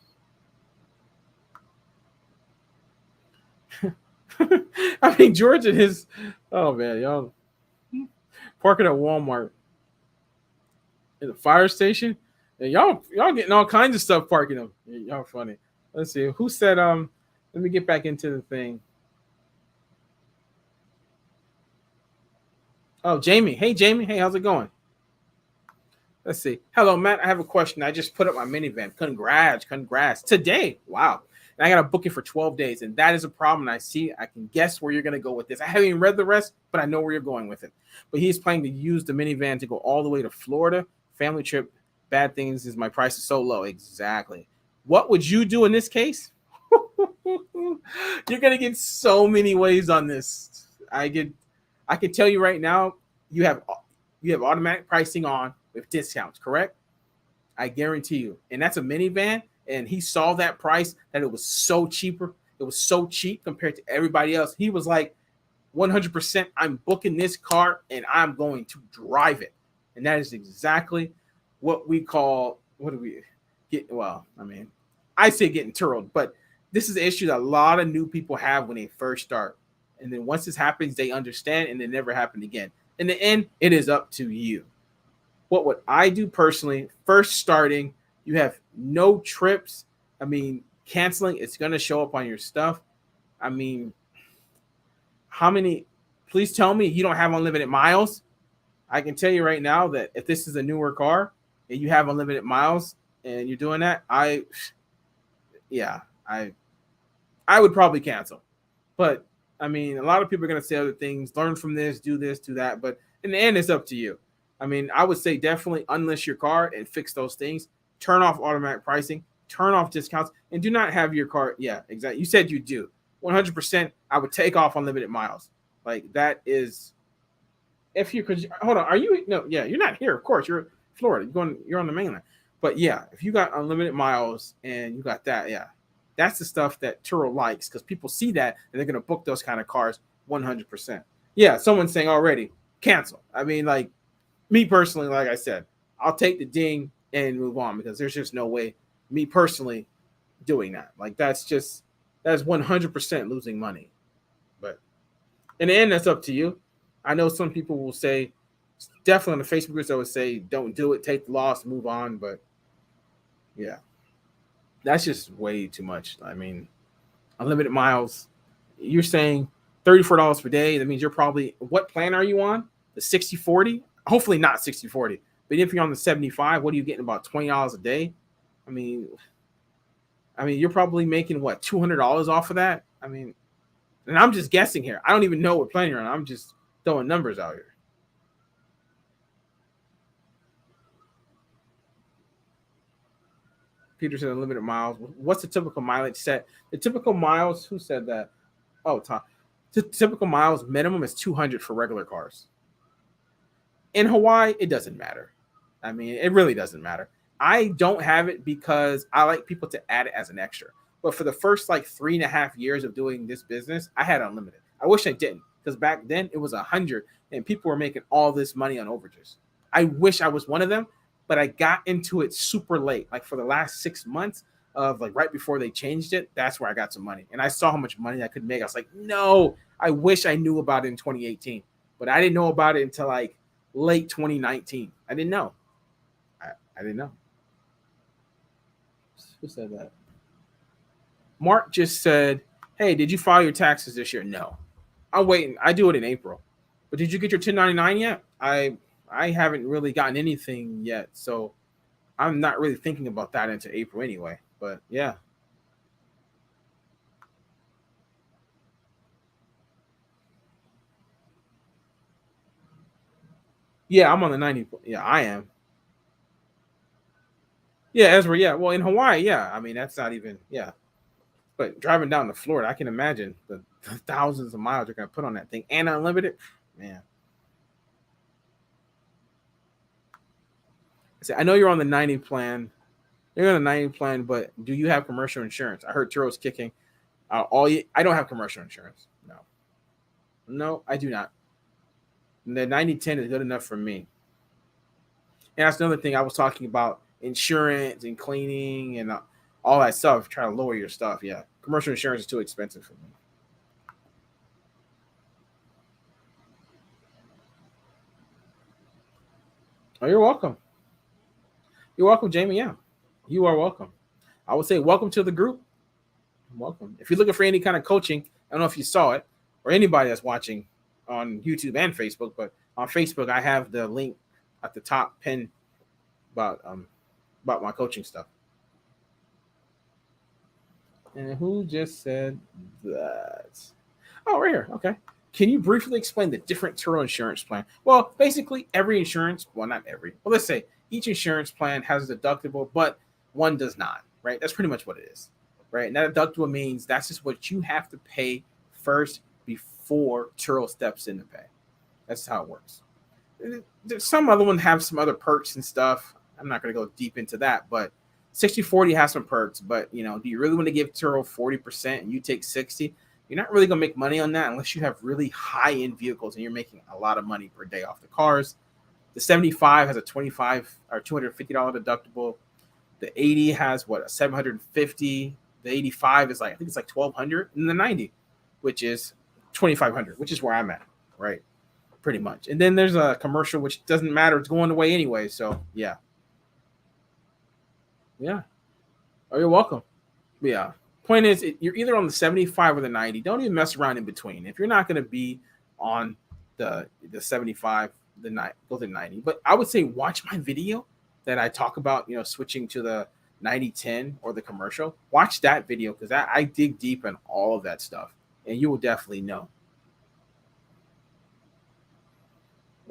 Speaker 1: I mean, George and his. Oh man, y'all parking at Walmart in the fire station, and y'all getting all kinds of stuff parking them. Y'all funny. Let's see who said. Let me get back into the thing. Oh, Jamie. Hey, Jamie. Hey, how's it going? Let's see. Hello, Matt. I have a question. I just put up my minivan. Congrats. Today. Wow. And I got to book it for 12 days. And that is a problem. And I can guess where you're going to go with this. I haven't even read the rest, but I know where you're going with it. But he's planning to use the minivan to go all the way to Florida. Family trip. Bad things is my price is so low. Exactly. What would you do in this case? You're going to get so many ways on this. I can tell you right now, you have automatic pricing on with discounts, correct? I guarantee you. And that's a minivan. And he saw that price, that it was so cheaper. It was so cheap compared to everybody else. He was like, 100%, I'm booking this car and I'm going to drive it. And that is exactly what we call, what do we get? Well, I mean, I say getting Turoed, but this is an issue that a lot of new people have when they first start. And then once this happens, they understand and it never happened again. In the end, it is up to you. What would I do personally? First starting, you have no trips. I mean, canceling, it's going to show up on your stuff. I mean, how many? Please tell me you don't have unlimited miles. I can tell you right now that if this is a newer car and you have unlimited miles and you're doing that, I would probably cancel. But I mean, a lot of people are going to say other things, learn from this, do that. But in the end, it's up to you. I mean, I would say definitely unlist your car and fix those things. Turn off automatic pricing, turn off discounts, and do not have your car. Yeah, exactly. You said you do. 100%. I would take off unlimited miles. Like that is, if you could hold on. Are you no? Yeah, you're not here. Of course, you're Florida. You're on the mainland. But yeah, if you got unlimited miles and you got that, yeah, that's the stuff that Turo likes because people see that and they're gonna book those kind of cars 100%. Yeah, someone's saying already cancel. I mean, like me personally, like I said, I'll take the ding and move on because there's just no way me personally doing that. Like that's 100% losing money. But in the end, that's up to you. I know some people will say, definitely on the Facebook groups, I would say, don't do it, take the loss, move on. But yeah, that's just way too much. I mean, unlimited miles. You're saying $34 per day. That means you're probably, what plan are you on? The 60/40? Hopefully not 60/40. But if you're on the 75, what are you getting, about $20 a day? I mean, you're probably making what, $200 off of that? I mean, and I'm just guessing here. I don't even know what plan you're on. I'm just throwing numbers out here. Peter said unlimited miles. What's the typical mileage set? The typical miles, who said that? Oh, Tom. The typical miles minimum is 200 for regular cars. In Hawaii, it doesn't matter. I mean, it really doesn't matter. I don't have it because I like people to add it as an extra. But for the first like 3.5 years of doing this business, I had unlimited. I wish I didn't because back then it was 100 and people were making all this money on overages. I wish I was one of them, but I got into it super late. Like for the last 6 months of like right before they changed it, that's where I got some money. And I saw how much money I could make. I was like, no, I wish I knew about it in 2018, but I didn't know about it until like late 2019. I didn't know. I didn't know. Who said that? Mark just said, hey, did you file your taxes this year? No. I'm waiting. I do it in April. But did you get your 1099 yet? I haven't really gotten anything yet. So I'm not really thinking about that until April anyway. But yeah. Yeah, I'm on the 90. Yeah, I am. Yeah, Ezra, yeah. Well, in Hawaii, yeah. I mean, that's not even, yeah. But driving down to Florida, I can imagine the thousands of miles you're going to put on that thing and unlimited. Man. I know you're on the 90 plan. You're on the 90 plan, but do you have commercial insurance? I heard Turo's kicking. I don't have commercial insurance. No, I do not. The 90/10 is good enough for me. And that's another thing I was talking about: insurance and cleaning and all that stuff. Try to lower your stuff. Yeah, commercial insurance is too expensive for me. Oh, you're welcome. You're welcome, Jamie. Yeah, you are welcome. I would say welcome to the group. Welcome. If you're looking for any kind of coaching, I don't know if you saw it or anybody that's watching on YouTube and Facebook, but on Facebook I have the link at the top pinned about my coaching stuff. And who just said that? Oh, right here. Okay. Can you briefly explain the different Turo insurance plan? Well, basically every insurance, well, not every, well, let's say each insurance plan has a deductible, but one does not, right? That's pretty much what it is, right? And that deductible means that's just what you have to pay first before Turo steps in to pay. That's how it works. Some other one have some other perks and stuff. I'm not going to go deep into that, but 60/40 has some perks. But do you really want to give Turo 40% and you take 60? You're not really going to make money on that unless you have really high-end vehicles and you're making a lot of money per day off the cars. The 75 has a $25 or $250 deductible. The 80 has a 750. The 85 is I think it's like 1,200, and the 90, which is 2,500, which is where I'm at, right? Pretty much. And then there's a commercial, which doesn't matter. It's going away anyway. So yeah. Oh, you're welcome. Yeah. Point is, you're either on the 75 or the 90. Don't even mess around in between. If you're not going to be on the 75, the 90, go to 90. But I would say watch my video that I talk about, switching to the 90/10 or the commercial. Watch that video because I dig deep in all of that stuff. and you will definitely know.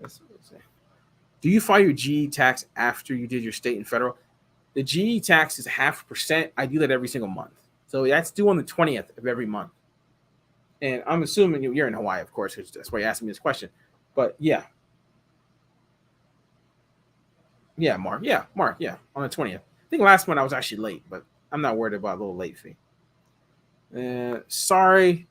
Speaker 1: Let's see. Do you file your GE tax after you did your state and federal? The GE tax is 0.5%. I do that every single month. So that's due on the 20th of every month. And I'm assuming you're in Hawaii, of course, because that's why you're asking me this question. But yeah. Yeah, Mark. Yeah, Mark. Yeah, on the 20th. I think last month I was actually late, but I'm not worried about a little late fee. Sorry,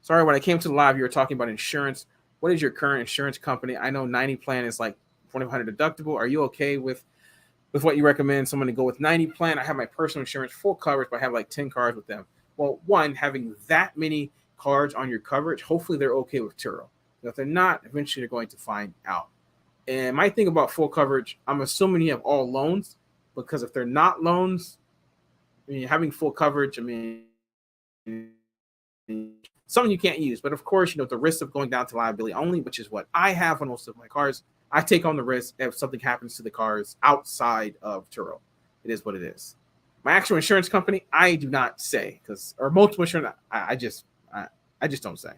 Speaker 1: when I came to the live, you were talking about insurance. What is your current insurance company? I know 90 plan is like 2,500 deductible. Are you okay with what you recommend someone to go with 90 plan? I have my personal insurance, full coverage, but I have like 10 cars with them. Well, one, having that many cards on your coverage, hopefully they're okay with Turo. If they're not, eventually they're going to find out. And my thing about full coverage, I'm assuming you have all loans, because if they're not loans, I mean, having full coverage, I mean, something you can't use. But of course, the risk of going down to liability only, which is what I have on most of my cars. I take on the risk if something happens to the cars outside of Turo. It is what it is. My actual insurance company, I do not say, or multiple insurance, I just don't say.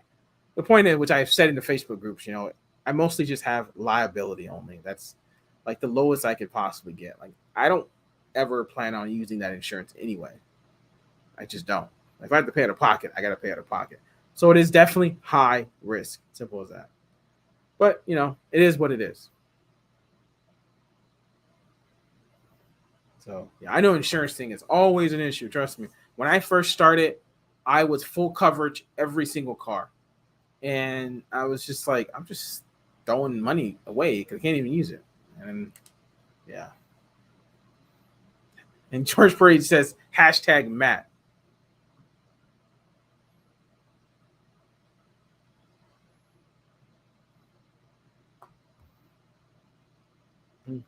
Speaker 1: The point is, which I have said in the Facebook groups, I mostly just have liability only. That's like the lowest I could possibly get. Like, I don't ever plan on using that insurance anyway. I just don't. If I have to pay out of pocket, I got to pay out of pocket. So it is definitely high risk. Simple as that. But, it is what it is. So, yeah, I know insurance thing is always an issue. Trust me. When I first started, I was full coverage every single car. And I was just like, I'm just throwing money away because I can't even use it. And, yeah. And George Parade says, #Matt.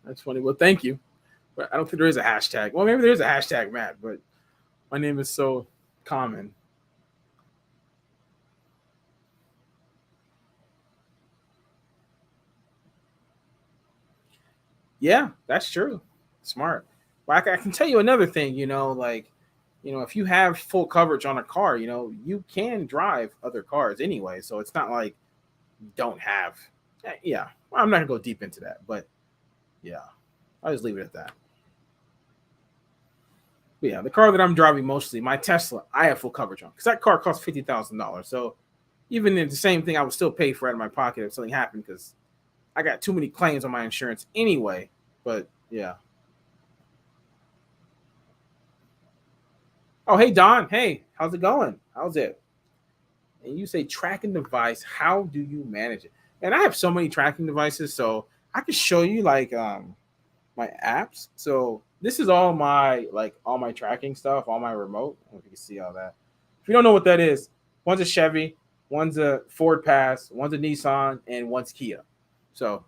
Speaker 1: That's funny. Well, thank you. But I don't think there is a hashtag. Well, maybe there is a #Matt, but my name is so common. Yeah, that's true. Smart. Well, I can tell you another thing, if you have full coverage on a car, you can drive other cars anyway. So it's not like you don't have. Yeah. Well, I'm not going to go deep into that, but yeah, I'll just leave it at that. But yeah, the car that I'm driving mostly, my Tesla, I have full coverage on because that car costs $50,000. So even in the same thing, I would still pay for it out of my pocket if something happened because I got too many claims on my insurance anyway. But yeah. Oh, hey, Don. Hey, how's it going? How's it? And you say tracking device. How do you manage it? And I have so many tracking devices, so I can show you like my apps. So this is all my tracking stuff, all my remote. I don't know if you can see all that. If you don't know what that is, one's a Chevy, one's a Ford Pass, one's a Nissan, and one's Kia. So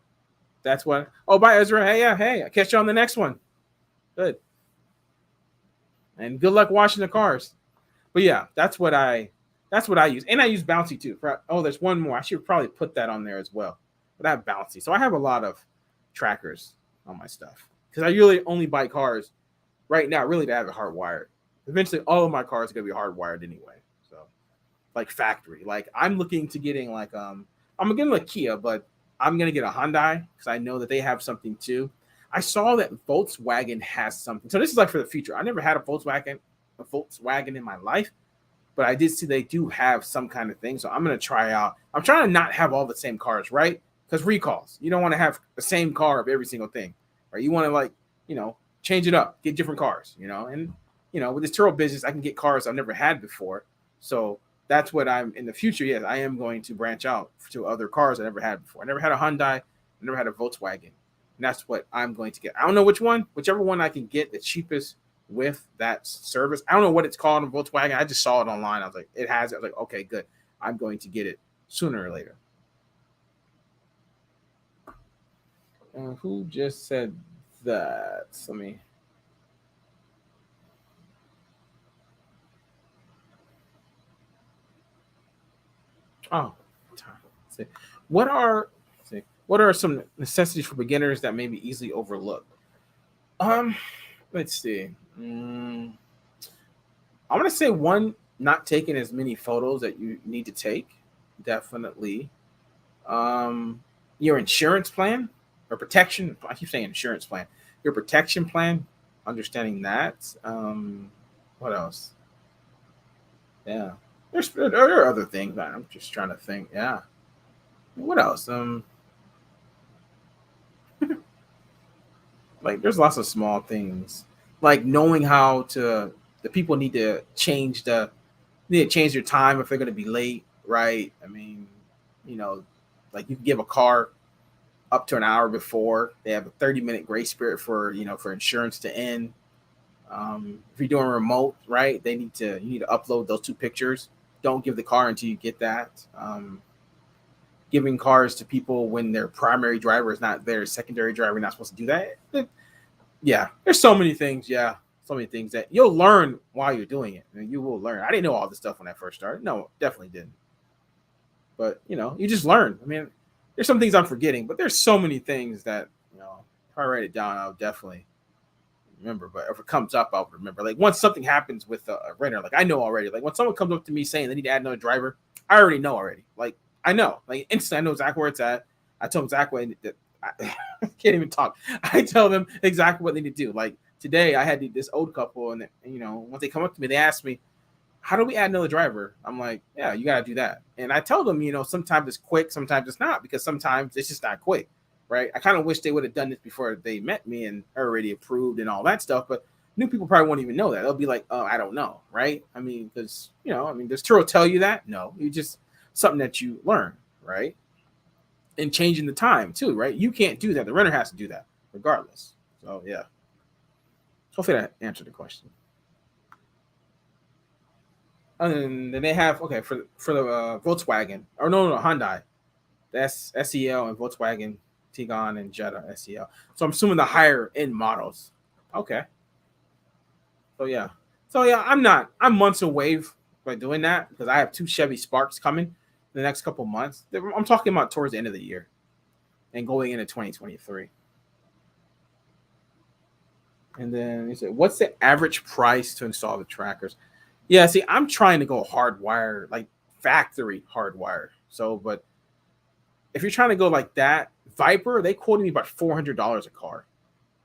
Speaker 1: that's what. Oh, bye, Ezra. Hey, yeah, hey. I'll catch you on the next one. Good. And good luck washing the cars. But yeah, that's what I use. And I use Bouncie too. There's one more. I should probably put that on there as well. But I have Bouncie. So I have a lot of trackers on my stuff. Because I really only buy cars right now, really to have it hardwired. Eventually all of my cars are gonna be hardwired anyway. So like factory. Like I'm looking to getting I'm getting a Kia, but I'm gonna get a Hyundai because I know that they have something too. I saw that Volkswagen has something. So this is like for the future. I never had a Volkswagen in my life, but I did see they do have some kind of thing. So I'm gonna try out. I'm trying to not have all the same cars, right? Because recalls. You don't want to have the same car of every single thing, right? You want to change it up, get different cars, and with this Turo business, I can get cars I've never had before. So that's what I'm in the future. Yes, I am going to branch out to other cars I never had before. I never had a Hyundai, I never had a Volkswagen. And that's what I'm going to get. I don't know which one, whichever one I can get the cheapest with that service. I don't know what it's called in Volkswagen. I just saw it online. I was like, it has it. I was like, okay, good. I'm going to get it sooner or later. Who just said that? Let me. Oh, let's see. What are some necessities for beginners that may be easily overlooked? Let's see. I'm gonna say one not taking as many photos that you need to take, definitely. Your insurance plan or protection. I keep saying insurance plan. Your protection plan, understanding that. What else? Yeah, there are other things. I'm just trying to think. Yeah, what else? Like there's lots of small things, like knowing how to. The people need to change their time if they're going to be late, right? I mean, you know, like you can give a car up to an hour before. They have a 30-minute grace period for for insurance to end. If you're doing remote, right, you need to upload those two pictures. Don't give the car until you get that. Giving cars to people when their primary driver is not there, secondary driver not supposed to do that. Yeah, there's so many things. Yeah, so many things that you'll learn while you're doing it. And you will learn. I didn't know all this stuff when I first started. No, definitely didn't. But you just learn. I mean, there's some things I'm forgetting, but there's so many things that if I write it down, I'll definitely remember. But if it comes up, I'll remember. Like once something happens with a renter, like I know already. Like when someone comes up to me saying they need to add another driver, I already know already. Like I know, like instantly, I know exactly where it's at. I tell them exactly that I can't even talk. I tell them exactly what they need to do. Like today, I had this old couple, and once they come up to me, they ask me, "How do we add another driver?" I'm like, "Yeah, you gotta do that." And I tell them, sometimes it's quick, sometimes it's not, because sometimes it's just not quick, right? I kind of wish they would have done this before they met me and already approved and all that stuff, but new people probably won't even know that. They'll be like, "Oh, I don't know," right? I mean, because does Turo tell you that? No, you just something that you learn, right? And changing the time too, right? You can't do that. The renter has to do that regardless. So yeah. Hopefully that answered the question. And then they have for the Volkswagen or no Hyundai, that's SEL and Volkswagen Tiguan and Jetta SEL. So I'm assuming the higher end models. Okay. So yeah, I'm months away by doing that because I have two Chevy Sparks coming in the next couple months. I'm talking about towards the end of the year and going into 2023. And then he said, "What's the average price to install the trackers?" Yeah, see, I'm trying to go hardwire, like factory hardwire. So, but if you're trying to go like that, Viper, they quoted me about $400 a car,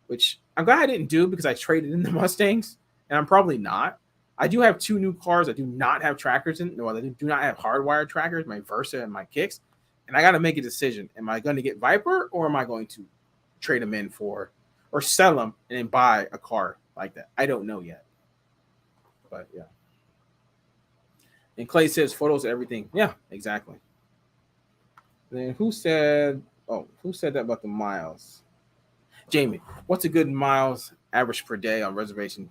Speaker 1: which I'm glad I didn't do because I traded in the Mustangs, and I'm probably not. I do have two new cars that do not have trackers in. No, they do not have hardwired trackers, my Versa and my Kicks. And I got to make a decision. Am I going to get Viper or am I going to trade them in for or sell them and then buy a car like that? I don't know yet. But yeah. And Clay says photos of everything. Yeah, exactly. Then who said that about the miles? Jamie, what's a good miles average per day on reservation?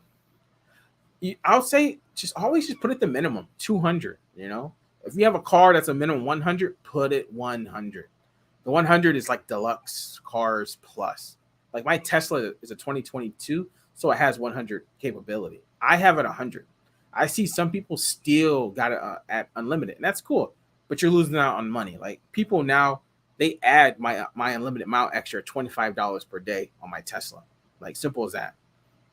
Speaker 1: I'll say always just put it the minimum 200. If you have a car that's a minimum 100, put it 100. The 100 is like deluxe cars plus. Like my Tesla is a 2022, so it has 100 capability. I have it 100. I see some people still got it at unlimited, and that's cool. But you're losing out on money. Like people now, they add my unlimited mile extra $25 per day on my Tesla. Like simple as that.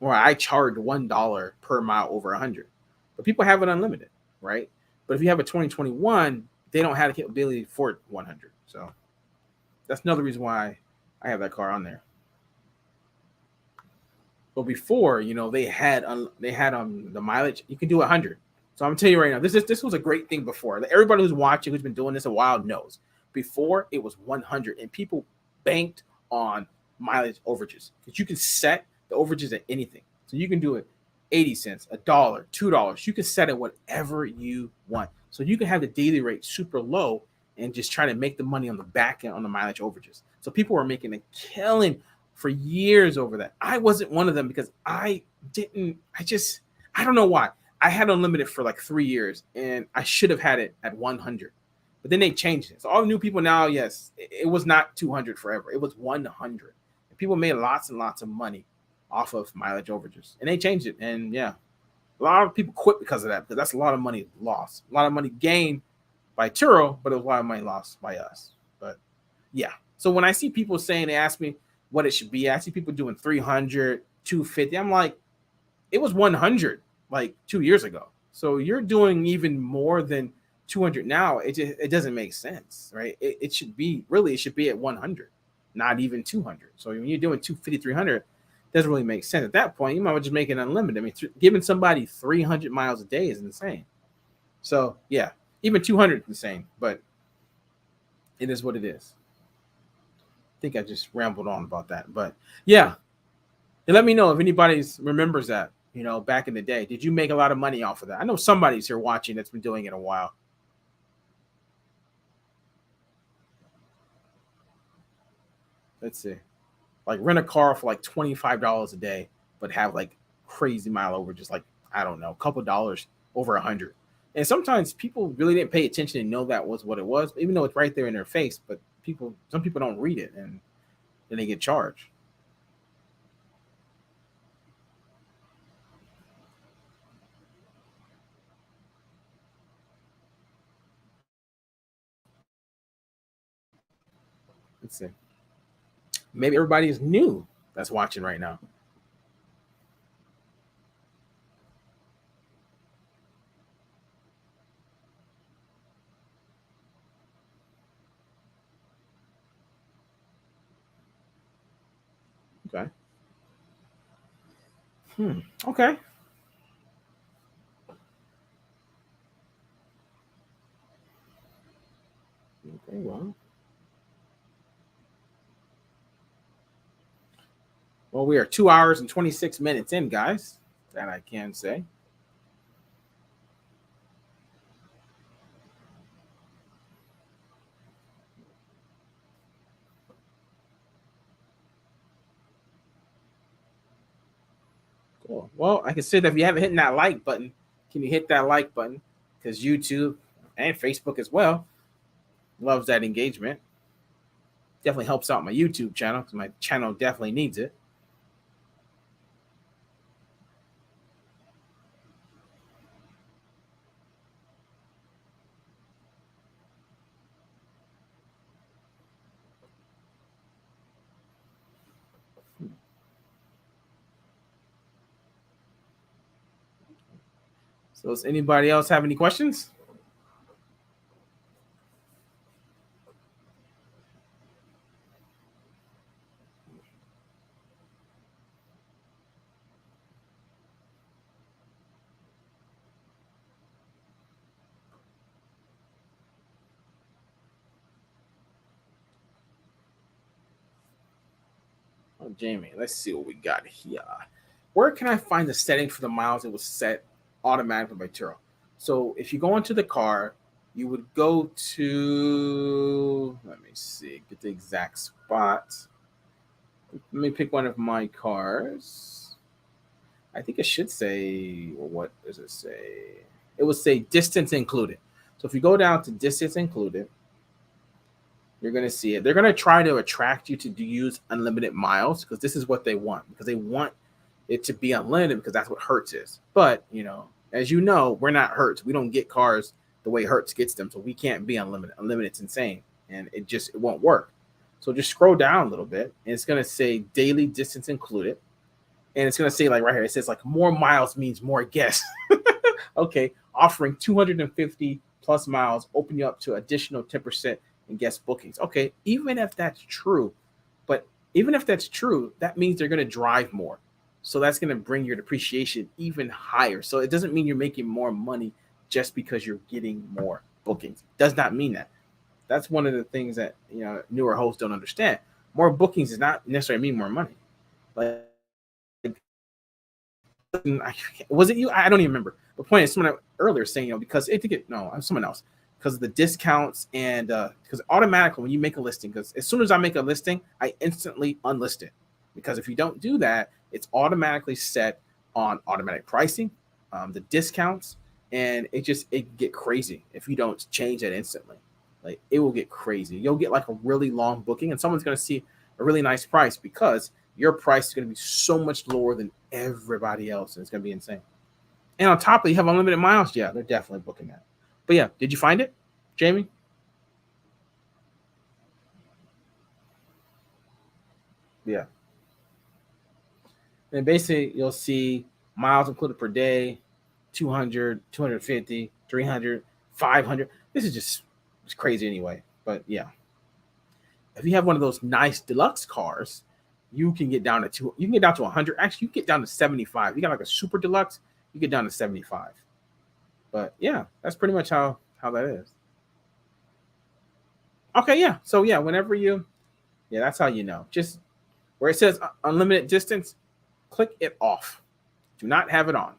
Speaker 1: Or I charge $1 per mile over 100. But people have it unlimited, right? But if you have a 2021, they don't have the capability for 100. So that's another reason why I have that car on there. But before, they had the mileage. You can do 100. So I'm telling you right now, this was a great thing before. Everybody who's watching, who's been doing this a while, knows. Before it was 100, and people banked on mileage overages because you can set the overages at anything. So you can do it 80 cents, $1, $2. You can set it whatever you want. So you can have the daily rate super low and just try to make the money on the back end on the mileage overages. So people were making a killing for years over that. I wasn't one of them because I don't know why. I had unlimited for like 3 years and I should have had it at 100. But then they changed it. So all the new people now, yes, it was not 200 forever. It was 100. And people made lots and lots of money off of mileage overages. And they changed it. And yeah, a lot of people quit because of that, because that's a lot of money lost. A lot of money gained by Turo, but it was a lot of money lost by us. But yeah. So when I see people saying, they ask me what it should be, I see people doing 300, 250. I'm like, it was 100 like 2 years ago. So you're doing even more than 200 now. It doesn't make sense, right? It should be really, it should be at 100, not even 200. So when you're doing 250, 300, doesn't really make sense. At that point, you might as well just make it unlimited. I mean, giving somebody 300 miles a day is insane. So yeah, even 200 is insane, but it is what it is. I think I just rambled on about that, but yeah. And let me know if anybody remembers that, back in the day. Did you make a lot of money off of that? I know somebody's here watching that's been doing it a while. Let's see. Like rent a car for like $25 a day, but have like crazy mile over, just like, I don't know, a couple dollars over 100. And sometimes people really didn't pay attention and know that was what it was, even though it's right there in their face. But some people don't read it, and then they get charged. Let's see. Maybe everybody is new that's watching right now. Okay. Okay. Okay. Well, we are 2 hours and 26 minutes in, guys. That I can say. Cool. Well, I can say that if you haven't hit that like button, can you hit that like button? Because YouTube and Facebook as well loves that engagement. Definitely helps out my YouTube channel because my channel definitely needs it. So, does anybody else have any questions? Oh, Jamie, let's see what we got here. Where can I find the setting for the miles it was set automatically by Turo? So if you go into the car, you would go to, let me see, get the exact spot. Let me pick one of my cars. I think it should say, or what does it say? It would say distance included. So if you go down to distance included, you're going to see it. They're going to try to attract you to use unlimited miles because this is what they want, because they want it to be unlimited because that's what Hertz is. But, as you know, we're not Hertz. We don't get cars the way Hertz gets them. So we can't be unlimited. Unlimited's insane. And it won't work. So just scroll down a little bit and it's going to say daily distance included. And it's going to say like right here, it says like more miles means more guests. Okay. Offering 250 plus miles, open you up to additional 10% in guest bookings. Okay. Even if that's true, but even if that's true, that means they're going to drive more. So that's going to bring your depreciation even higher. So it doesn't mean you're making more money just because you're getting more bookings. It does not mean that. That's one of the things that newer hosts don't understand. More bookings does not necessarily mean more money. Like, was it you? I don't even remember. The point is, someone earlier saying, because I think no, I'm someone else, because of the discounts and because automatically when you make a listing, because as soon as I make a listing, I instantly unlist it. Because if you don't do that, it's automatically set on automatic pricing, the discounts, and it get crazy if you don't change it instantly. Like it will get crazy. You'll get like a really long booking, and someone's going to see a really nice price because your price is going to be so much lower than everybody else, and it's going to be insane. And on top of it, you have unlimited miles. Yeah, they're definitely booking that. But yeah, did you find it, Jamie? Yeah. And basically, you'll see miles included per day, 200, 250, 300, 500. This is just it's crazy anyway. But yeah, if you have one of those nice deluxe cars, you can get down to you can get down to 100. Actually, you can get down to 75. You got like a super deluxe, you get down to 75. But yeah, that's pretty much how that is. Okay, yeah. So yeah, whenever you yeah, that's how you know. Just where it says unlimited distance, click it off. Do not have it on.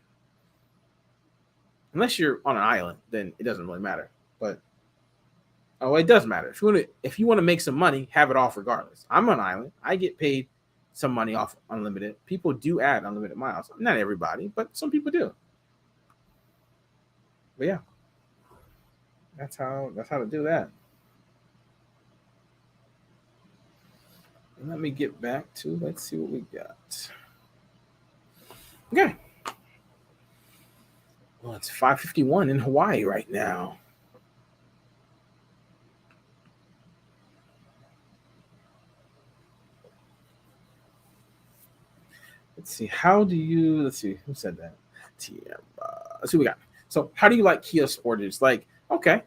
Speaker 1: Unless you're on an island, then it doesn't really matter. But oh, it does matter. If you want to make some money, have it off regardless. I'm on an island. I get paid some money off unlimited. People do add unlimited miles. Not everybody, but some people do. But yeah, that's how to do that. And let me get back to let's see what we got. Okay. Well, it's 5:51 in Hawaii right now. Let's see. Let's see. Who said that? TM. Let's see what we got. So, how do you like Kia Sportage? Like, okay.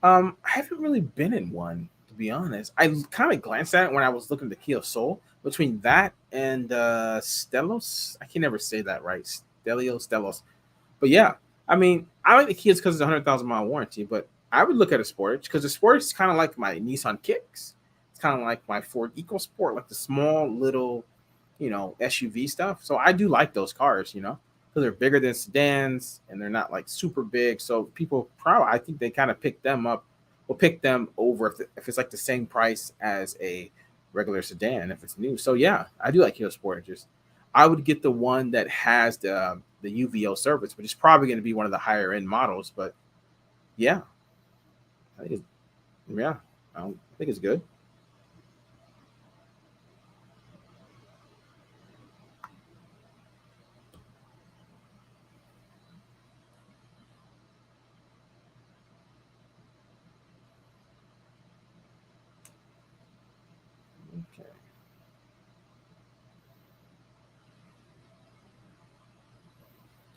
Speaker 1: I haven't really been in one, to be honest. I kind of glanced at it when I was looking at the Kia Soul. Between that and Stellos, I can never say that right. Stellos. But yeah, I mean, I like the Kias because it's a 100,000 mile warranty. But I would look at a Sportage because the Sportage is kind of like my Nissan Kicks. It's kind of like my Ford EcoSport, like the small little, SUV stuff. So I do like those cars, because they're bigger than sedans and they're not like super big. So people probably, I think they kind of pick them up or pick them over if it's like the same price as a regular sedan if it's new. So yeah, I do like Kia Sportages. I would get the one that has the UVO service, which is probably going to be one of the higher end models. But yeah, I think I think it's good. Okay.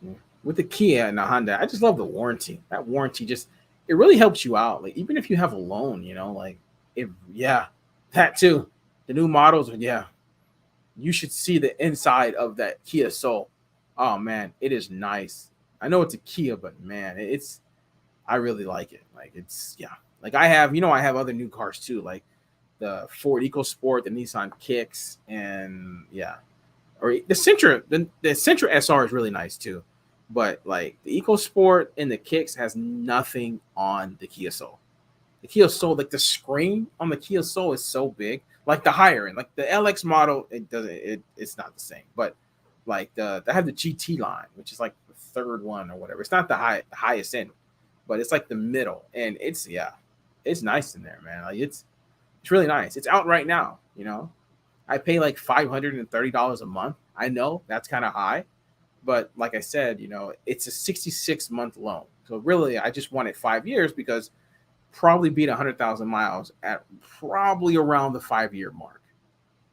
Speaker 1: Yeah. With the Kia and the Honda, I just love the warranty. That warranty just it really helps you out. Like even if you have a loan, like it yeah, that too. The new models, yeah, you should see the inside of that Kia Soul. Oh man, it is nice. I know it's a Kia, but man, it's I really like it. Like it's yeah. Like I have other new cars too, like the Ford EcoSport, the Nissan Kicks, and yeah, or the Sentra. The Sentra SR is really nice too, but like the EcoSport and the Kicks has nothing on the Kia Soul. The Kia Soul, like the screen on the Kia Soul is so big. Like the higher end, like the LX model, it doesn't. It's not the same. But like they have the GT line, which is like the third one or whatever. It's not the highest end, but it's like the middle, and it's nice in there, man. Like it's really nice. It's out right now. I pay like $530 a month. I know that's kind of high, but like I said, it's a 66-month loan. So really, I just wanted 5 years because probably beat 100,000 miles at probably around the 5 year mark.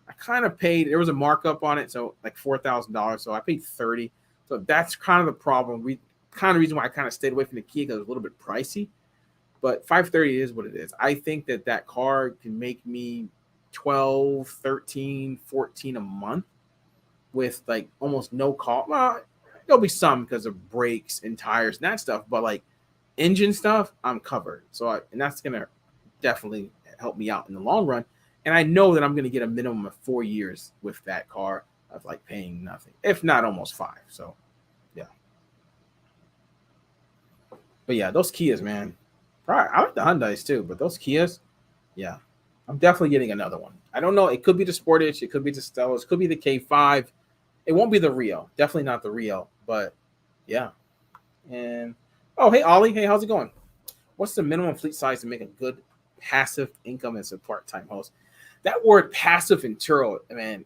Speaker 1: I kind of paid, there was a markup on it, so like $4,000. So I paid 30. So that's kind of the problem. Kind of reason why I kind of stayed away from the Kia because it was a little bit pricey. But 530 is what it is. I think that car can make me 12, 13, 14 a month with like almost no cost. Well, there'll be some because of brakes and tires and that stuff, but like engine stuff, I'm covered. And that's gonna definitely help me out in the long run. And I know that I'm gonna get a minimum of 4 years with that car of like paying nothing, if not almost 5. So yeah. But yeah, those Kias, man. I like the Hyundais too, but those Kias, yeah, I'm definitely getting another one. I don't know. It could be the Sportage, it could be the Stellas, it could be the K5. It won't be the Rio. Definitely not the Rio. But yeah. And oh, hey Ollie, hey, how's it going? What's the minimum fleet size to make a good passive income as a part-time host? That word passive in Turo, man,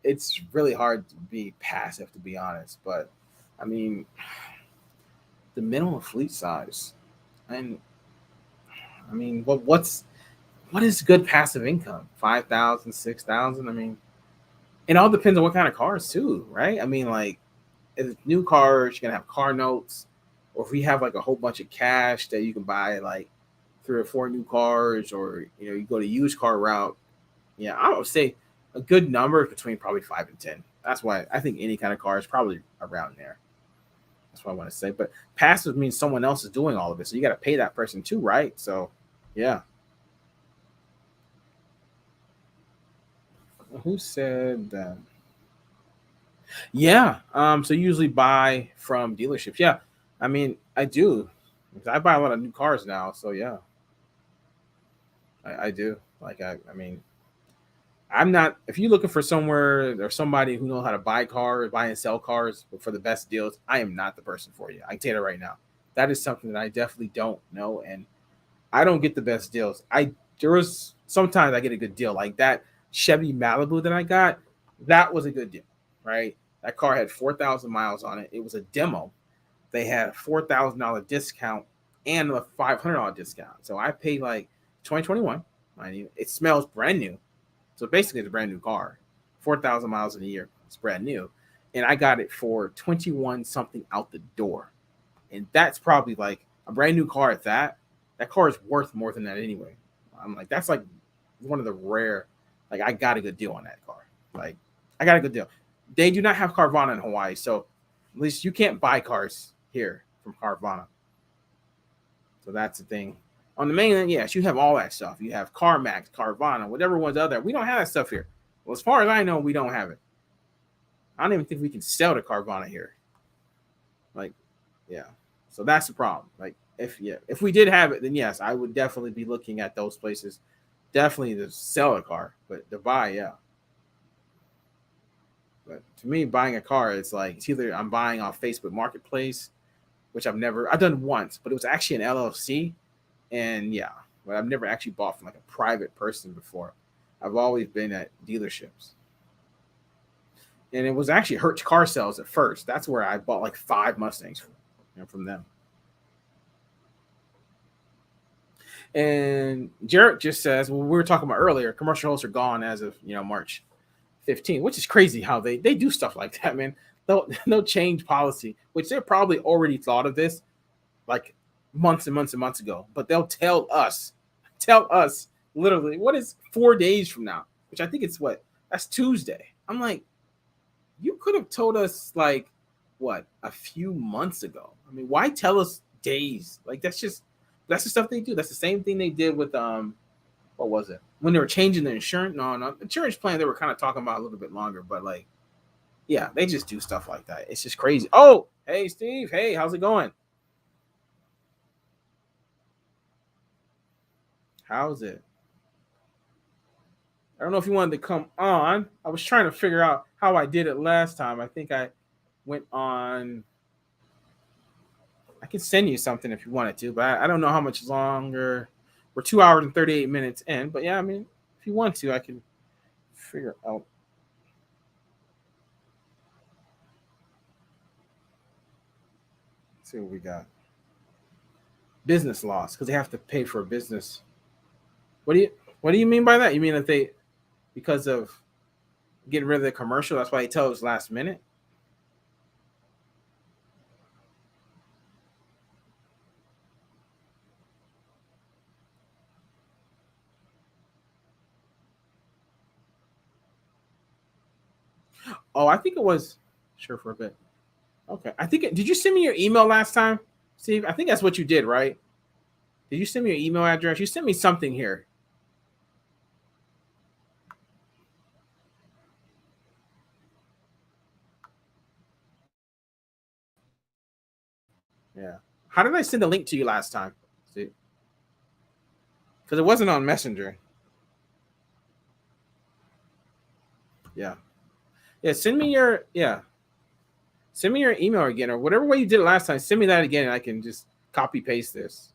Speaker 1: it's really hard to be passive, to be honest. But I mean, the minimum fleet size, and I mean, what is good passive income? 5,000, 6,000. I mean, it all depends on what kind of cars too, right? I mean, like if it's new cars, you're gonna have car notes, or if we have like a whole bunch of cash that you can buy like 3 or 4 new cars, or you go to used car route. Yeah, I would say a good number is between probably 5 and 10. That's why I think any kind of car is probably around there. That's what I want to say. But passive means someone else is doing all of it, so you got to pay that person too, right? So, yeah. Who said that? Yeah. So you usually buy from dealerships. Yeah. I mean, I do. I buy a lot of new cars now, so yeah, I do. Like I mean, I'm not. If you're looking for somewhere or somebody who knows how to buy cars, buy and sell cars for the best deals, I am not the person for you. I can tell you that right now. That is something that I definitely don't know, and I don't get the best deals. There was sometimes I get a good deal, like that Chevy Malibu that I got. That was a good deal, right? That car had 4,000 miles on it. It was a demo. They had a $4,000 discount and a $500 discount. So I paid like 2021. Mind you, it smells brand new. So basically, it's a brand new car. 4,000 miles in a year. It's brand new. And I got it for 21 something out the door. And that's probably like a brand new car at that. That car is worth more than that anyway. I'm like, that's like one of the rare, like, I got a good deal on that car. Like, I got a good deal. They do not have Carvana in Hawaii. So at least you can't buy cars here from Carvana. So that's the thing. On the mainland, yes, you have all that stuff. You have CarMax, Carvana, whatever one's out there. We don't have that stuff here. Well, as far as I know, we don't have it. I don't even think we can sell to Carvana here. Like, yeah. So that's the problem. Like, if we did have it, then yes, I would definitely be looking at those places. Definitely to sell a car, but to buy, yeah. But to me, buying a car, it's like it's either I'm buying off Facebook Marketplace, which I've done once, but it was actually an LLC. And yeah, but I've never actually bought from like a private person before. I've always been at dealerships. And it was actually Hertz Car Sales at first. That's where I bought like 5 Mustangs from them. And Jarrett just says, well, we were talking about earlier, commercial hosts are gone as of March 15, which is crazy how they do stuff like that, man. They'll change policy, which they probably already thought of this like months and months and months ago, but they'll tell us literally what is 4 days from now, which I think it's that's Tuesday. I'm like, you could have told us like a few months ago. I mean, why tell us days? Like that's the stuff they do. That's the same thing they did with what was it? When they were changing the insurance, no, insurance plan, they were kind of talking about a little bit longer, but like, yeah, they just do stuff like that. It's just crazy. Oh, hey Steve, hey, how's it going? How's it? I don't know if you wanted to come on. I was trying to figure out how I did it last time. I think I went on. I can send you something if you wanted to, but I don't know how much longer. We're 2 hours and 38 minutes in, but yeah, I mean, if you want to, I can figure out. Let's see what we got. Business loss because they have to pay for a business. What do you mean by that? You mean that because of getting rid of the commercial, that's why they tell us last minute? Oh, I think it was sure for a bit. Okay. Did you send me your email last time, Steve? I think that's what you did, right? Did you send me your email address? You sent me something here. Yeah. How did I send a link to you last time? See? Because it wasn't on Messenger. Yeah. Yeah. Send me your email again, or whatever way you did it last time. Send me that again, and I can just copy paste this.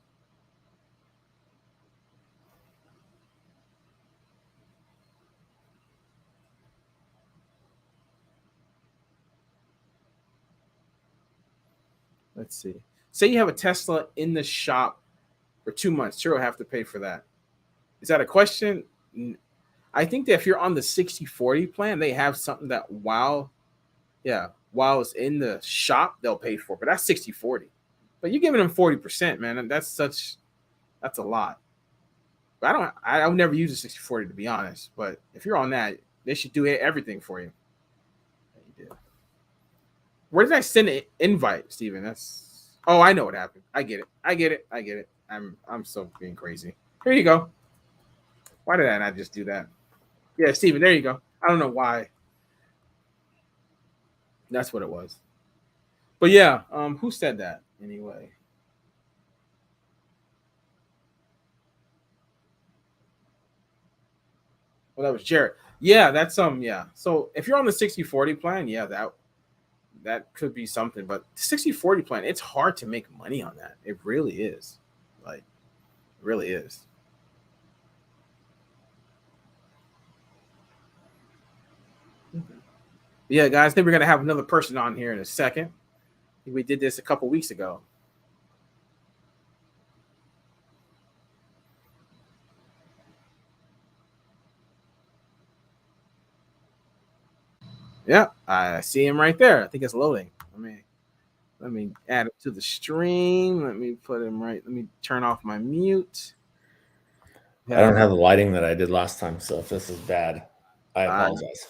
Speaker 1: Let's see. Say you have a Tesla in the shop for 2 months. Turo have to pay for that. Is that a question? I think that if you're on the 60/40 plan, they have something that yeah. while it's in the shop, they'll pay for it. But that's 60-40. But you're giving them 40%, man. And that's a lot. But I would never use a 60-40 to be honest. But if you're on that, they should do everything for you. Where did I send an invite, Steven? I know what happened. I get it. I'm so being crazy. Here you go. Why did I not just do that? Yeah, Steven, there you go. I don't know why. That's what it was. But yeah, who said that anyway? Well, that was Jared. Yeah, that's yeah. So if you're on the 60-40 plan, yeah, that could be something. But the 60-40 plan, it's hard to make money on that. It really is. Like, it really is. Yeah, guys, I think we're gonna have another person on here in a second. We did this a couple weeks ago. Yeah, I see him right there. I think it's loading. Let me add it to the stream. Let me put him right. Let me turn off my mute.
Speaker 2: I don't have the lighting that I did last time, so if this is bad, I apologize.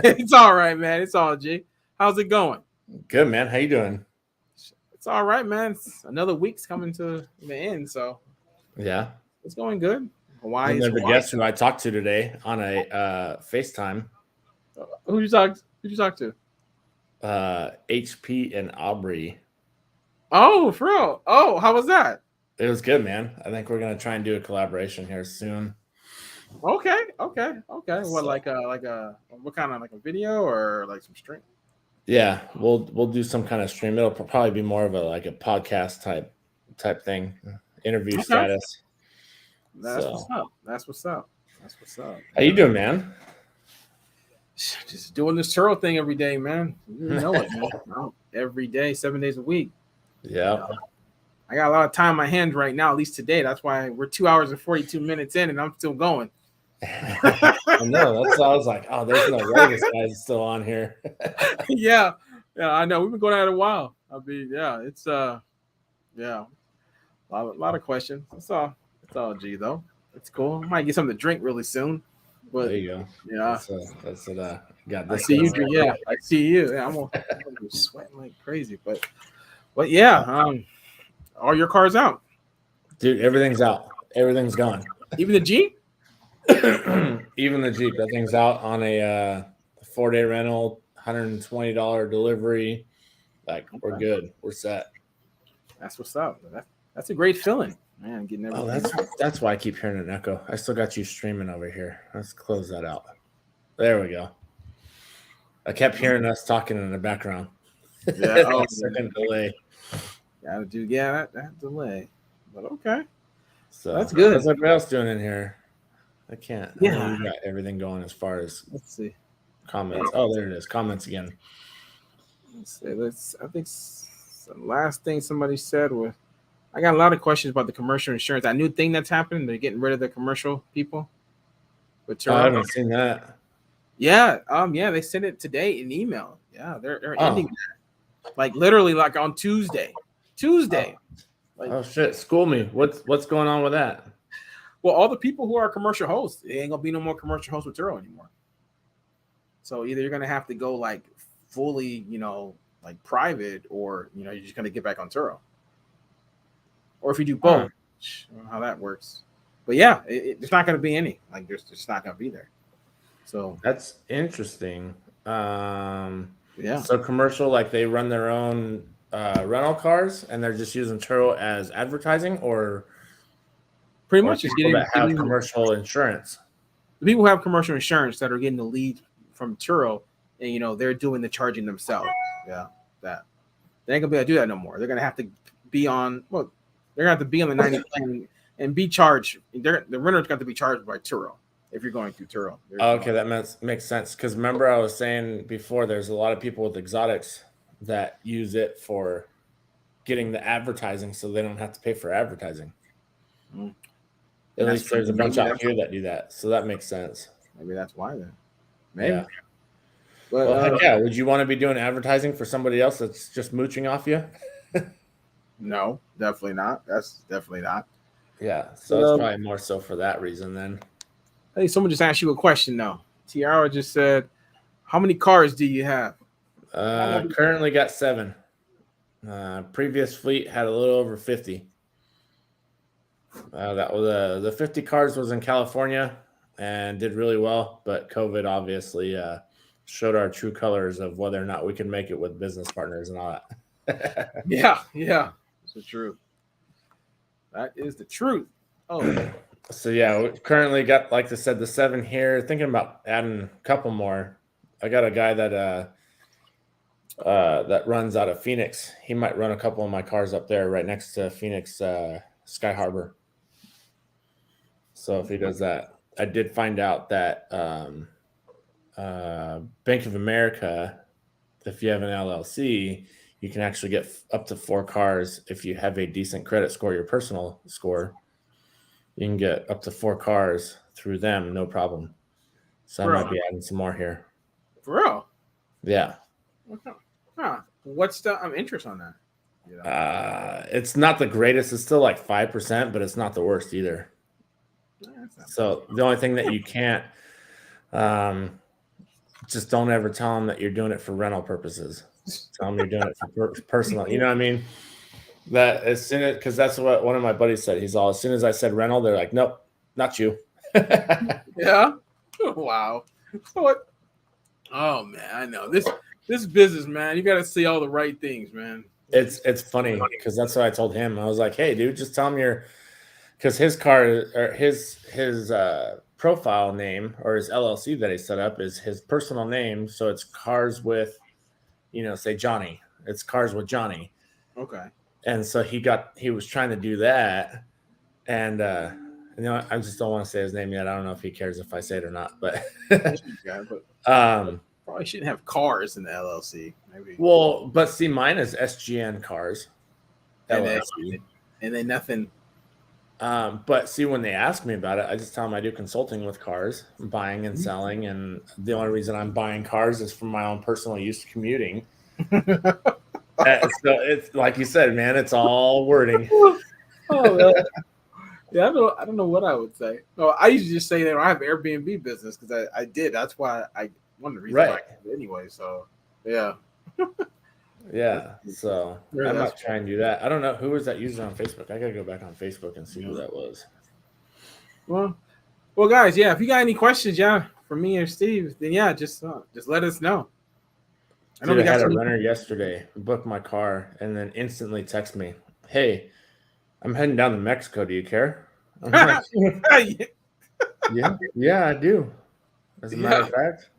Speaker 1: It's all right, man. It's all G. How's it going?
Speaker 2: Good, man. How you doing?
Speaker 1: It's all right, man. Another week's coming to the end, so
Speaker 2: yeah,
Speaker 1: it's going good. Hawaii.
Speaker 2: The guest who I talked to today on a FaceTime.
Speaker 1: Who you talk to?
Speaker 2: HP and Aubrey.
Speaker 1: Oh, for real? Oh, how was that?
Speaker 2: It was good, man. I think we're gonna try and do a collaboration here soon.
Speaker 1: Okay. What like what kind of like a video or like some stream?
Speaker 2: Yeah, we'll do some kind of stream. It'll probably be more of a podcast type thing, interview status.
Speaker 1: That's what's up.
Speaker 2: How you doing, man?
Speaker 1: Just doing this Turo thing every day, man. You know it, man. Every day, 7 days a week.
Speaker 2: Yeah.
Speaker 1: I got a lot of time on my hands right now, at least today. That's why we're 2 hours and 42 minutes in, and I'm still going.
Speaker 2: I know. That's why I was like, oh, there's no way this guy's still on here.
Speaker 1: yeah, I know. We've been going at it a while. It's a lot of questions. It's all G though. It's cool. I might get something to drink really soon. But
Speaker 2: there you go.
Speaker 1: Yeah,
Speaker 2: that's what got.
Speaker 1: I see you. Yeah, I see you. Yeah, I'm gonna be sweating like crazy. But yeah, all your cars out,
Speaker 2: dude. Everything's out. Everything's gone.
Speaker 1: Even the Jeep.
Speaker 2: Even the Jeep. That thing's out on a 4-day rental, $120 delivery. Like we're good. We're set.
Speaker 1: That's what's up. That's a great feeling. Man, getting everything.
Speaker 2: Oh, that's why I keep hearing an echo. I still got you streaming over here. Let's close that out. There we go. I kept hearing us talking in the background.
Speaker 1: Yeah,
Speaker 2: second delay.
Speaker 1: Gotta do that delay. But okay.
Speaker 2: So
Speaker 1: that's good.
Speaker 2: What's everybody else doing in here? I can't.
Speaker 1: Yeah,
Speaker 2: we got everything going as far as
Speaker 1: let's see.
Speaker 2: Comments. Oh, there it is. Comments again.
Speaker 1: Let's see. I think the last thing somebody said was I got a lot of questions about the commercial insurance. That new thing that's happening, they're getting rid of the commercial people.
Speaker 2: But I haven't seen that.
Speaker 1: Yeah, they sent it today in email. Yeah, they're ending that. Like literally, like on Tuesday. Like,
Speaker 2: oh shit! School me. What's going on with that?
Speaker 1: Well, all the people who are commercial hosts, it ain't gonna be no more commercial hosts with Turo anymore. So either you're gonna have to go like fully, like private, or you're just gonna get back on Turo. Or if you do both, I don't know how that works. But yeah, it's not going to be any. Like, there's just not going to be there. So
Speaker 2: that's interesting.
Speaker 1: Yeah.
Speaker 2: So commercial, like they run their own rental cars, and they're just using Turo as advertising, or
Speaker 1: pretty much just
Speaker 2: getting that have commercial insurance.
Speaker 1: The people who have commercial insurance that are getting the lead from Turo, and they're doing the charging themselves. Yeah, that they ain't gonna be able to do that no more. They're gonna have to be on. Well, they're gonna have to be on the 90 plan and be charged. The renter's got to be charged by Turo if you're going through Turo.
Speaker 2: Okay, that makes sense. Because remember, I was saying before, there's a lot of people with exotics that use it for getting the advertising, so they don't have to pay for advertising. Mm. At least there's a bunch out here that do that, so that makes sense.
Speaker 1: Maybe that's why then. Maybe. Yeah. But
Speaker 2: Well, heck yeah. Would you want to be doing advertising for somebody else that's just mooching off you?
Speaker 1: no, definitely not. That's definitely not.
Speaker 2: Yeah. So it's probably more so for that reason then.
Speaker 1: Hey, someone just asked you a question though. Tiara just said, "How many cars do you have?"
Speaker 2: Currently got 7. Previous fleet had a little over 50. That was the 50 cars was in California and did really well, but COVID obviously showed our true colors of whether or not we can make it with business partners and all that.
Speaker 1: Yeah, it's the truth. That is the truth. Oh,
Speaker 2: so yeah, we currently got, like I said, the 7 here. Thinking about adding a couple more. I got a guy that that runs out of Phoenix. He might run a couple of my cars up there, right next to Phoenix Sky Harbor. So if he does that, I did find out that Bank of America, if you have an LLC, you can actually get up to 4 cars if you have a decent credit score, your personal score. You can get up to 4 cars through them, no problem. So I might be adding some more here.
Speaker 1: For real?
Speaker 2: Yeah.
Speaker 1: Okay. Huh. What's the interest on that?
Speaker 2: It's not the greatest. It's still like 5%, but it's not the worst either. So the only thing that you can't, just don't ever tell them that you're doing it for rental purposes. Tell them you're doing it for personal. You know what I mean? That as soon as, because that's what one of my buddies said. He's all, as soon as I said rental, they're like, nope, not you.
Speaker 1: Yeah. Wow. What? Oh man, I know this business, man. You got to see all the right things, man.
Speaker 2: It's funny because that's what I told him. I was like, hey, dude, just tell him you're, because his car or his profile name or his LLC that he set up is his personal name. So it's cars with, say Johnny. It's cars with Johnny.
Speaker 1: Okay.
Speaker 2: And so he was trying to do that. And, I just don't want to say his name yet. I don't know if he cares if I say it or not, but,
Speaker 1: probably shouldn't have cars in the LLC. Maybe.
Speaker 2: Well, but see, mine is SGN Cars.
Speaker 1: LLC. And then nothing.
Speaker 2: But see, when they ask me about it, I just tell them I do consulting with cars, buying and selling, and the only reason I'm buying cars is for my own personal use, commuting. So it's like you said, man, it's all wording.
Speaker 1: Oh, yeah, I don't know what I would say. No, I usually just say that I have Airbnb business because I did. That's why one of the reasons I did anyway. So yeah.
Speaker 2: Yeah, so I might try and do that. I don't know who was that user on Facebook. I gotta go back on Facebook and see who that was.
Speaker 1: Well, guys, yeah. If you got any questions, for me or Steve, then just let us know.
Speaker 2: I know we had a runner yesterday book my car and then instantly text me, "Hey, I'm heading down to Mexico. Do you care?" I'm like, yeah, I do. As a matter of fact.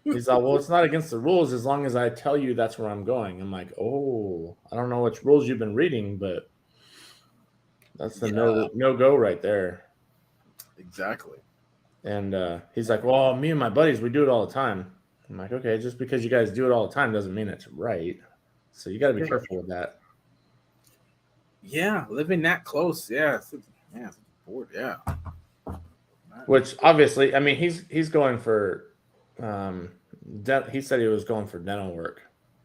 Speaker 2: He's like, well, it's not against the rules as long as I tell you that's where I'm going. I'm like, oh, I don't know which rules you've been reading, but that's the no go right there.
Speaker 1: Exactly.
Speaker 2: And he's like, well, me and my buddies, we do it all the time. I'm like, okay, just because you guys do it all the time doesn't mean it's right. So you got to be careful with that.
Speaker 1: Yeah, living that close. Yeah. Bored. Yeah.
Speaker 2: Which obviously, I mean, he's going for. He said he was going for dental work,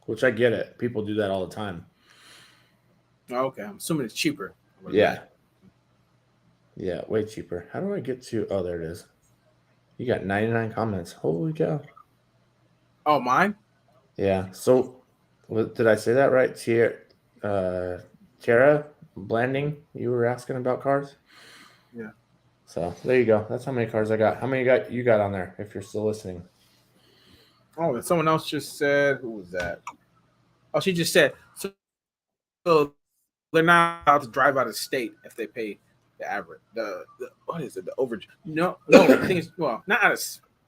Speaker 2: which I get it. People do that all the time.
Speaker 1: Okay, I'm assuming it's cheaper.
Speaker 2: Yeah, way cheaper. How do I get to? Oh, there it is. You got 99 comments. Holy cow!
Speaker 1: Oh, mine?
Speaker 2: Yeah. So, did I say that right? Tara Blanding, you were asking about cars.
Speaker 1: Yeah.
Speaker 2: So there you go. That's how many cars I got. How many you got on there? If you're still listening.
Speaker 1: Oh, and someone else just said, who was that? Oh, she just said, so they're not allowed to drive out of state if they pay the average. The what is it? The overage? No. The thing is, well, not out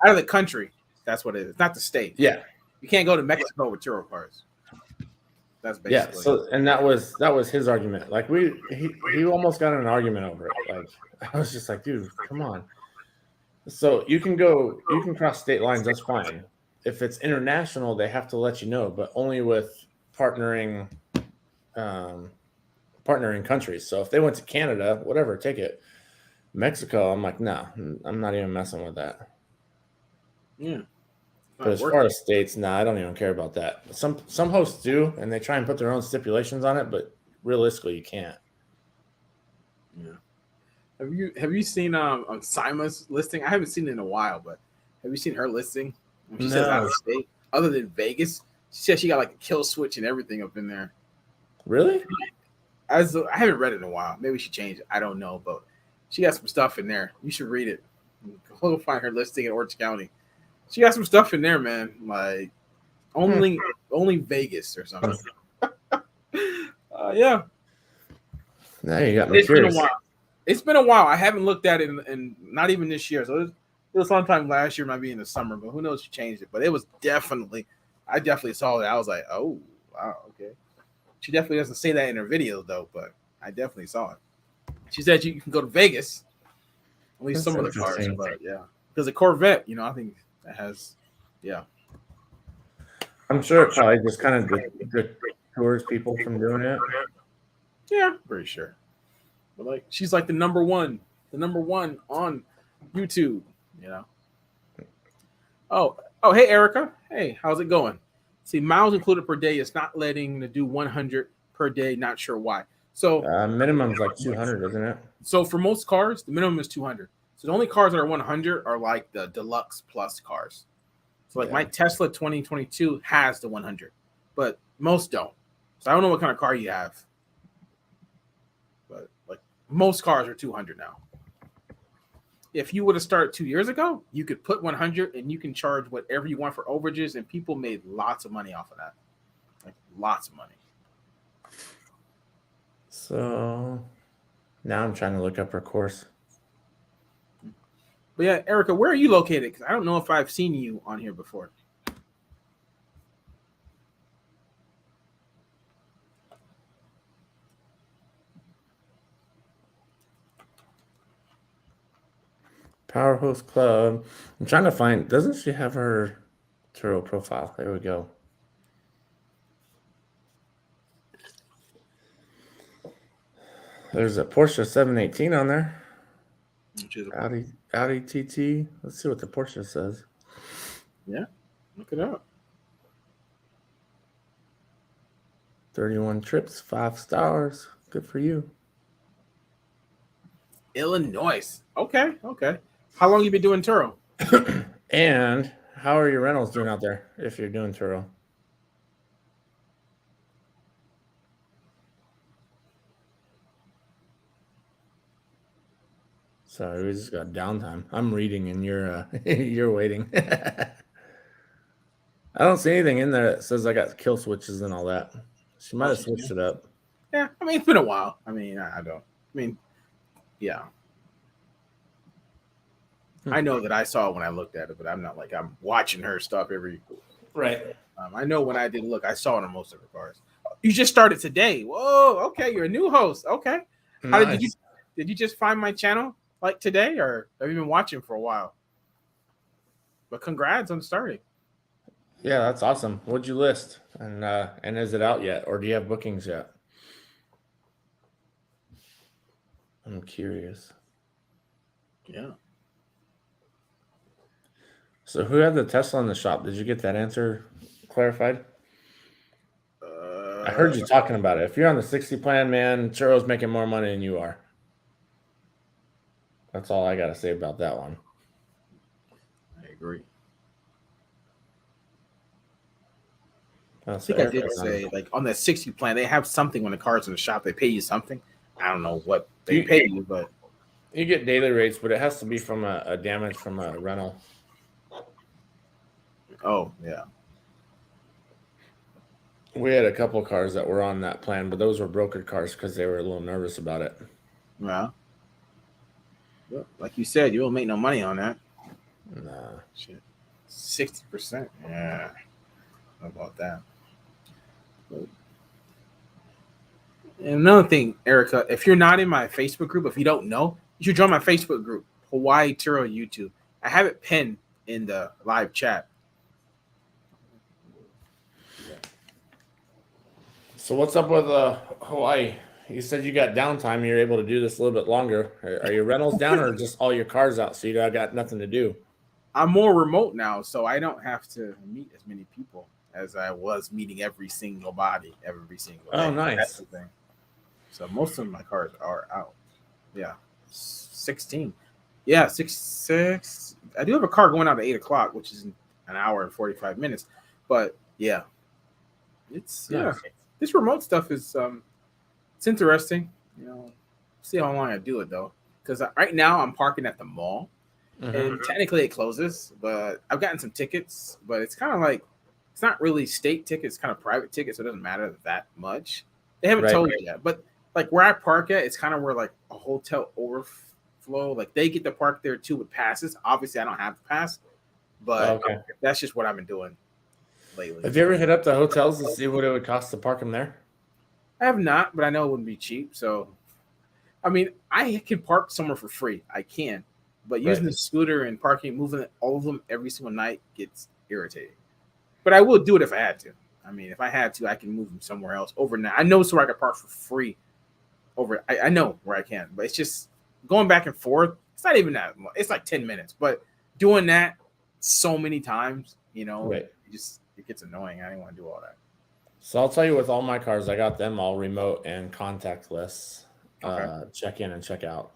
Speaker 1: of the country. That's what it is. Not the state.
Speaker 2: Yeah.
Speaker 1: You can't go to Mexico with Turo cars. That's basically.
Speaker 2: Yeah. So, and that was his argument. Like he almost got in an argument over it. Like I was just like, dude, come on. So you can cross state lines. That's fine. If it's international, they have to let you know, but only with partnering countries. So if they went to Canada, whatever, take it. Mexico, I'm like, no, I'm not even messing with that.
Speaker 1: Yeah.
Speaker 2: But as far as states, I don't even care about that. Some hosts do, and they try and put their own stipulations on it, but realistically, you can't.
Speaker 1: Yeah. Have you seen Sima's listing? I haven't seen it in a while, but have you seen her listing? She says out of state, other than Vegas. She said she got like a kill switch and everything up in there.
Speaker 2: Really?
Speaker 1: I haven't read it in a while. Maybe she changed it. I don't know, but she got some stuff in there. You should read it. Go find her listing in Orange County. She got some stuff in there, man. Like only Vegas or something. Yeah.
Speaker 2: Now you got me curious.
Speaker 1: It's been a while. I haven't looked at it in not even this year. So it was sometime last year, might be in the summer, but who knows? She changed it. But it was I definitely saw it. I was like, oh, wow, okay. She definitely doesn't say that in her videos, though, but I definitely saw it. She said you can go to Vegas. At least some of the cars, but yeah. Because the Corvette, I think that has, yeah.
Speaker 2: I'm sure it probably just kind of deters people from doing it.
Speaker 1: Yeah, pretty sure. But like, she's like the number one on YouTube, Oh, hey, Erica. Hey, how's it going? See, miles included per day is not letting to do 100 per day. Not sure why. So
Speaker 2: minimum is like 200, isn't it?
Speaker 1: So for most cars, the minimum is 200. So the only cars that are 100 are like the deluxe plus cars. So like my Tesla 2022 has the 100, but most don't. So I don't know what kind of car you have, but like most cars are 200 now. If you would have started 2 years ago, you could put 100 and you can charge whatever you want for overages, and people made lots of money off of that. Like lots of money.
Speaker 2: So now I'm trying to look up her course.
Speaker 1: But yeah, Erica, where are you located? Because I don't know if I've seen you on here before.
Speaker 2: Power Host Club. I'm trying to find. Doesn't she have her Turo profile? There we go. There's a Porsche 718 on there. Audi TT. Let's see what the Porsche says.
Speaker 1: Yeah, look it up.
Speaker 2: 31 trips, 5 stars. Good for you.
Speaker 1: Illinois. Okay. How long you been doing Turo?
Speaker 2: And how are your rentals doing out there if you're doing Turo? Sorry, we just got downtime. I'm reading and you're you're waiting. I don't see anything in there that says I got kill switches and all that. She might have switched it up.
Speaker 1: Yeah, I mean it's been a while. I mean, I don't. I mean, yeah. I know that I saw it when I looked at it, but I'm not like I'm watching her stuff every.
Speaker 2: Right.
Speaker 1: I know when I did look, I saw it on most of her cars. You just started today. Whoa. Okay, you're a new host. Okay. How did you just find my channel like today, or have you been watching for a while? But congrats on starting.
Speaker 2: Yeah, that's awesome. What'd you list? And is it out yet, or do you have bookings yet? I'm curious.
Speaker 1: Yeah.
Speaker 2: So who had the Tesla in the shop? Did you get that answer clarified? I heard you talking about it. If you're on the 60 plan, man, Turo's making more money than you are. That's all I got to say about that one.
Speaker 1: I agree.
Speaker 2: I
Speaker 1: think I did say, like, on that 60 plan, they have something when the car's in the shop. They pay you something. I don't know what they pay you, but...
Speaker 2: You get daily rates, but it has to be from a damage from a rental.
Speaker 1: Oh, yeah.
Speaker 2: We had a couple of cars that were on that plan, but those were brokered cars because they were a little nervous about it.
Speaker 1: Yeah. Well, like you said, you won't make no money on that.
Speaker 2: Nah.
Speaker 1: Shit. 60%. Yeah. How about that? But... And another thing, Erica, if you're not in my Facebook group, if you don't know, you should join my Facebook group, Hawaii Turo YouTube. I have it pinned in the live chat.
Speaker 2: So what's up with Hawaii? You said you got downtime. You're able to do this a little bit longer. Are your rentals down or just all your cars out? So you got nothing to do?
Speaker 1: I'm more remote now, so I don't have to meet as many people as I was meeting every single body every single day.
Speaker 2: Oh, nice.
Speaker 1: That's the thing. So most of my cars are out. Yeah, 16. Yeah, 6. I do have a car going out at 8 o'clock, which is an hour and 45 minutes. But yeah, it's
Speaker 2: Nice.
Speaker 1: This remote stuff is it's interesting. See how long I do it though, because right now I'm parking at the mall, and technically it closes, but I've gotten some tickets, but it's kind of like it's not really state tickets, it's kind of private tickets, so it doesn't matter that much. They haven't told me yet, but like where I park at, it's kind of where like a hotel overflow, like they get to park there too with passes. Obviously, I don't have the pass, but that's just what I've been doing lately.
Speaker 2: Have you ever hit up the hotels to see what it would cost to park them there?
Speaker 1: I have not, but I know it wouldn't be cheap. So, I mean, I can park somewhere for free. I can, but using the scooter and parking, moving all of them every single night gets irritating. But I will do it if I had to. I mean, if I had to, I can move them somewhere else overnight. I know somewhere I can park for free. I know where I can, but it's just going back and forth. It's not even that much. It's like 10 minutes, but doing that so many times, it gets annoying. I didn't want to do all that.
Speaker 2: So I'll tell you, with all my cars, I got them all remote and contactless, check in and check out,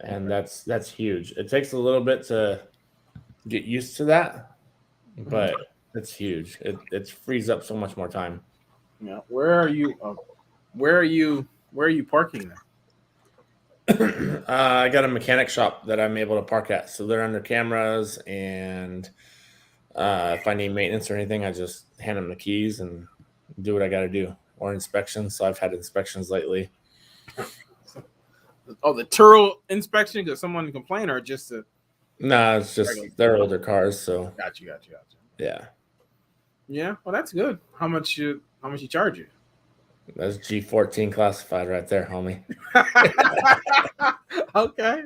Speaker 2: and that's huge. It takes a little bit to get used to that, but it's huge. It frees up so much more time.
Speaker 1: Yeah. Where are you? Where are you parking there?
Speaker 2: I got a mechanic shop that I'm able to park at, so they're under cameras, and if I need maintenance or anything, I just hand them the keys and do what I got to do, or inspections. So I've had inspections lately.
Speaker 1: Oh, the Turo inspection because someone complained, or just
Speaker 2: No, it's just they're older cars. So
Speaker 1: got you.
Speaker 2: Yeah.
Speaker 1: Well, that's good. How much you charge you?
Speaker 2: That's G14 classified right there, homie.
Speaker 1: Okay.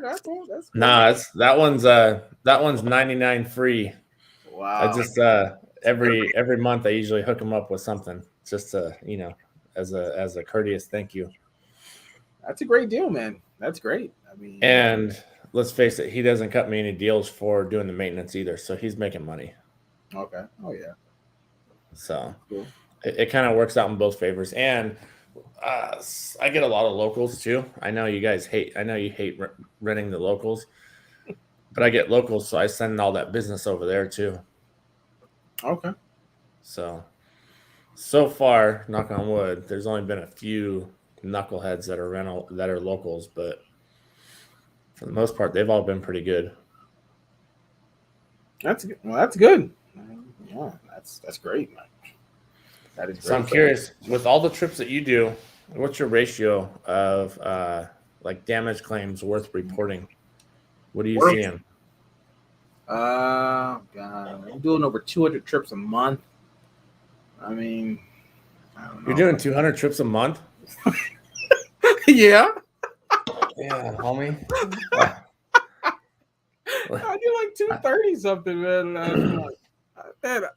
Speaker 1: That's cool.
Speaker 2: Nah, that one's 99 free.
Speaker 1: Wow.
Speaker 2: I just every month I usually hook them up with something just to, as a courteous thank you.
Speaker 1: That's a great deal, man. That's great. I mean,
Speaker 2: and let's face it, he doesn't cut me any deals for doing the maintenance either, so he's making money.
Speaker 1: Okay. Oh yeah.
Speaker 2: So cool. It kind of works out in both favors, and I get a lot of locals too. I know you hate renting the locals, but I get locals, so I send all that business over there too.
Speaker 1: Okay.
Speaker 2: So far, knock on wood, there's only been a few knuckleheads that are locals, but for the most part, they've all been pretty good.
Speaker 1: That's good. Well, that's good. Yeah, that's great, man. That is great.
Speaker 2: So I'm curious, with all the trips that you do, what's your ratio of like damage claims worth reporting? What are you seeing?
Speaker 1: God, I'm doing over 200 trips a month. I mean, I don't know.
Speaker 2: You're doing 200 trips a month?
Speaker 1: Yeah.
Speaker 2: Yeah, homie.
Speaker 1: I do like 230 something, man.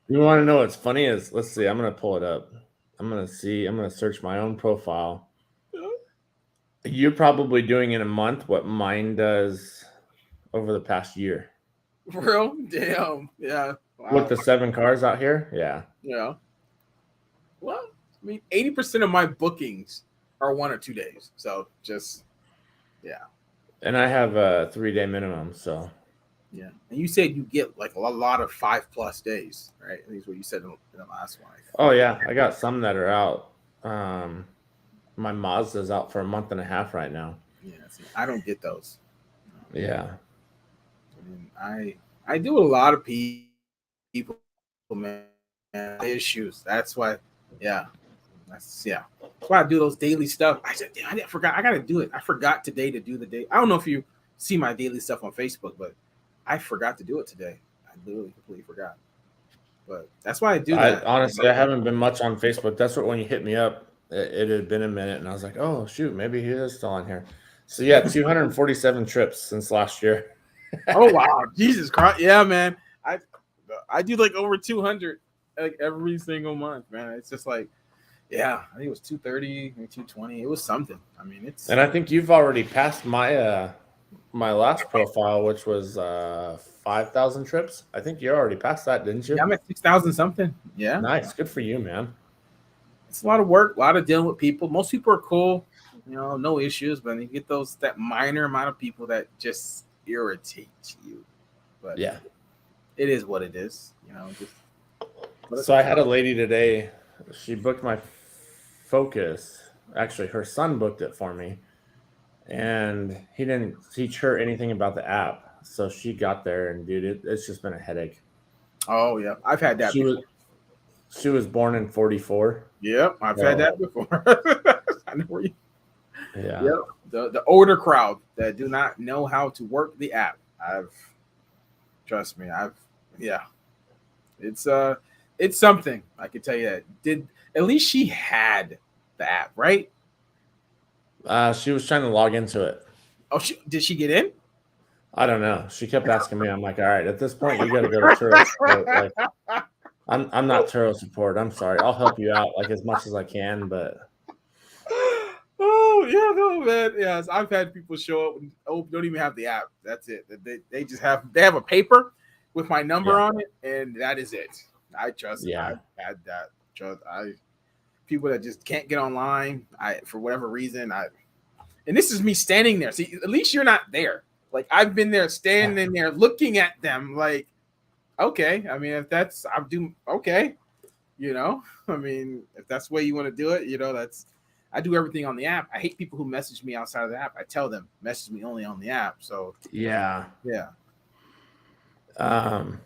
Speaker 2: You want to know what's funny is, let's see, I'm going to pull it up. I'm going to search my own profile. You're probably doing in a month what mine does over the past year.
Speaker 1: Real? Damn. Yeah.
Speaker 2: Wow. With the 7 cars out here? Yeah.
Speaker 1: Yeah. Well, I mean, 80% of my bookings are 1 or 2 days. So just, yeah.
Speaker 2: And I have a 3-day minimum, so.
Speaker 1: Yeah. And you said you get like a lot of 5+ days, right? At least what you said in the last one.
Speaker 2: Oh, yeah. I got some that are out. My Mazda's out for a month and a half right now.
Speaker 1: Yeah. See, I don't get those.
Speaker 2: Yeah.
Speaker 1: I mean, I do a lot of people, man, issues. That's why, yeah. That's why I do those daily stuff. I said, I forgot. I got to do it. I forgot today to do the day. I don't know if you see my daily stuff on Facebook, but I forgot to do it today. I literally completely forgot. But that's why I do that.
Speaker 2: Honestly, I haven't been much on Facebook. That's what when you hit me up, it had been a minute, and I was like, oh, shoot, maybe he is still on here. So, yeah, 247 trips since last year.
Speaker 1: Oh, wow. Jesus Christ. Yeah, man. I do like over 200 like every single month, man. It's just like, yeah, I think it was 230, maybe 220. It was something. I mean, it's.
Speaker 2: And I think you've already passed my my last profile, which was 5,000 trips. I think you already passed that, didn't you?
Speaker 1: Yeah, I'm at 6,000 something. Yeah.
Speaker 2: Nice. Good for you, man.
Speaker 1: It's a lot of work, a lot of dealing with people. Most people are cool, no issues, but you get that minor amount of people that just irritate you. But
Speaker 2: Yeah.
Speaker 1: it is what it is,
Speaker 2: So I had a lady today. She booked my Focus. Actually, her son booked it for me, and he didn't teach her anything about the app. So she got there, and dude, it's just been a headache.
Speaker 1: Oh yeah, I've had that.
Speaker 2: She was born in 44.
Speaker 1: Yep, I've had that before. I know where you.
Speaker 2: Yeah.
Speaker 1: Yep. The older crowd that do not know how to work the app. Trust me. It's something. I can tell you that. At least she had the app, right?
Speaker 2: She was trying to log into it.
Speaker 1: Oh, did she get in?
Speaker 2: I don't know. She kept asking me. I'm like, all right, at this point, you got to go to Turo support. Like, I'm not Turo support. I'm sorry. I'll help you out like as much as I can, but.
Speaker 1: Oh yeah, no man. Yes, I've had people show up and don't even have the app. That's it. They just have a paper with my number on it, and that is it. I trust.
Speaker 2: Yeah,
Speaker 1: I've had that. People that just can't get online. For whatever reason. And this is me standing there. See, at least you're not there. Like I've been there, standing there, looking at them. Like, okay. I mean, if that's okay. I mean, if that's the way you want to do it, that's. I do everything on the app. I hate people who message me outside of the app. I tell them message me only on the app. So
Speaker 2: yeah.
Speaker 1: And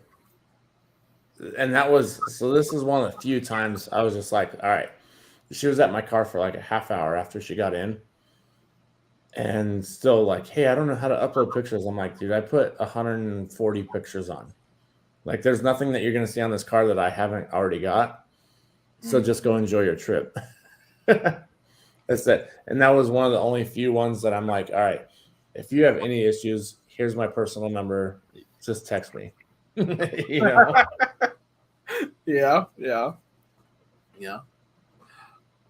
Speaker 2: this is one of the few times I was just like, all right. She was at my car for like a half hour after she got in, and still like, hey, I don't know how to upload pictures. I'm like, dude, I put 140 pictures on. Like, there's nothing that you're gonna see on this car that I haven't already got. So just go enjoy your trip. That's it. And that was one of the only few ones that I'm like, all right, if you have any issues, here's my personal number. Just text me.
Speaker 1: Yeah.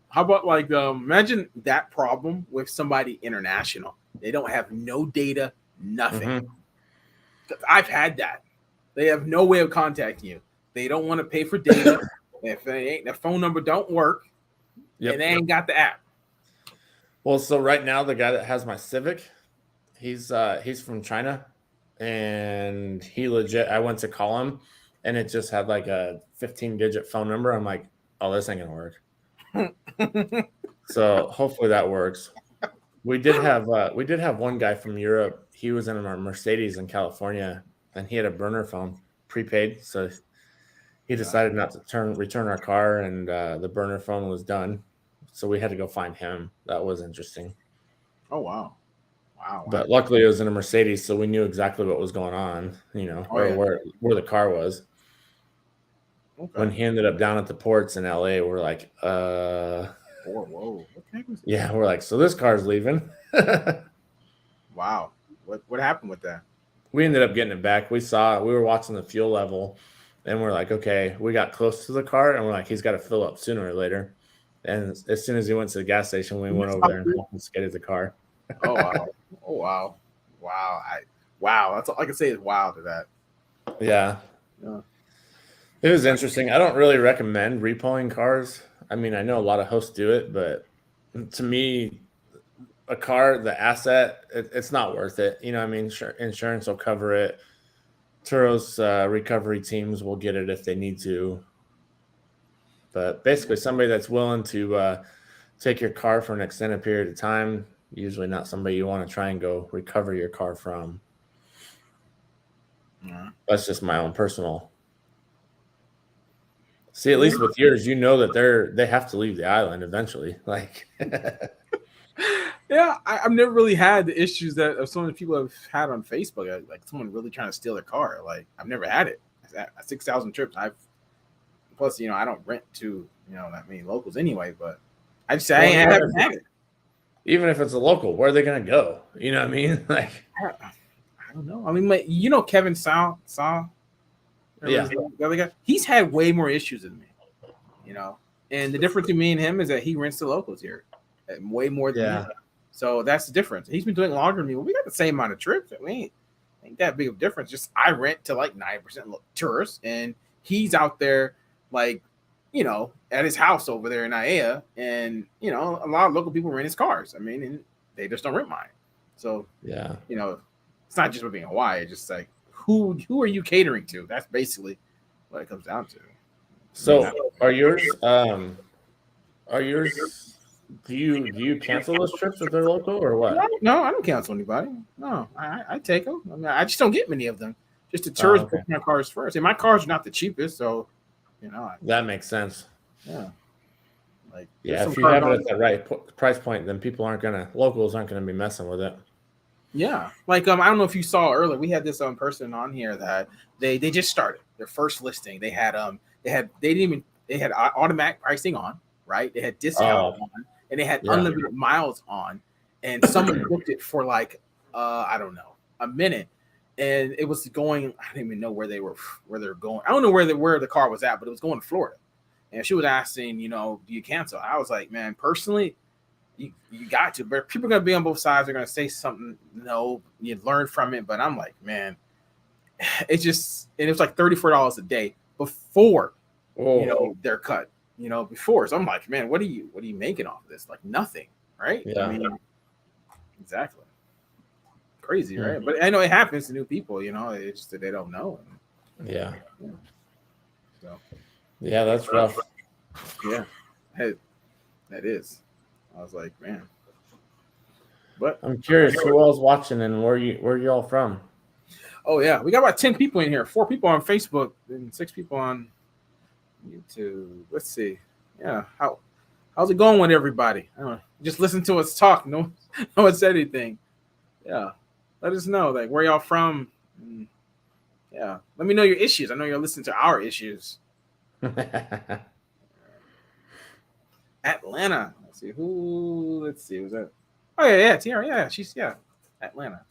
Speaker 1: How about like imagine that problem with somebody international. They don't have no data, nothing. Mm-hmm. I've had that. They have no way of contacting you. They don't want to pay for data. If their phone number don't work, and they ain't got the app.
Speaker 2: Well, so right now the guy that has my Civic, he's from China, and he legit. I went to call him, and it just had like a 15-digit phone number. I'm like, oh, this ain't gonna work. So hopefully that works. We did have one guy from Europe. He was in a Mercedes in California, and he had a burner phone, prepaid. So he decided not to return our car, and the burner phone was done. So we had to go find him. That was interesting.
Speaker 1: Oh, wow.
Speaker 2: But luckily it was in a Mercedes, so we knew exactly what was going on, where the car was. Okay. When he ended up down at the ports in LA, we're like,
Speaker 1: whoa. Okay.
Speaker 2: Yeah, we're like, so this car's leaving.
Speaker 1: Wow. What happened with that?
Speaker 2: We ended up getting it back. We were watching the fuel level, and we're like, okay, we got close to the car, and we're like, he's got to fill up sooner or later. And as soon as he went to the gas station, we went over there and confiscated the car.
Speaker 1: Oh wow. Wow. That's all I can say is wow to that.
Speaker 2: Yeah. It was interesting. I don't really recommend repoing cars. I mean, I know a lot of hosts do it, but to me, a car, the asset, it's not worth it. I mean, insurance will cover it. Turo's recovery teams will get it if they need to. But basically, somebody that's willing to take your car for an extended period of time, usually not somebody you want to try and go recover your car from. Yeah. That's just my own personal. See, at least with yours, that they have to leave the island eventually. Like,
Speaker 1: yeah, I've never really had the issues that some of the people have had on Facebook. Like someone really trying to steal their car. Like I've never had it. 6,000 trips. Plus, I don't rent to that many locals anyway. But I just say I haven't had it.
Speaker 2: Even if it's a local, where are they gonna go? You know what I mean? Like,
Speaker 1: I don't know. I mean, Kevin Saw.
Speaker 2: Yeah,
Speaker 1: the other guy, he's had way more issues than me, and the difference between me and him is that he rents the locals here, way more than me. So that's the difference. He's been doing it longer than me. Well, we got the same amount of trips. We ain't that big of a difference. Just I rent to like 9% tourists, and he's out there like, at his house over there in Aiea, and a lot of local people rent his cars. I mean, and they just don't rent mine. So
Speaker 2: yeah,
Speaker 1: it's not just for being Hawaii. It's just like who are you catering to? That's basically what it comes down to.
Speaker 2: So are yours? Do you cancel those trips if they're local or what?
Speaker 1: No, I don't cancel anybody. No, I take them. I mean, I just don't get many of them. Just the tourists book my cars first. And my cars are not the cheapest, so
Speaker 2: that makes sense.
Speaker 1: Yeah. Like
Speaker 2: if you have it at the right price point, then locals aren't gonna be messing with it.
Speaker 1: Yeah, like I don't know if you saw earlier, we had this person on here that they just started their first listing. They had automatic pricing on, right? They had discount on, and they had unlimited miles on, and someone booked it for like I don't know, a minute, and it was going. I don't even know where they were going. I don't know where the car was at, but it was going to Florida, and she was asking, do you cancel? I was like, man, personally. You got to, but people are going to be on both sides. They're going to say something, you learn from it. But I'm like, man, it's just, and it was like $34 a day before, their cut, before. So I'm like, man, what are you making off of this? Like nothing, right?
Speaker 2: Yeah.
Speaker 1: I mean, exactly. Crazy, right? But I know it happens to new people, it's just that they don't know.
Speaker 2: Yeah.
Speaker 1: So.
Speaker 2: Yeah, that's rough.
Speaker 1: Yeah. Hey, that is. I was like, man. But
Speaker 2: I'm curious who else watching and where you all from?
Speaker 1: Oh yeah, we got about 10 people in here. 4 people on Facebook and 6 people on YouTube. Let's see. Yeah, how's it going with everybody? I don't know. Just listen to us talk. No one said anything. Yeah, let us know like where y'all from. And, yeah, let me know your issues. I know you're listening to our issues. Atlanta. Let's see. Was that? Oh yeah, Tiara. Yeah, she's Atlanta.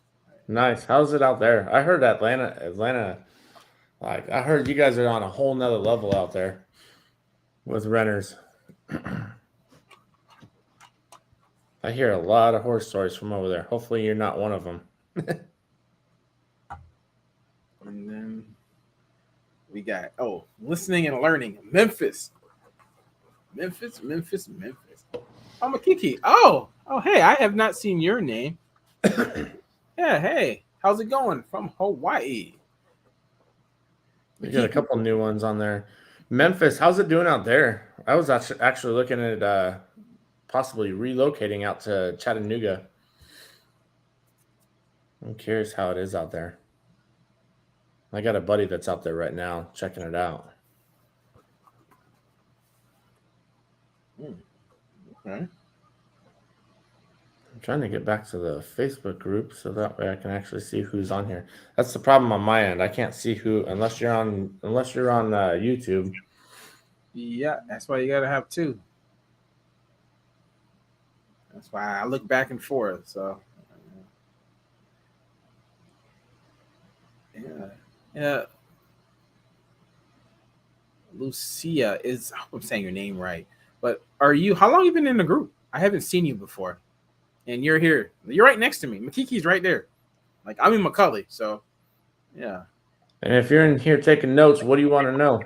Speaker 2: Nice. How's it out there? I heard Atlanta. Like I heard you guys are on a whole nother level out there with renters. I hear a lot of horror stories from over there. Hopefully, you're not one of them.
Speaker 1: And then we got listening and learning. Memphis. Oh, Makiki. Oh, hey, I have not seen your name. Yeah, hey, how's it going from Hawaii?
Speaker 2: We got a couple new ones on there. Memphis, how's it doing out there? I was actually looking at possibly relocating out to Chattanooga. I'm curious how it is out there. I got a buddy that's out there right now checking it out.
Speaker 1: Okay.
Speaker 2: I'm trying to get back to the Facebook group so that way I can actually see who's on here. That's the problem on my end. I can't see who unless you're on YouTube.
Speaker 1: Yeah, that's why you gotta have 2. That's why I look back and forth. So yeah. Lucia is. I hope I'm saying your name right. But how long you been in the group? I haven't seen you before. And you're here. You're right next to me. Makiki's right there. Like I'm in McCully, so yeah.
Speaker 2: And if you're in here taking notes, what do you want to know?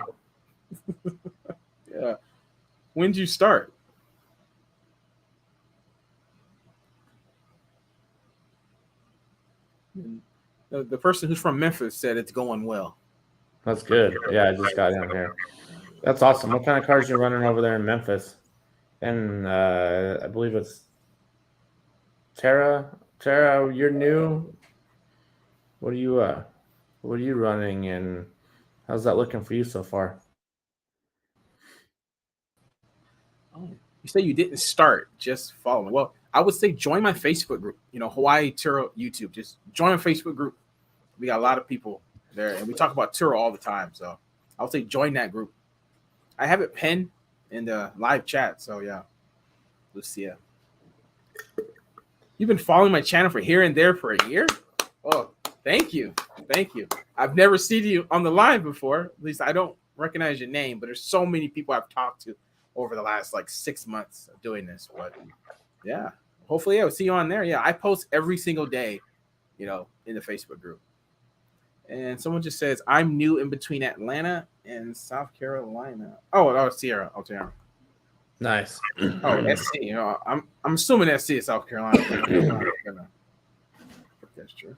Speaker 1: Yeah. When'd you start? The person who's from Memphis said it's going well.
Speaker 2: That's good. Yeah, I just got in here. That's awesome. What kind of cars are you running over there in Memphis? And I believe it's Tara. Tara, you're new. What are you running, and how's that looking for you so far?
Speaker 1: Oh, you say you didn't start, just following. Well, I would say join my Facebook group. Hawaii Turo YouTube. Just join my Facebook group. We got a lot of people there, and we talk about Turo all the time. So I would say join that group. I have it pinned in the live chat. So yeah, Lucia. You've been following my channel for here and there for a year? Oh, thank you. I've never seen you on the live before. At least I don't recognize your name, but there's so many people I've talked to over the last 6 months of doing this. But yeah, hopefully I'll see you on there. Yeah, I post every single day, in the Facebook group. And someone just says, I'm new in between Atlanta and South Carolina. Oh, Sierra. Oh, Sierra.
Speaker 2: Nice.
Speaker 1: Oh, SC. I'm assuming SC is South Carolina. That's true.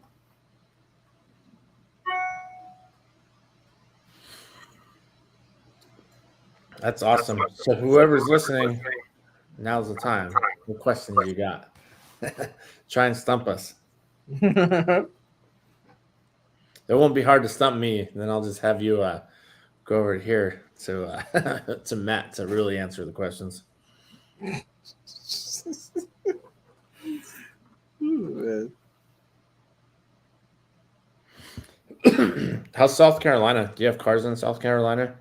Speaker 2: That's awesome. So whoever's listening, now's the time. What questions you got? Try and stump us. It won't be hard to stump me. Then I'll just have you go over here to to Matt to really answer the questions. How's South Carolina? Do you have cars in South Carolina?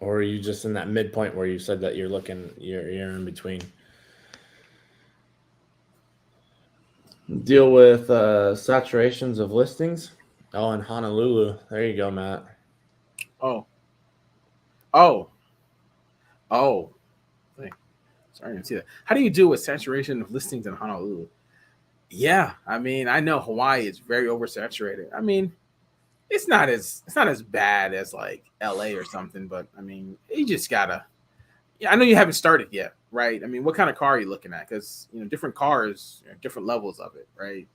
Speaker 2: Or are you just in that midpoint where you said that you're in between? Deal with saturations of listings. Oh, in Honolulu. There you go, Matt.
Speaker 1: Oh. Sorry, I didn't see that. How do you deal with saturation of listings in Honolulu? Yeah, I mean, I know Hawaii is very oversaturated. I mean, it's not as bad as like LA or something, but I mean, you just gotta. Yeah, I know you haven't started yet, right? I mean, what kind of car are you looking at? Because different cars, different levels of it, right?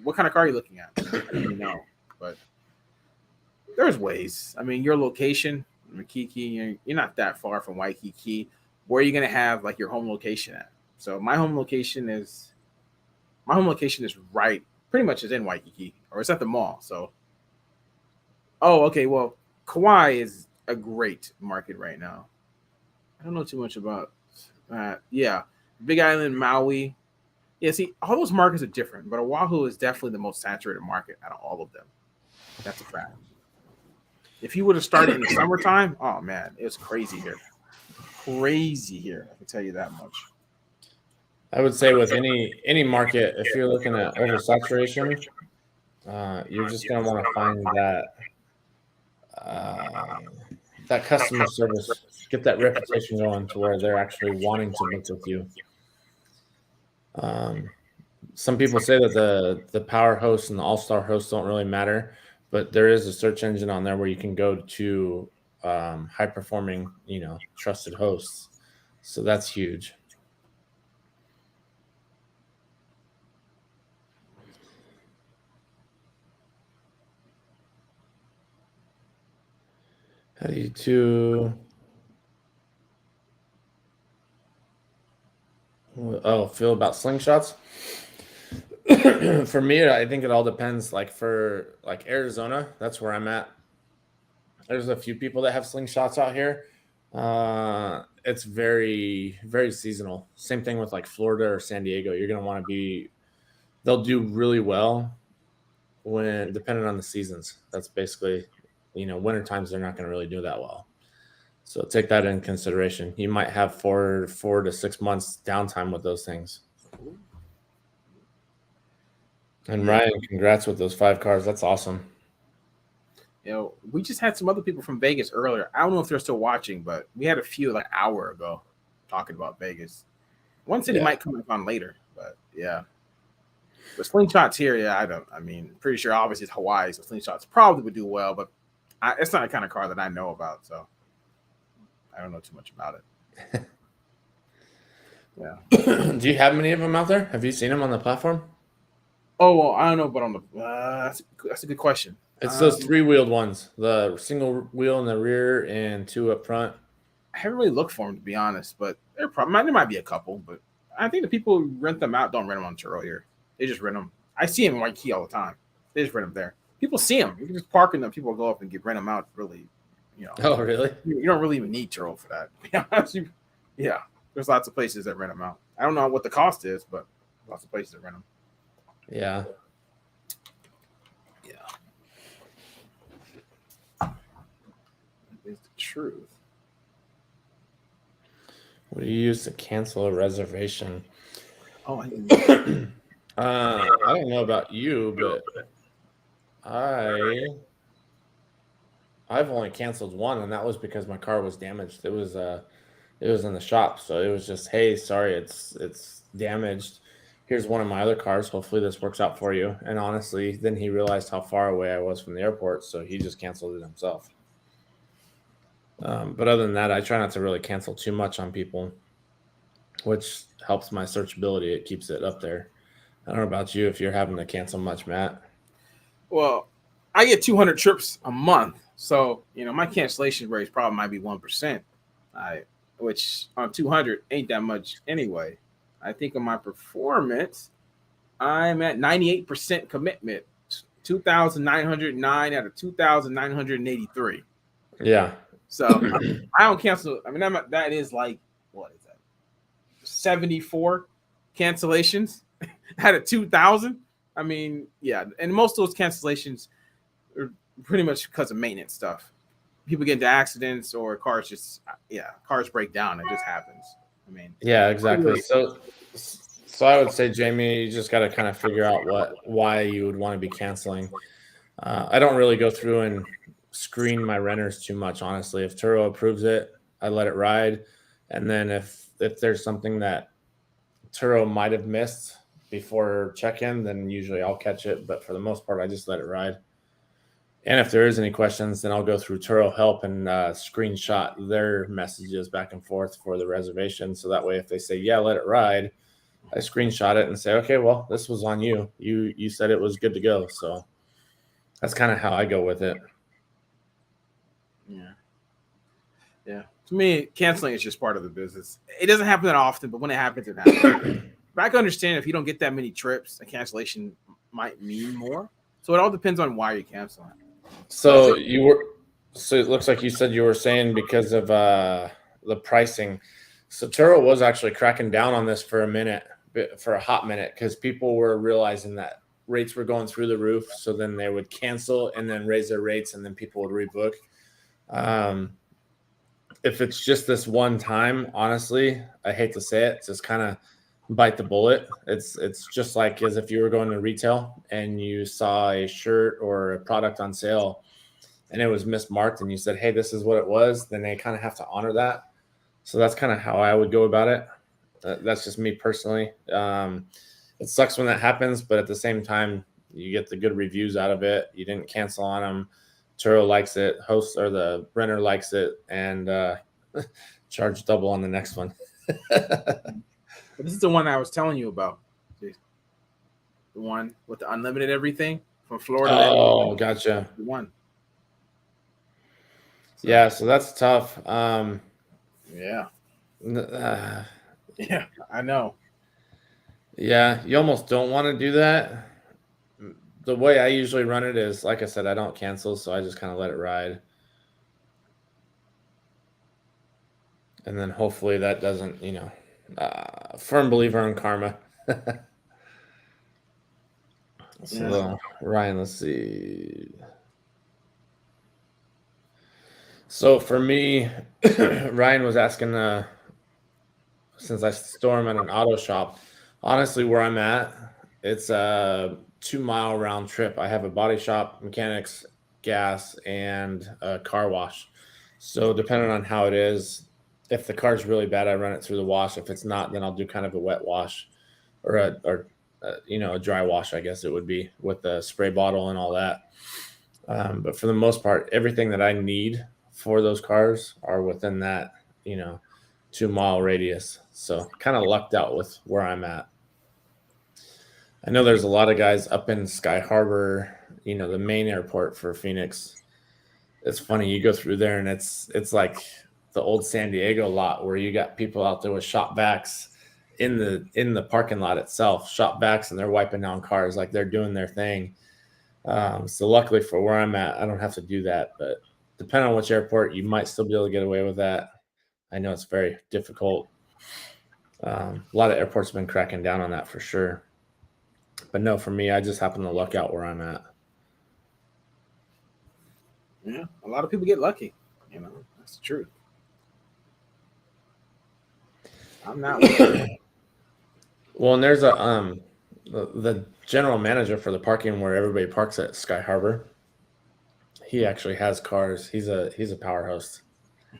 Speaker 1: What kind of car are you looking at? I don't even know, but there's ways. I mean, your location, Makiki, you're not that far from Waikiki. Where are you gonna have like your home location at? So my home location is right, pretty much is in Waikiki, or it's at the mall. So, oh, okay. Well, Kauai is a great market right now. I don't know too much about that. Yeah, Big Island, Maui. Yeah, see, all those markets are different, but Oahu is definitely the most saturated market out of all of them. That's a fact. If you would have started in the summertime, oh man, it was crazy here. Crazy here. I can tell you that much.
Speaker 2: I would say with any market, if you're looking at oversaturation, you're just going to want to find that customer service, get that reputation going to where they're actually wanting to book with you. Some people say that the power hosts and the all-star hosts don't really matter, but there is a search engine on there where you can go to high-performing, trusted hosts. So that's huge. How do you feel about slingshots? For me, I think it all depends. Like for Arizona, that's where I'm at. There's a few people that have slingshots out here. It's very, very seasonal. Same thing with like Florida or San Diego. You're going to want to be, they'll do really well when depending on the seasons. That's basically, winter times, they're not going to really do that well. So take that in consideration. You might have 4 to 6 months downtime with those things. And Ryan, congrats with those 5 cars. That's awesome.
Speaker 1: We just had some other people from Vegas earlier. I don't know if they're still watching, but we had a few like an hour ago talking about Vegas. One city might come on later, but yeah. The slingshots here, pretty sure obviously it's Hawaii, so slingshots probably would do well, but it's not the kind of car that I know about, so I don't know too much about it. Yeah.
Speaker 2: Do you have many of them out there? Have you seen them on the platform?
Speaker 1: Oh, well, I don't know, but on the that's a good question.
Speaker 2: It's those 3-wheeled ones, the single wheel in the rear and 2 up front.
Speaker 1: I haven't really looked for them, to be honest, but there might be a couple, but I think the people who rent them out don't rent them on Turo here. They just rent them. I see them in Waikiki all the time. They just rent them there. People see them. You can just park in them. People go up and rent them out. Really,
Speaker 2: Oh, really?
Speaker 1: You don't really even need Turo for that. Yeah, there's lots of places that rent them out. I don't know what the cost is, but lots of places that rent them.
Speaker 2: Yeah.
Speaker 1: Is the truth.
Speaker 2: What do you use to cancel a reservation?
Speaker 1: Oh,
Speaker 2: I don't know about you, but I've only canceled one, and that was because my car was damaged. It was It was in the shop, so it was just, hey, sorry, it's damaged. Here's one of my other cars. Hopefully this works out for you. And honestly, then he realized how far away I was from the airport, so he just canceled it himself. But other than that, I try not to really cancel too much on people, which helps my searchability. It keeps it up there. I don't know about you if you're having to cancel much, Matt.
Speaker 1: Well, I get 200 trips a month, so my cancellation rate probably might be 1%. Which on 200 ain't that much anyway. I think on my performance, I'm at 98% commitment, 2,909 out of 2,983.
Speaker 2: Yeah.
Speaker 1: So I don't cancel. I mean, that is like, what is that? 74 cancellations out of 2,000. I mean, yeah. And most of those cancellations are pretty much because of maintenance stuff. People get into accidents or cars break down. It just happens. I mean,
Speaker 2: yeah, exactly. So I would say, Jamie, you just got to kind of figure out why you would want to be canceling. I don't really go through and screen my renters too much, honestly. If Turo approves it, I let it ride. And then if there's something that Turo might have missed before check-in, then usually I'll catch it. But for the most part, I just let it ride. And if there is any questions, then I'll go through Turo Help and screenshot their messages back and forth for the reservation. So that way, if they say, yeah, let it ride, I screenshot it and say, okay, well, this was on you. You said it was good to go. So that's kind of how I go with it.
Speaker 1: Yeah. To me, canceling is just part of the business. It doesn't happen that often, but when it happens, it happens. But I can understand if you don't get that many trips, a cancellation might mean more. So it all depends on why you're canceling.
Speaker 2: So it looks like you said you were saying because of the pricing. So Turo was actually cracking down on this for a hot minute, because people were realizing that rates were going through the roof. So then they would cancel and then raise their rates, and then people would rebook. If it's just this one time, honestly, I hate to say it, just kind of bite the bullet. It's just like as if you were going to retail and you saw a shirt or a product on sale and it was mismarked and you said, hey, this is what it was, then they kind of have to honor that. So that's kind of how I would go about it. That's just me personally. It sucks when that happens, but at the same time, you get the good reviews out of it. You didn't cancel on them. Turo likes it, host or the renter likes it, and charge double on the next one.
Speaker 1: But this is the one I was telling you about. The one with the unlimited everything from Florida.
Speaker 2: Oh, gotcha.
Speaker 1: The one.
Speaker 2: Yeah, so that's tough.
Speaker 1: Yeah, I know.
Speaker 2: Yeah, you almost don't want to do that. The way I usually run it is, like I said, I don't cancel, so I just kind of let it ride. And then hopefully that doesn't, firm believer in karma. So, Ryan, let's see. So for me, Ryan was asking, since I store them at an auto shop, honestly, where I'm at, it's a 2-mile round trip. I have a body shop, mechanics, gas, and a car wash. So depending on how it is, if the car's really bad, I run it through the wash. If it's not, then I'll do kind of a wet wash or a dry wash, I guess it would be, with the spray bottle and all that. But for the most part, everything that I need for those cars are within that, 2-mile radius. So kind of lucked out with where I'm at. I know there's a lot of guys up in Sky Harbor, the main airport for Phoenix. It's funny, you go through there and it's like the old San Diego lot where you got people out there with shop vacs in the parking lot itself, shop vacs, and they're wiping down cars like they're doing their thing. So luckily for where I'm at, I don't have to do that. But depending on which airport, you might still be able to get away with that. I know it's very difficult. A lot of airports have been cracking down on that for sure. But no, for me, I just happen to luck out where I'm at.
Speaker 1: Yeah, a lot of people get lucky. That's the truth. I'm not.
Speaker 2: Well, and there's the general manager for the parking where everybody parks at Sky Harbor. He actually has cars. He's a power host.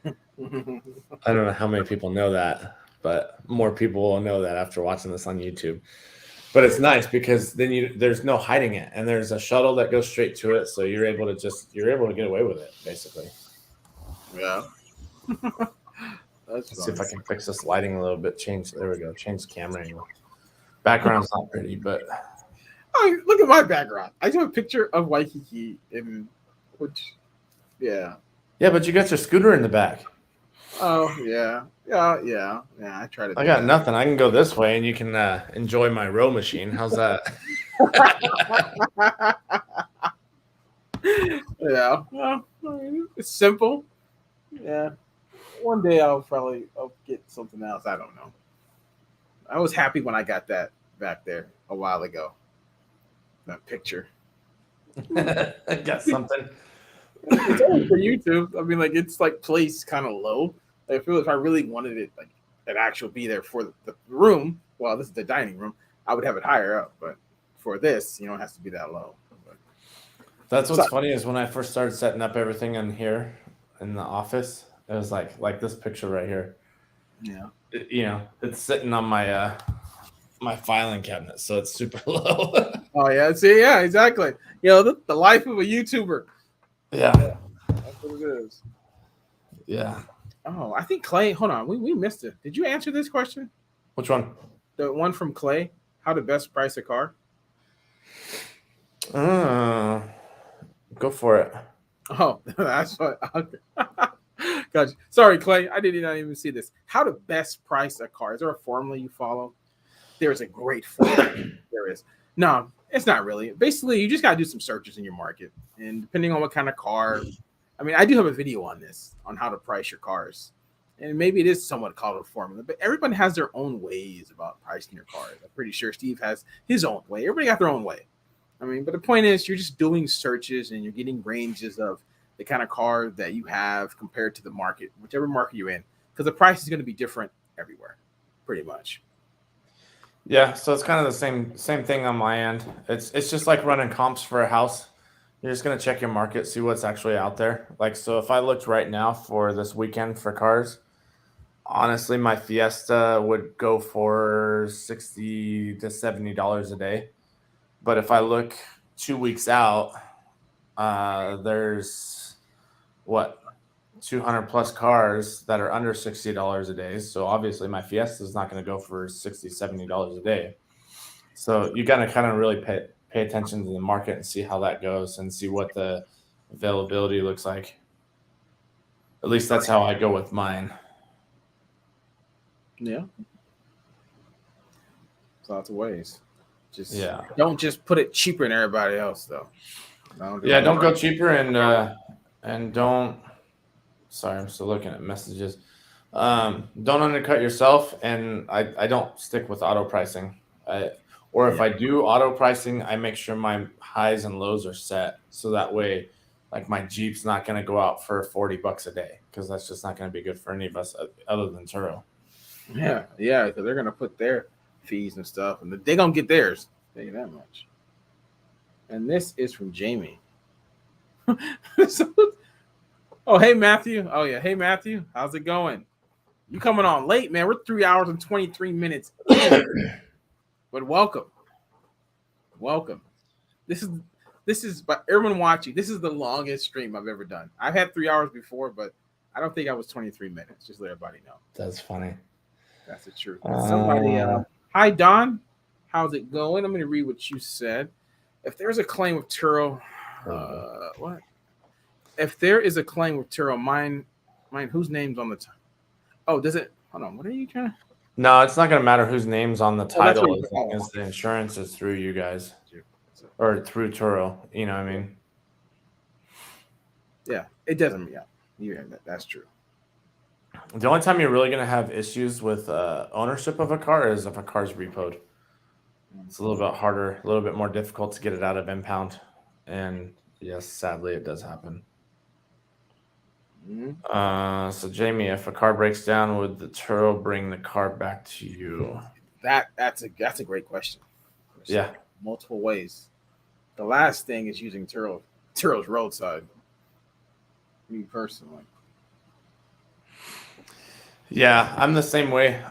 Speaker 2: I don't know how many people know that, but more people will know that after watching this on YouTube. But it's nice because then there's no hiding it, and there's a shuttle that goes straight to it, so you're able to get away with it basically.
Speaker 1: Yeah.
Speaker 2: Let's see if I can fix this lighting a little bit. There we go. Change the camera angle. Background's not pretty, but
Speaker 1: oh, look at my background. I took a picture of Waikiki yeah.
Speaker 2: Yeah, but you got your scooter in the back.
Speaker 1: Oh yeah. Yeah. I try to.
Speaker 2: I got nothing. I can go this way, and you can enjoy my row machine. How's that?
Speaker 1: Yeah. Well, it's simple. Yeah. One day I'll get something else. I don't know. I was happy when I got that back there a while ago. That picture.
Speaker 2: I got something.
Speaker 1: It's only for YouTube. I mean, like it's like placed kind of low. I feel if I really wanted it, like an actual be there for the room. Well, this is the dining room. I would have it higher up, but for this, it has to be that low. But,
Speaker 2: that's what's funny is when I first started setting up everything in here in the office, it was like this picture right here.
Speaker 1: Yeah,
Speaker 2: it's sitting on my my filing cabinet, so it's super low.
Speaker 1: Oh yeah, see, yeah, exactly. The life of a YouTuber.
Speaker 2: Yeah,
Speaker 1: that's what it is.
Speaker 2: Yeah.
Speaker 1: Oh, I think Clay. Hold on, we missed it. Did you answer this question?
Speaker 2: Which one?
Speaker 1: The one from Clay. How to best price a car?
Speaker 2: Go for it.
Speaker 1: Oh, that's what. Gotcha. Sorry, Clay. I did not even see this. How to best price a car? Is there a formula you follow? There is a great formula. There is. No, it's not really. Basically, you just got to do some searches in your market. And depending on what kind of car, I mean, I do have a video on this, on how to price your cars. And maybe it is somewhat called a formula, but everybody has their own ways about pricing your cars. I'm pretty sure Steve has his own way. Everybody got their own way. I mean, but the point is you're just doing searches and you're getting ranges of the kind of car that you have compared to the market, whichever market you're in, because the price is going to be different everywhere, pretty much.
Speaker 2: Yeah, so it's kind of the same thing on my end. It's just like running comps for a house. You're just gonna check your market, see what's actually out there. Like, so if I looked right now for this weekend for cars, honestly, my Fiesta would go for $60 to $70 a day. But if I look 2 weeks out, there's 200 plus cars that are under $60 a day. So obviously my Fiesta is not going to go for $60, $70 a day. So you got to kind of really pay attention to the market and see how that goes and see what the availability looks like. At least that's how I go with mine.
Speaker 1: Yeah. There's lots of ways.
Speaker 2: Don't
Speaker 1: just put it cheaper than everybody else though.
Speaker 2: Don't go cheaper and don't. Sorry, I'm still looking at messages. Don't undercut yourself, and I don't stick with auto pricing. If I do auto pricing, I make sure my highs and lows are set, so that way, like my Jeep's not going to go out for $40 a day because that's just not going to be good for any of us other than Turo.
Speaker 1: Yeah, because they're going to put their fees and stuff, and they're going to get theirs. Tell you that much. And this is from Jamie. Oh, hey, Matthew. Oh, yeah. Hey, Matthew. How's it going? You coming on late, man. We're 3 hours and 23 minutes in. But welcome. This is by everyone watching. This is the longest stream I've ever done. I've had 3 hours before, but I don't think I was 23 minutes. Just let everybody know.
Speaker 2: That's funny.
Speaker 1: That's the truth. Somebody, hi, Don. How's it going? I'm going to read what you said. If there's a claim with Turo, what? If there is a claim with Turo, mine, whose name's on the top? Oh, does it? Hold on. What are you trying to?
Speaker 2: No, it's not going to matter whose name's on the title as long as the insurance is through you guys or through Turo. You know what I mean?
Speaker 1: Yeah, it doesn't. Yeah, that's true.
Speaker 2: The only time you're really going to have issues with ownership of a car is if a car's repoed. It's a little bit harder, a little bit more difficult to get it out of impound. And yes, sadly, it does happen.
Speaker 1: Mm-hmm.
Speaker 2: So Jamie, if a car breaks down, would the Turo bring the car back to you?
Speaker 1: That's a great question.
Speaker 2: Yeah,
Speaker 1: multiple ways. The last thing is using Turo's roadside. Me personally,
Speaker 2: Yeah, I'm the same way.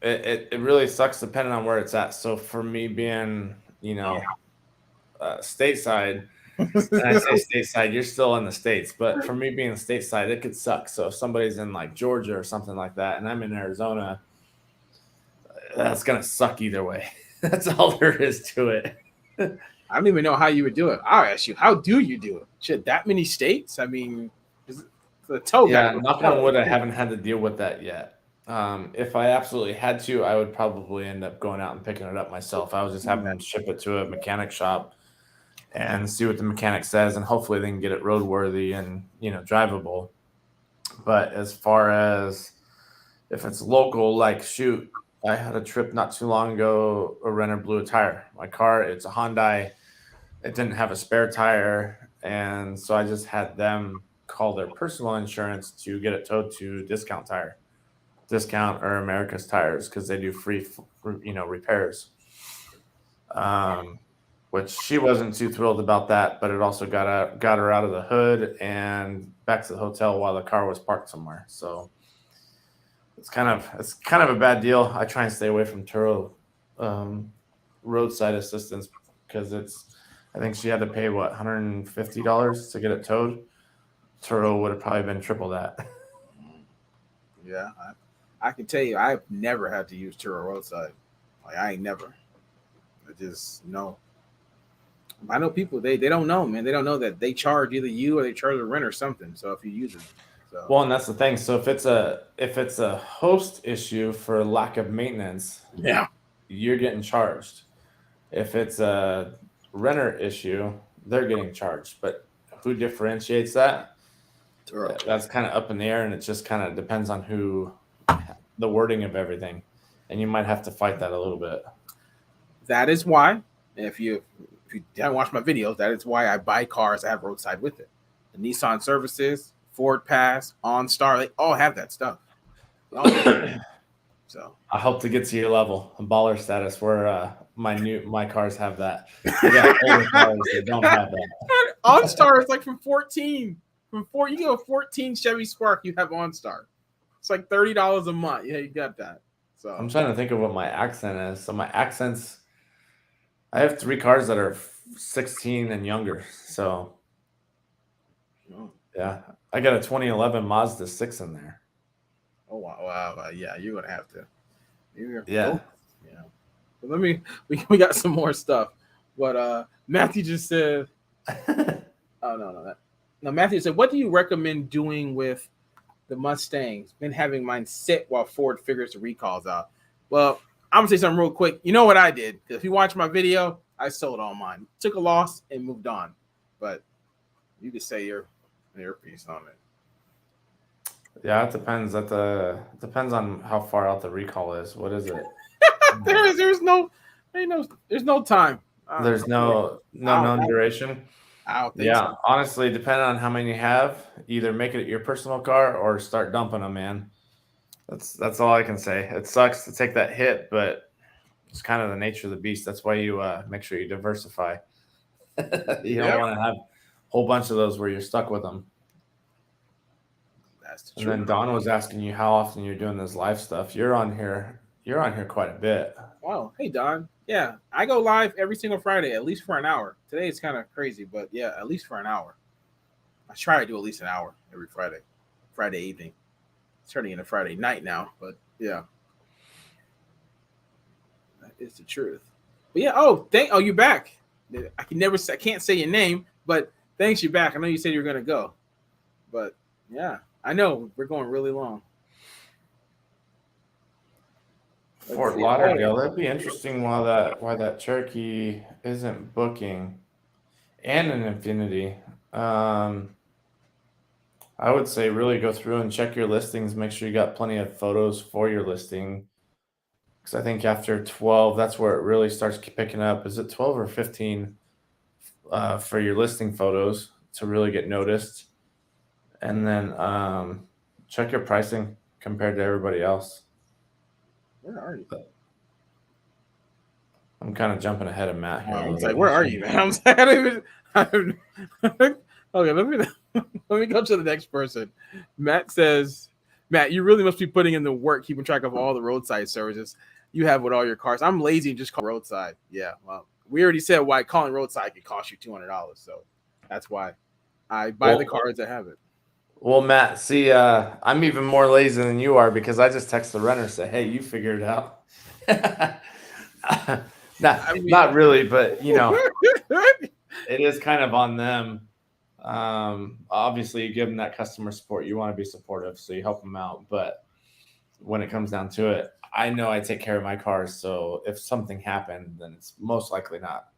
Speaker 2: It really sucks depending on where it's at. So for me being, stateside, and I say stateside, you're still in the States, but for me being stateside, it could suck. So if somebody's in like Georgia or something like that, and I'm in Arizona, that's gonna suck either way. That's all there is to it.
Speaker 1: I don't even know how you would do it. I'll ask you, how do you do it? Shit, that many states? I mean, the tow guy.
Speaker 2: Yeah, knock on wood, I haven't had to deal with that yet. If I absolutely had to, I would probably end up going out and picking it up myself. I was just having them ship it to a mechanic shop and see what the mechanic says, and hopefully they can get it roadworthy and drivable. But as far as if it's local, like shoot, I had a trip not too long ago. A renter blew a tire. My car, it's a Hyundai. It didn't have a spare tire, and so I just had them call their personal insurance to get it towed to Discount or America's Tires, because they do free, repairs. Which she wasn't too thrilled about that, but it also got her out of the hood and back to the hotel while the car was parked somewhere. So it's kind of a bad deal. I try and stay away from Turo roadside assistance, because I think she had to pay what, $150 to get it towed. Turo would have probably been triple that.
Speaker 1: Yeah, I can tell you, I've never had to use Turo roadside. Like, I ain't never. I just no. I know people, they don't know, man. They don't know that they charge either you or they charge the rent or something. So if you use it, so.
Speaker 2: Well, and that's the thing. So if it's a host issue for lack of maintenance,
Speaker 1: Yeah,
Speaker 2: you're getting charged. If it's a renter issue, they're getting charged. But who differentiates that?
Speaker 1: Turo.
Speaker 2: That's kind of up in the air, and it just kind of depends on the wording of everything, and you might have to fight that a little bit.
Speaker 1: That is why, if you haven't watched my videos, that is why I buy cars that have roadside with it. The Nissan services, Ford Pass, OnStar, they all have that stuff. So
Speaker 2: I hope to get to your level, baller status, where my cars have that. I got older cars that don't have that.
Speaker 1: OnStar is like from 14. You get a 14 Chevy Spark, you have OnStar. It's like $30 a month. Yeah, you got that. So
Speaker 2: I'm trying to think of what my accent is. So my accents, I have 3 cars that are 16 and younger. So yeah, I got a 2011 Mazda 6 in there.
Speaker 1: Oh wow. Yeah, you're gonna have to.
Speaker 2: Yeah.
Speaker 1: But we got some more stuff. But Matthew just said, no, Matthew said, what do you recommend doing with the Mustangs? Been having mine sit while Ford figures the recalls out. Well, I'm gonna say something real quick. You know what I did? If you watch my video, I sold all mine, took a loss, and moved on. But you could say your piece on it.
Speaker 2: Yeah, it depends. Depends on how far out the recall is. What is it?
Speaker 1: There's no time.
Speaker 2: There's no known duration.
Speaker 1: I don't think so.
Speaker 2: Honestly, depending on how many you have, either make it your personal car or start dumping them, man. That's all I can say. It sucks to take that hit, but it's kind of the nature of the beast. That's why you make sure you diversify. You don't want to have a whole bunch of those where you're stuck with them.
Speaker 1: That's the
Speaker 2: truth. And then Don was asking you how often you're doing this live stuff. You're on here quite a bit.
Speaker 1: Wow. Hey, Don. Yeah, I go live every single Friday, at least for an hour. Today it's kind of crazy, but yeah, at least for an hour. I try to do at least an hour every Friday evening. It's turning into Friday night now, but yeah, that is the truth. But yeah, you're back. I can't say your name, but thanks, you're back. I know you said you were gonna go, but yeah, I know we're going really long.
Speaker 2: Fort Lauderdale. That'd be interesting why that Cherokee isn't booking, and an Infinity. I would say really go through and check your listings. Make sure you got plenty of photos for your listing, because I think after 12, that's where it really starts picking up. Is it 12 or 15 for your listing photos to really get noticed? And then check your pricing compared to everybody else.
Speaker 1: Where are you?
Speaker 2: I'm kind of jumping ahead of Matt here.
Speaker 1: I was like, where are you, man? I'm like, okay, let me go to the next person. Matt says, Matt, you really must be putting in the work, keeping track of all the roadside services you have with all your cars. I'm lazy and just call roadside. Yeah, well, we already said why calling roadside could cost you $200, so that's why I buy the cars that have it.
Speaker 2: Well, Matt, see, I'm even more lazy than you are because I just text the runner and say, "Hey, you figure it out." Not really, but it is kind of on them. Obviously, you give them that customer support. You want to be supportive, so you help them out. But when it comes down to it, I know I take care of my cars. So if something happened, then it's most likely not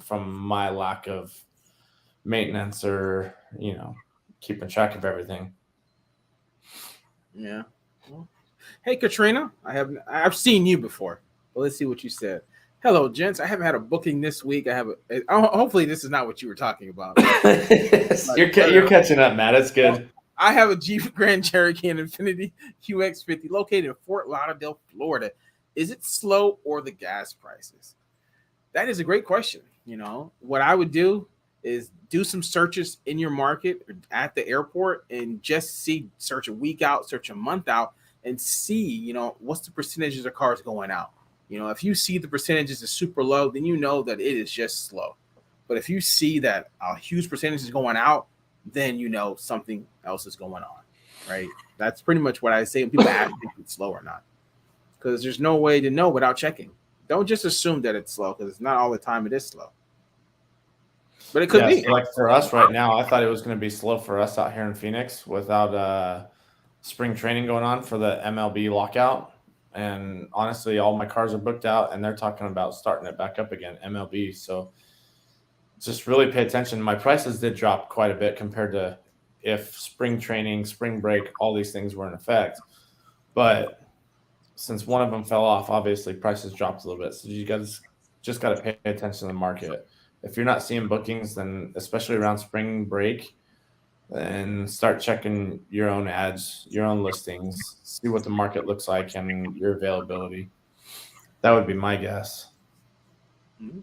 Speaker 2: from my lack of maintenance or keeping track of everything.
Speaker 1: Yeah. Well, hey, Katrina, I've seen you before. Well, let's see what you said. Hello, gents. I haven't had a booking this week. Hopefully this is not what you were talking about.
Speaker 2: You're catching up, Matt. It's good.
Speaker 1: I have a Jeep Grand Cherokee and Infiniti QX50 located in Fort Lauderdale, Florida. Is it slow or the gas prices? That is a great question. What I would do is do some searches in your market or at the airport and just search a week out, search a month out, and see, what's the percentages of cars going out. If you see the percentages is super low, then you know that it is just slow. But if you see that a huge percentage is going out, then something else is going on, right? That's pretty much what I say when people ask if it's slow or not. Because there's no way to know without checking. Don't just assume that it's slow, because it's not all the time it is slow. But it could be.
Speaker 2: So like for us right now, I thought it was going to be slow for us out here in Phoenix without spring training going on for the MLB lockout. And honestly, all my cars are booked out, and they're talking about starting it back up again, MLB. So just really pay attention. My prices did drop quite a bit compared to if spring training, spring break, all these things were in effect. But since one of them fell off, obviously prices dropped a little bit. So you guys just got to pay attention to the market. If you're not seeing bookings, then especially around spring break, then start checking your own ads, your own listings, see what the market looks like and your availability. That would be my guess.
Speaker 1: Mm-hmm.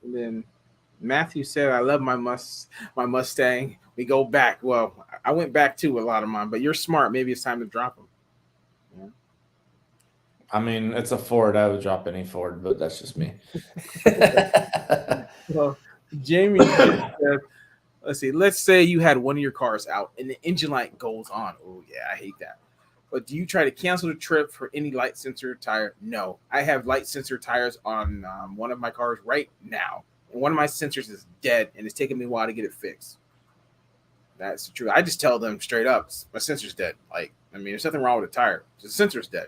Speaker 1: And then Matthew said, "I love my Mustang." We go back. Well, I went back to a lot of mine, but you're smart. Maybe it's time to drop them. Yeah.
Speaker 2: I mean, it's a Ford. I would drop any Ford, but that's just me.
Speaker 1: Well, Jamie said, let's see. Let's say you had one of your cars out and the engine light goes on. Oh, yeah, I hate that. But do you try to cancel the trip for any light sensor tire? No. I have light sensor tires on one of my cars right now. And one of my sensors is dead, and it's taking me a while to get it fixed. That's true. I just tell them straight up, my sensor's dead. There's nothing wrong with the tire. The sensor's dead.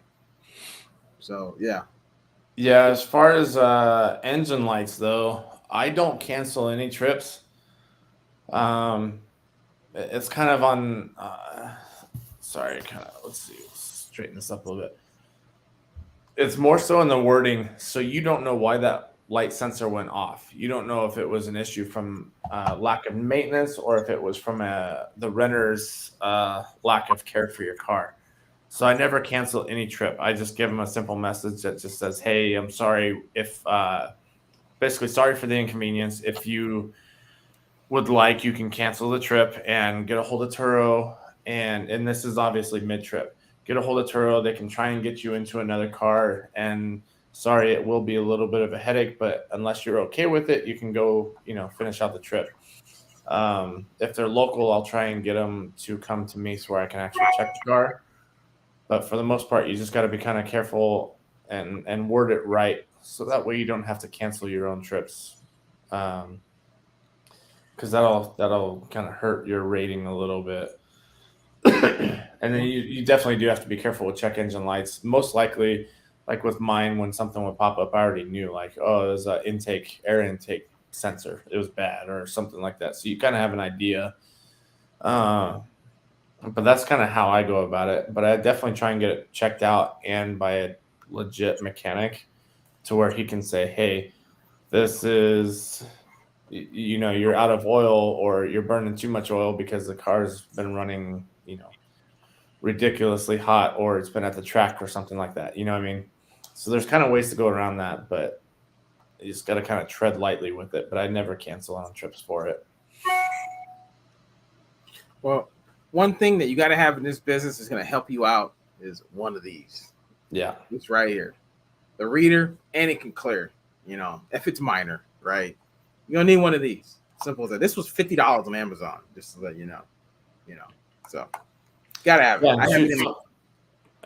Speaker 1: So, yeah.
Speaker 2: Yeah, as far as engine lights, though, I don't cancel any trips. It's kind of on let's straighten this up a little bit. It's more so in the wording, so you don't know why that light sensor went off. You don't know if it was an issue from lack of maintenance or if it was from the renter's lack of care for your car. So I never cancel any trip. I just give them a simple message that just says, "Hey, I'm sorry if basically sorry for the inconvenience. If you would like, you can cancel the trip and get a hold of Turo." And this is obviously mid-trip. Get a hold of Turo. They can try and get you into another car. And sorry, it will be a little bit of a headache, but unless you're okay with it, you can go, finish out the trip. If they're local, I'll try and get them to come to me so where I can actually check the car. But for the most part, you just got to be kind of careful and word it right, so that way you don't have to cancel your own trips. Because that'll kind of hurt your rating a little bit. And then you definitely do have to be careful with check engine lights. Most likely, like with mine, when something would pop up, I already knew, like, oh, there's an air intake sensor. It was bad or something like that. So you kind of have an idea. But that's kind of how I go about it. But I definitely try and get it checked out and by a legit mechanic to where he can say, "Hey, this is, you're out of oil or you're burning too much oil because the car's been running, ridiculously hot, or it's been at the track or something like that." You know what I mean? So there's kind of ways to go around that, but you just got to kind of tread lightly with it. But I never cancel on trips for it.
Speaker 1: Well, one thing that you got to have in this business is going to help you out is one of these.
Speaker 2: Yeah.
Speaker 1: It's right here. The reader, and it can clear, if it's minor, right? You're going to need one of these. Simple as that. This was $50 on Amazon, just to let you know. So got to have it. I have it in my...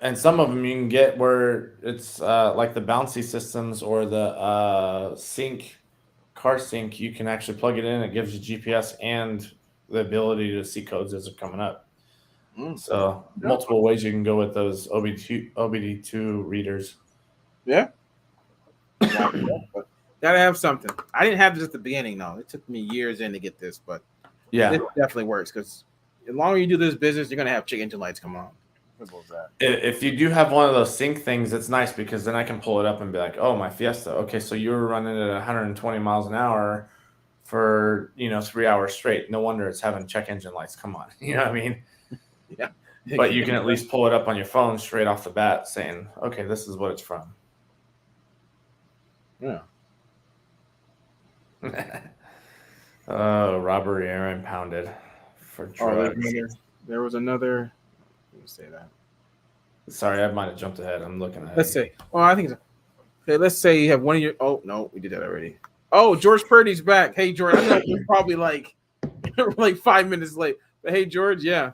Speaker 2: And some of them you can get where it's like the Bouncie systems or the car sync. You can actually plug it in. It gives you GPS and the ability to see codes as they're coming up. So multiple ways you can go with those OBD2 readers.
Speaker 1: Yeah. Gotta have something. I didn't have this at the beginning, though. It took me years in to get this, but
Speaker 2: yeah,
Speaker 1: this definitely works because the longer you do this business, you're gonna have check engine lights come on.
Speaker 2: If you do have one of those sync things, it's nice because then I can pull it up and be like, oh, my Fiesta. Okay, so you were running at 120 miles an hour for 3 hours straight. No wonder it's having check engine lights come on. You know what I mean?
Speaker 1: Yeah.
Speaker 2: But you can at least pull it up on your phone straight off the bat saying, okay, this is what it's from.
Speaker 1: Yeah.
Speaker 2: Robbery or impounded for drugs.
Speaker 1: There was another. Let me say that.
Speaker 2: Sorry, I might have jumped ahead. I'm looking at.
Speaker 1: Let's say. Well, I think so. Okay, let's say you have one of your. Oh no, we did that already. Oh, George Purdy's back. Hey, George. I know we're probably like 5 minutes late, but hey, George. Yeah,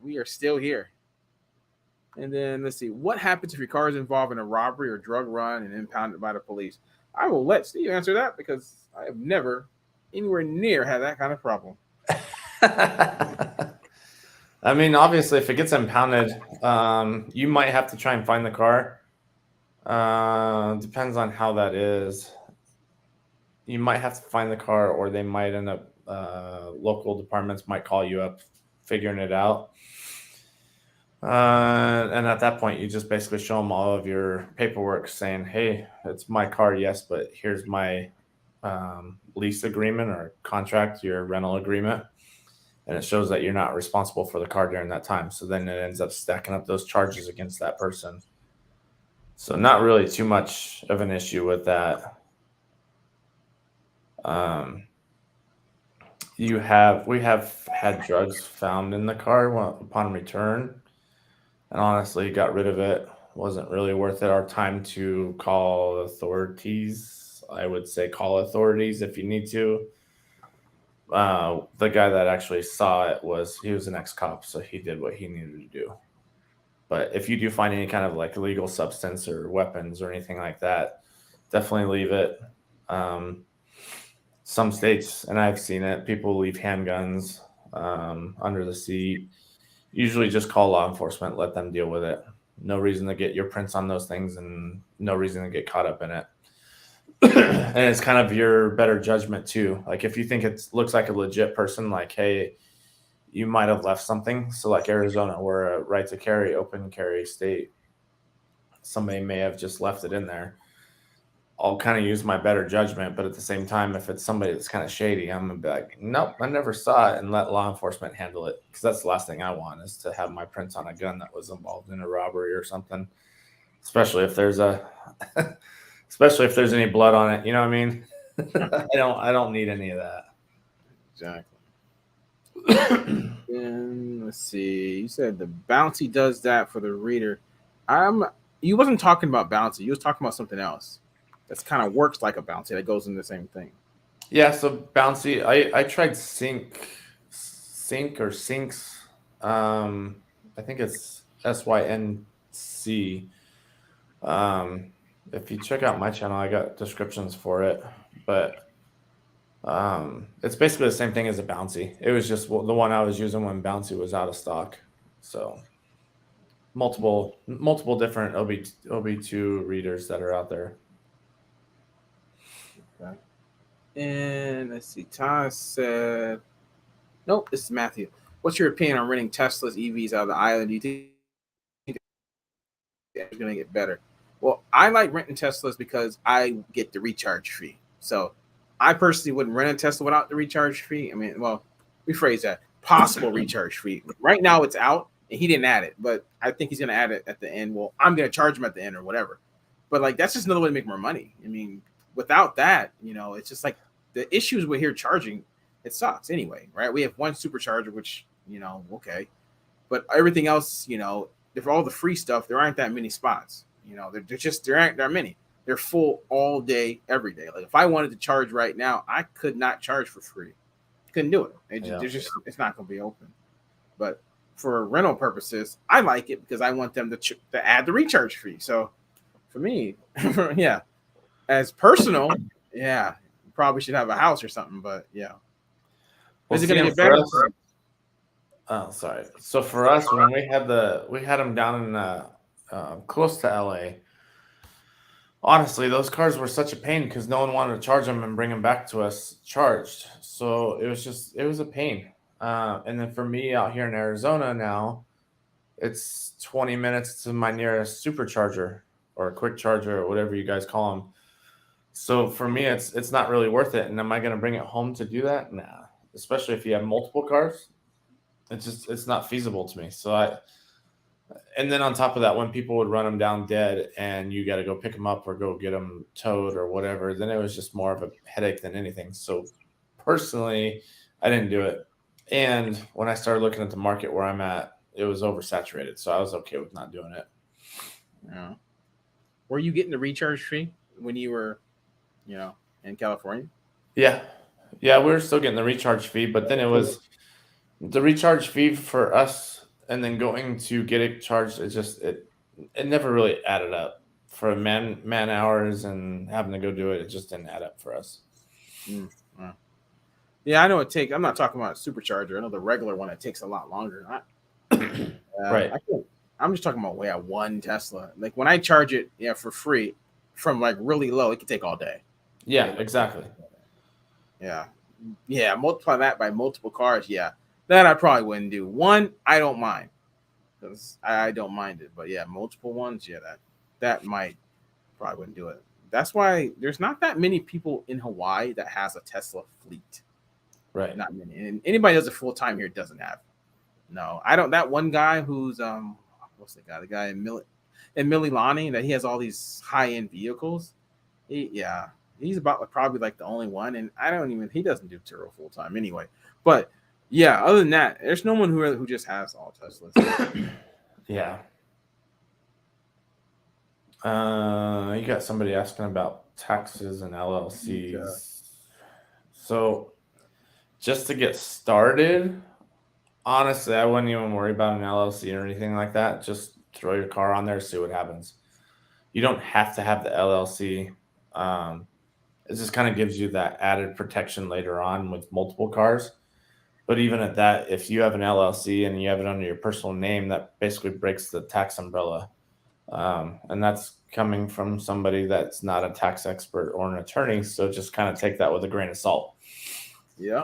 Speaker 1: we are still here. And then let's see. What happens if your car is involved in a robbery or drug run and impounded by the police? I will let Steve answer that because I have never anywhere near had that kind of problem.
Speaker 2: I mean, obviously, if it gets impounded, you might have to try and find the car. Depends on how that is. You might have to find the car, or they might end up, local departments might call you up figuring it out. And at that point, you just basically show them all of your paperwork saying, hey, it's my car, yes, but here's my lease agreement or contract, your rental agreement. And it shows that you're not responsible for the car during that time. So then it ends up stacking up those charges against that person. So not really too much of an issue with that. We have had drugs found in the car upon return. And honestly, got rid of it. Wasn't really worth it. Our time to call authorities. I would say call authorities if you need to. The guy that actually saw it he was an ex-cop, so he did what he needed to do. But if you do find any kind of like illegal substance or weapons or anything like that, definitely leave it. Some states, and I've seen it, people leave handguns under the seat. Usually just call law enforcement, let them deal with it. No reason to get your prints on those things and no reason to get caught up in it. And it's kind of your better judgment too. Like if you think it looks like a legit person, like, hey, you might have left something. So like Arizona, we're a right to carry, open carry state. Somebody may have just left it in there. I'll kind of use my better judgment, but at the same time, if it's somebody that's kind of shady, I'm gonna be like, nope, I never saw it, and let law enforcement handle it, because that's the last thing I want is to have my prints on a gun that was involved in a robbery or something. Especially if there's any blood on it, you know what I mean? I don't need any of that.
Speaker 1: Exactly. And let's see. You said the Bouncie does that for the reader. You wasn't talking about Bouncie. You was talking about something else. That's kind of works like a Bouncie that goes in the same thing.
Speaker 2: Yeah, so Bouncie, I tried sync or syncs. I think it's SYNC. If you check out my channel, I got descriptions for it, but it's basically the same thing as a Bouncie. It was just the one I was using when Bouncie was out of stock. So multiple different OB2 readers that are out there.
Speaker 1: Okay. And let's see. Todd said, nope, this is Matthew. What's your opinion on renting Tesla's EVs out of the island? Do you think it's going to get better? Well, I like renting Teslas because I get the recharge fee. So I personally wouldn't rent a Tesla without the recharge fee. I mean, well, rephrase that. Possible recharge fee. Right now it's out and he didn't add it, but I think he's going to add it at the end. Well, I'm going to charge him at the end or whatever. But like, that's just another way to make more money. I mean, without that, it's just like the issues with here charging, it sucks anyway, right? We have one supercharger, which Okay. But everything else, for all the free stuff, there aren't that many spots. There aren't that many. They're full all day, every day. Like if I wanted to charge right now, I could not charge for free. Couldn't do it. It's not going to be open. But for rental purposes, I like it because I want them to add the recharge fee. So for me, yeah, as personal, yeah, probably should have a house or something. But yeah,
Speaker 2: Well,
Speaker 1: is it going to get better?
Speaker 2: Oh, sorry. So for us, when we had them down in close to LA, honestly, those cars were such a pain because no one wanted to charge them and bring them back to us charged. So it was a pain. And then for me out here in Arizona now, it's 20 minutes to my nearest supercharger or a quick charger or whatever you guys call them. So for me, it's not really worth it. And am I going to bring it home to do that? Nah. Especially if you have multiple cars, it's not feasible to me. And then on top of that, when people would run them down dead and you got to go pick them up or go get them towed or whatever, then it was just more of a headache than anything. So personally, I didn't do it. And when I started looking at the market where I'm at, it was oversaturated. So I was okay with not doing it.
Speaker 1: Yeah. Were you getting the recharge fee when you were, in California?
Speaker 2: Yeah. Yeah, we were still getting the recharge fee, but then it was the recharge fee for us and then going to get it charged. It never really added up for man hours and having to go do it. It just didn't add up for us.
Speaker 1: Wow. Yeah, I know it takes. I'm not talking about a supercharger. I know the regular one. It takes a lot longer.
Speaker 2: Right.
Speaker 1: I'm just talking about one Tesla. Like when I charge it, for free, from like really low, it can take all day.
Speaker 2: Yeah, exactly.
Speaker 1: Yeah. Multiply that by multiple cars. Yeah, that I probably wouldn't do. One, I don't mind because I don't mind it. But yeah, multiple ones. Yeah, that might probably wouldn't do it. That's why there's not that many people in Hawaii that has a Tesla fleet.
Speaker 2: Right.
Speaker 1: Not many. And anybody does it full time here doesn't have. No, I don't. That one guy who's what's the guy? The guy in Mililani that he has all these high end vehicles. He's about probably like the only one, and he doesn't do Turo full time anyway. But yeah, other than that, there's no one who just has all Teslas.
Speaker 2: Yeah. You got somebody asking about taxes and LLCs. Okay. So just to get started, honestly, I wouldn't even worry about an LLC or anything like that. Just throw your car on there, see what happens. You don't have to have the LLC. It just kind of gives you that added protection later on with multiple cars. But even at that, if you have an LLC and you have it under your personal name, that basically breaks the tax umbrella. And that's coming from somebody that's not a tax expert or an attorney. So just kind of take that with a grain of salt.
Speaker 1: Yeah.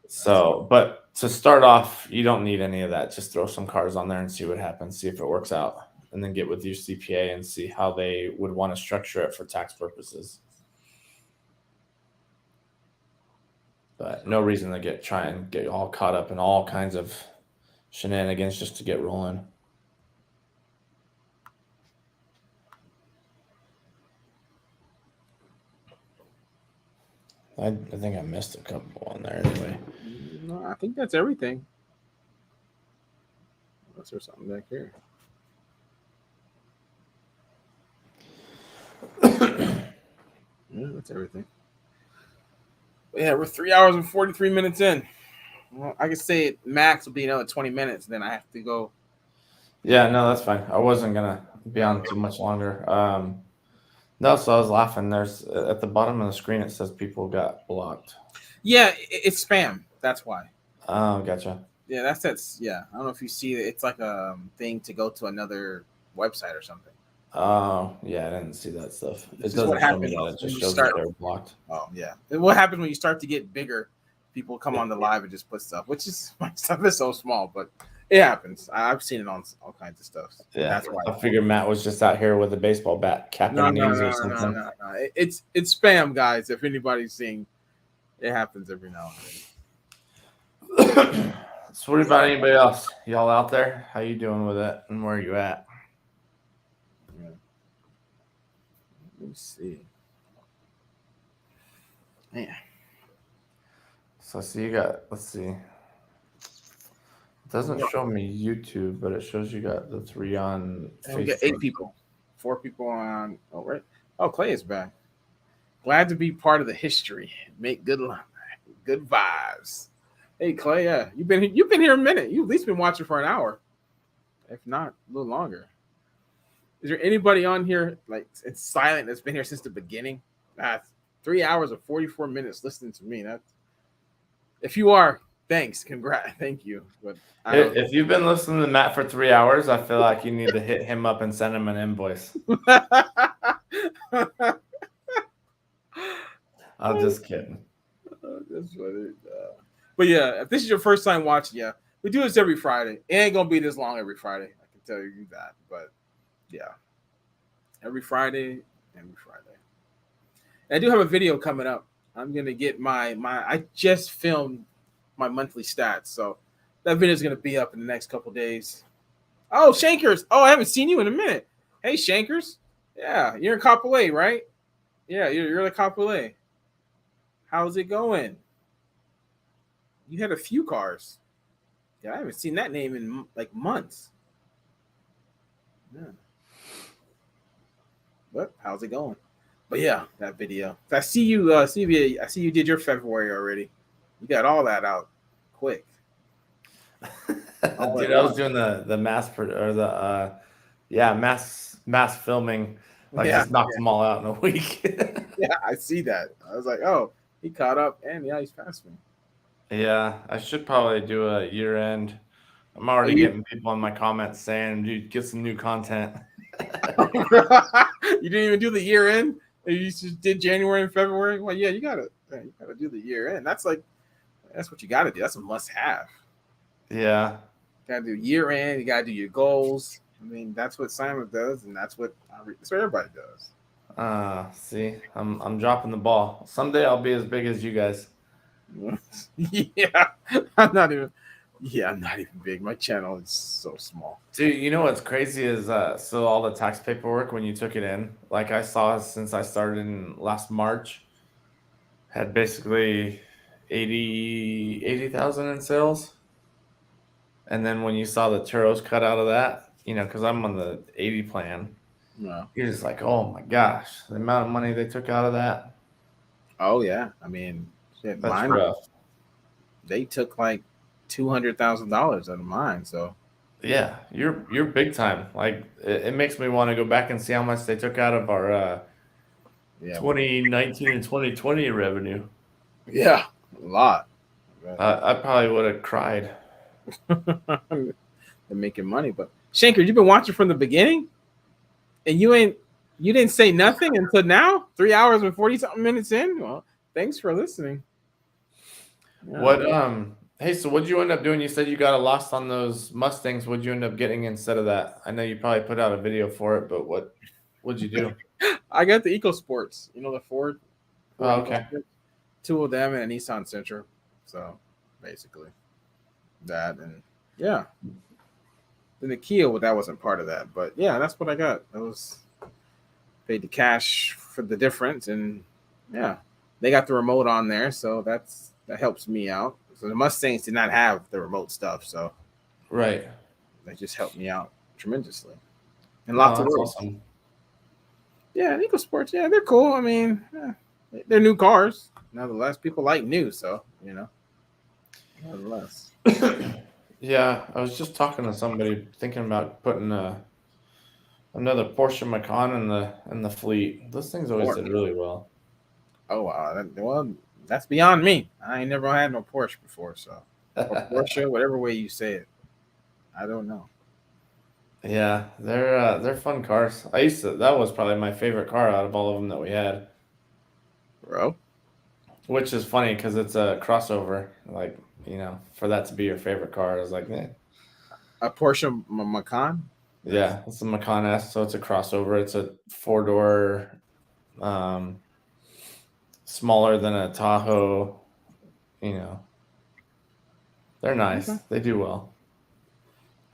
Speaker 2: So, but to start off, you don't need any of that. Just throw some cars on there and see what happens, see if it works out, and then get with your CPA and see how they would want to structure it for tax purposes. But no reason to try and get all caught up in all kinds of shenanigans just to get rolling. I think I missed a couple on there anyway.
Speaker 1: No, I think that's everything. Unless there's something back here. Yeah, that's everything. But yeah, we're 3 hours and 43 minutes in. Well, I could say max will be another 20 minutes, then I have to go.
Speaker 2: Yeah, no, that's fine. I wasn't gonna be on too much longer. No, so I was laughing. There's at the bottom of the screen it says people got blocked.
Speaker 1: Yeah, it's spam. That's why.
Speaker 2: Oh, gotcha.
Speaker 1: Yeah, that's yeah. I don't know if you see it. It's like a thing to go to another website or something.
Speaker 2: Oh, yeah, I didn't see that stuff. It doesn't show me that. It just shows that they're blocked.
Speaker 1: Oh, yeah. And what happens when you start to get bigger? People come on the live and just put stuff, which is my stuff is so small, but it happens. I've seen it on all kinds of stuff.
Speaker 2: Yeah, that's why I figured Matt was just out here with a baseball bat capping knees or something.
Speaker 1: No. It's spam, guys. If anybody's seeing, it happens every now and
Speaker 2: then. So, what about anybody else? Y'all out there? How you doing with it, and where are you at?
Speaker 1: Yeah. Let me see. Man.
Speaker 2: So you got. Let's see. doesn't show me YouTube, but it shows you got the 3 on
Speaker 1: And we got
Speaker 2: Facebook.
Speaker 1: 8 people, 4 people on. Oh, right. Oh, Clay is back. Glad to be part of the history. Make good vibes. Hey, Clay, yeah, you've been here a minute. You've at least been watching for an hour, if not a little longer. Is there anybody on here like it's silent that's been here since the beginning? 3 hours and 44 minutes listening to me. That's if you are, thanks, congrats, thank you. But
Speaker 2: If you've been listening to Matt for 3 hours, I feel like you need to hit him up and send him an invoice. I'm just kidding.
Speaker 1: That's funny. But yeah, if this is your first time watching, yeah, we do this every Friday. It ain't gonna be this long every Friday. I can tell you that. But yeah, every Friday. And I do have a video coming up. I'm gonna get my. I just filmed my monthly stats, so that video is gonna be up in the next couple days. Oh, Shankers! Oh, I haven't seen you in a minute. Hey, Shankers! Yeah, you're in Kapolei, right? Yeah, you're the Kapolei. How's it going? You had a few cars. Yeah, I haven't seen that name in like months. Yeah. But how's it going? But yeah, that video. I see you. I see you did your February already. You got all that out quick.
Speaker 2: Dude, I was doing the mass filming. Like just knocked them all out in a week.
Speaker 1: Yeah, I see that. I was like, oh, he caught up, and yeah, he's past me.
Speaker 2: Yeah, I should probably do a year end. I'm already getting people in my comments saying, dude, get some new content.
Speaker 1: You didn't even do the year end? You just did January and February? Well, yeah, you gotta do the year end. That's what you gotta do. That's a must have.
Speaker 2: Yeah.
Speaker 1: You gotta do year end, you gotta do your goals. I mean, that's what Simon does, and that's what everybody does.
Speaker 2: See, I'm dropping the ball. Someday I'll be as big as you guys.
Speaker 1: Yeah, I'm not even big. My channel is so small.
Speaker 2: Dude, you know what's crazy is so all the tax paperwork when you took it in, like I saw since I started in last March, had basically 80,000 in sales. And then when you saw the Turos cut out of that, because I'm on the 80 plan, you're just like, oh my gosh, the amount of money they took out of that.
Speaker 1: Oh yeah, I mean, shit,
Speaker 2: that's rough.
Speaker 1: They took like $200,000 out of mine, so
Speaker 2: yeah, you're big time. Like it makes me want to go back and see how much they took out of our 2019 and 2020 revenue.
Speaker 1: Yeah, a lot.
Speaker 2: I probably would have cried.
Speaker 1: They're making money, but Shanker, you've been watching from the beginning, and you didn't say nothing until now. 3 hours and 40-something minutes in. Well, thanks for listening.
Speaker 2: Yeah. What hey, so what'd you end up doing? You said you got a lost on those Mustangs. What'd you end up getting instead of that? I know you probably put out a video for it, but what'd you do?
Speaker 1: I got the EcoSports, the Ford.
Speaker 2: Oh, okay.
Speaker 1: 2 of them and a Nissan Sentra. So basically that, and yeah. Then the Kia, well, that wasn't part of that, but yeah, that's what I got. I was paid the cash for the difference, and yeah, they got the remote on there, so that helps me out. So the Mustangs did not have the remote stuff, so
Speaker 2: right,
Speaker 1: that just helped me out tremendously. And lots of awesome. Yeah, EcoSports, yeah, they're cool. I mean, they're new cars. Nonetheless, people like new, so nonetheless.
Speaker 2: Yeah, I was just talking to somebody thinking about putting another Porsche Macan in the fleet. Those things always did really well.
Speaker 1: Oh wow, that's beyond me. I ain't never had no Porsche before, so or Porsche, whatever way you say it, I don't know.
Speaker 2: Yeah, they're fun cars. That was probably my favorite car out of all of them that we had.
Speaker 1: Bro,
Speaker 2: which is funny because it's a crossover, like. For that to be your favorite car, I was like, man.
Speaker 1: A Porsche Macan?
Speaker 2: Yeah, it's a Macan S, so it's a crossover. It's a 4-door, smaller than a Tahoe. They're nice. Okay. They do well.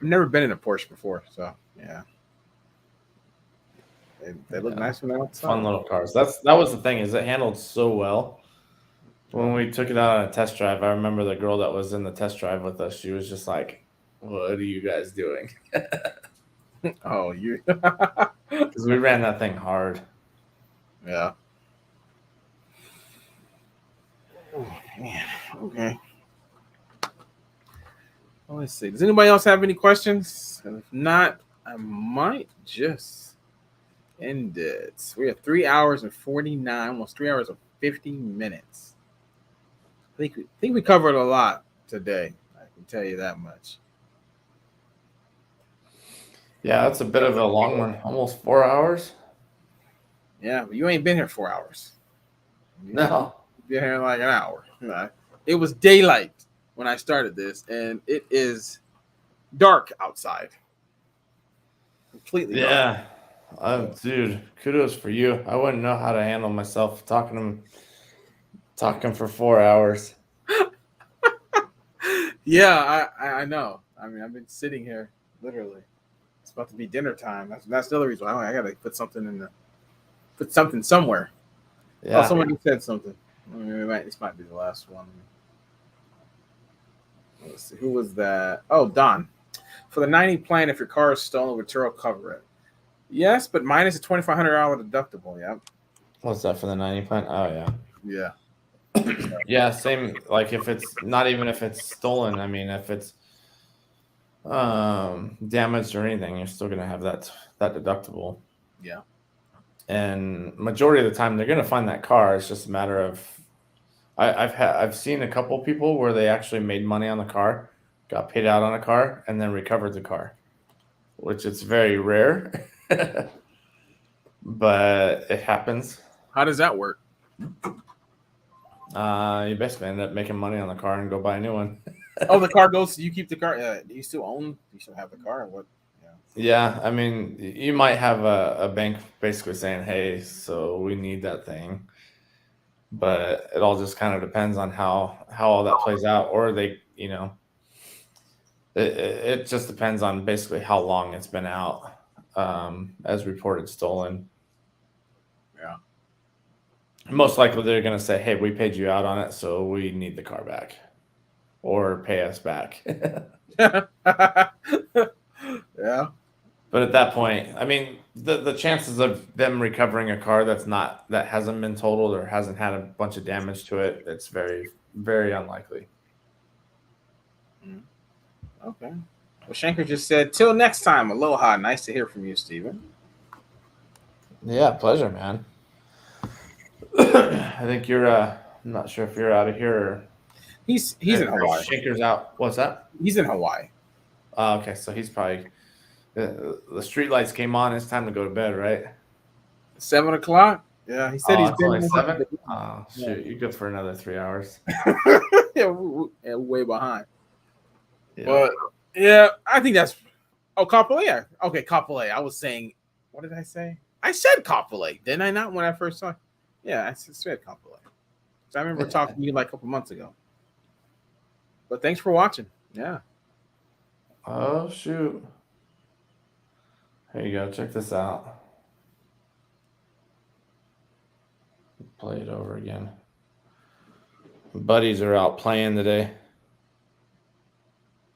Speaker 1: I've never been in a Porsche before, so yeah. They look nice when they're outside.
Speaker 2: Fun little cars. That was the thing, is it handled so well. When we took it out on a test drive, I remember the girl that was in the test drive with us. She was just like, What are you guys doing?
Speaker 1: Oh, you.
Speaker 2: Because we ran that thing hard.
Speaker 1: Yeah. Oh, man. Okay. Well, let's see. Does anybody else have any questions? And if not, I might just end it. We have 3 hours and 49, almost 3 hours and 50 minutes. I think we covered a lot today. I can tell you that much.
Speaker 2: Yeah, that's a bit of a long one. Almost 4 hours.
Speaker 1: Yeah, but you ain't been here 4 hours.
Speaker 2: No.
Speaker 1: You've been here like an hour. It was daylight when I started this, and it is dark outside. Completely dark.
Speaker 2: Yeah. Dude, kudos for you. I wouldn't know how to handle myself talking for 4 hours.
Speaker 1: Yeah, I know. I mean, I've been sitting here literally. It's about to be dinner time. That's the other reason. I gotta put something somewhere.
Speaker 2: Yeah.
Speaker 1: Oh, somebody said something. This might be the last one. Let's see. Who was that? Oh, Don. For the 90 plan, if your car is stolen, would Turo cover it? Yes, but minus a $2,500 deductible. Yep.
Speaker 2: What's that for the 90 plan? Oh, yeah.
Speaker 1: Yeah.
Speaker 2: Yeah, same. Like if it's not even if it's stolen, I mean, if it's damaged or anything, you're still gonna have that deductible.
Speaker 1: Yeah.
Speaker 2: And majority of the time, they're gonna find that car. It's just a matter of I've seen a couple people where they actually made money on the car, got paid out on a car, and then recovered the car, which it's very rare, but it happens.
Speaker 1: How does that work?
Speaker 2: You basically end up making money on the car and go buy a new one.
Speaker 1: Oh, the car goes. You keep the car. Do you still own? Do you still have the car? Or what?
Speaker 2: Yeah, I mean, you might have a bank basically saying, "Hey, so we need that thing," but it all just kind of depends on how all that plays out, or they, it just depends on basically how long it's been out, as reported stolen.
Speaker 1: Yeah.
Speaker 2: Most likely, they're going to say, "Hey, we paid you out on it, so we need the car back, or pay us back."
Speaker 1: Yeah.
Speaker 2: But at that point, I mean, the chances of them recovering a car that hasn't been totaled or hasn't had a bunch of damage to it, it's very, very unlikely.
Speaker 1: Okay. Well, Shanker just said, "Till next time, aloha." Nice to hear from you, Steven.
Speaker 2: Yeah, pleasure, man. I think you're. I'm not sure if you're out of here. Or
Speaker 1: He's in Hawaii.
Speaker 2: Shanker's out. What's that?
Speaker 1: He's in Hawaii.
Speaker 2: Okay, so he's probably. The street lights came on. It's time to go to bed, right?
Speaker 1: 7 o'clock. Yeah, he said he's been
Speaker 2: only 7. Oh shoot, you're good for another 3 hours.
Speaker 1: Yeah, we're way behind.
Speaker 2: Yeah.
Speaker 1: But yeah, I think that's. Oh, Kapolei. Yeah. Okay, Kapolei. I was saying, what did I say? I said Kapolei, didn't I not when I first saw? Yeah, I said Kapolei. So I remember talking to you like a couple months ago. But thanks for watching. Yeah.
Speaker 2: Oh shoot. Here you go. Check this out. Play it over again. Buddies are out playing today.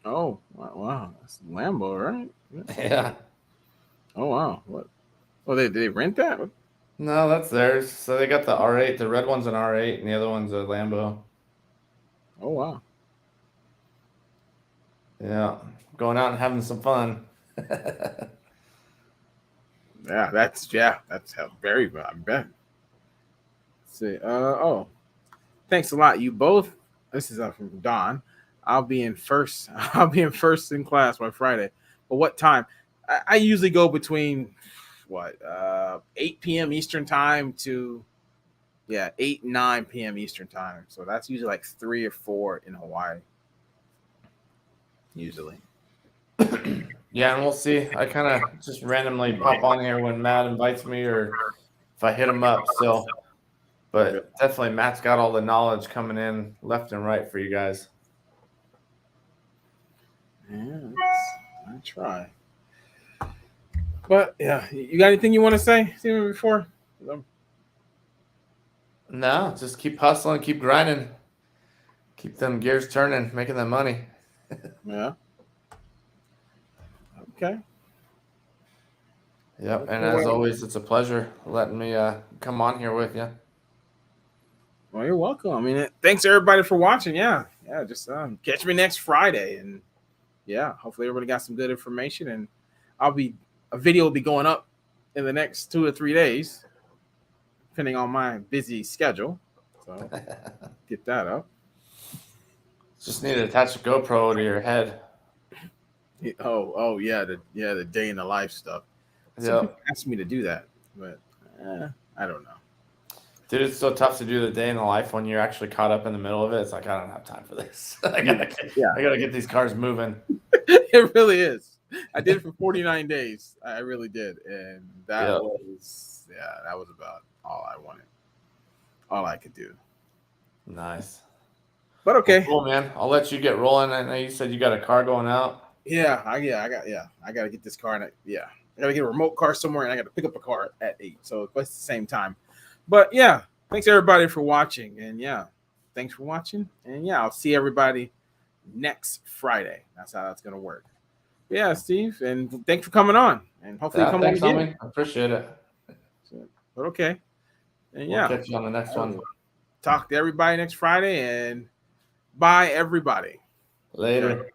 Speaker 1: Oh, wow. That's Lambo, right?
Speaker 2: Yeah.
Speaker 1: Oh, wow. What? Oh, did they rent that?
Speaker 2: No, that's theirs. So they got the R8. The red one's an R8, and the other one's a Lambo.
Speaker 1: Oh, wow.
Speaker 2: Yeah. Going out and having some fun.
Speaker 1: Yeah, that's very good. I bet. Let's see. Thanks a lot. You both. This is from Don. I'll be in first in class by Friday. But what time? I usually go between 8 p.m. Eastern time to 8 and 9 p.m. Eastern time. So that's usually like 3 or 4 in Hawaii. Usually.
Speaker 2: Yeah, and we'll see. I kind of just randomly pop on here when Matt invites me, or if I hit him up. So, but definitely Matt's got all the knowledge coming in left and right for you guys.
Speaker 1: Yeah, I try. But yeah, you got anything you want to say, Steven, before?
Speaker 2: No, just keep hustling, keep grinding, keep them gears turning, making that money.
Speaker 1: Yeah. Okay.
Speaker 2: Yep. And as always, it's a pleasure letting me come on here with you.
Speaker 1: Well, you're welcome. I mean, thanks everybody for watching. Yeah. Just catch me next Friday, and hopefully everybody got some good information. And a video will be going up in the next 2 or 3 days, depending on my busy schedule. So get that up.
Speaker 2: Just need to attach a GoPro to your head.
Speaker 1: Oh yeah, the day in the life stuff. Some people ask me to do that, but I don't know.
Speaker 2: Dude, it's so tough to do the day in the life when you're actually caught up in the middle of it. It's like, I don't have time for this. I gotta get these cars moving.
Speaker 1: It really is. I did it for 49 days. I really did, and that was about all I wanted, all I could do.
Speaker 2: Nice.
Speaker 1: But okay,
Speaker 2: well, cool, man. I'll let you get rolling. I know you said you got a car going out.
Speaker 1: I gotta get this car, and I gotta get a remote car somewhere, and I gotta pick up a car at 8, so it's the same time. But thanks everybody for watching, and thanks for watching, and I'll see everybody next Friday. That's how that's gonna work. Yeah, Steve, and thanks for coming on, and hopefully come on again.
Speaker 2: I appreciate it.
Speaker 1: But okay, and
Speaker 2: we'll catch you on the next one.
Speaker 1: Talk to everybody next Friday, and bye everybody.
Speaker 2: Later.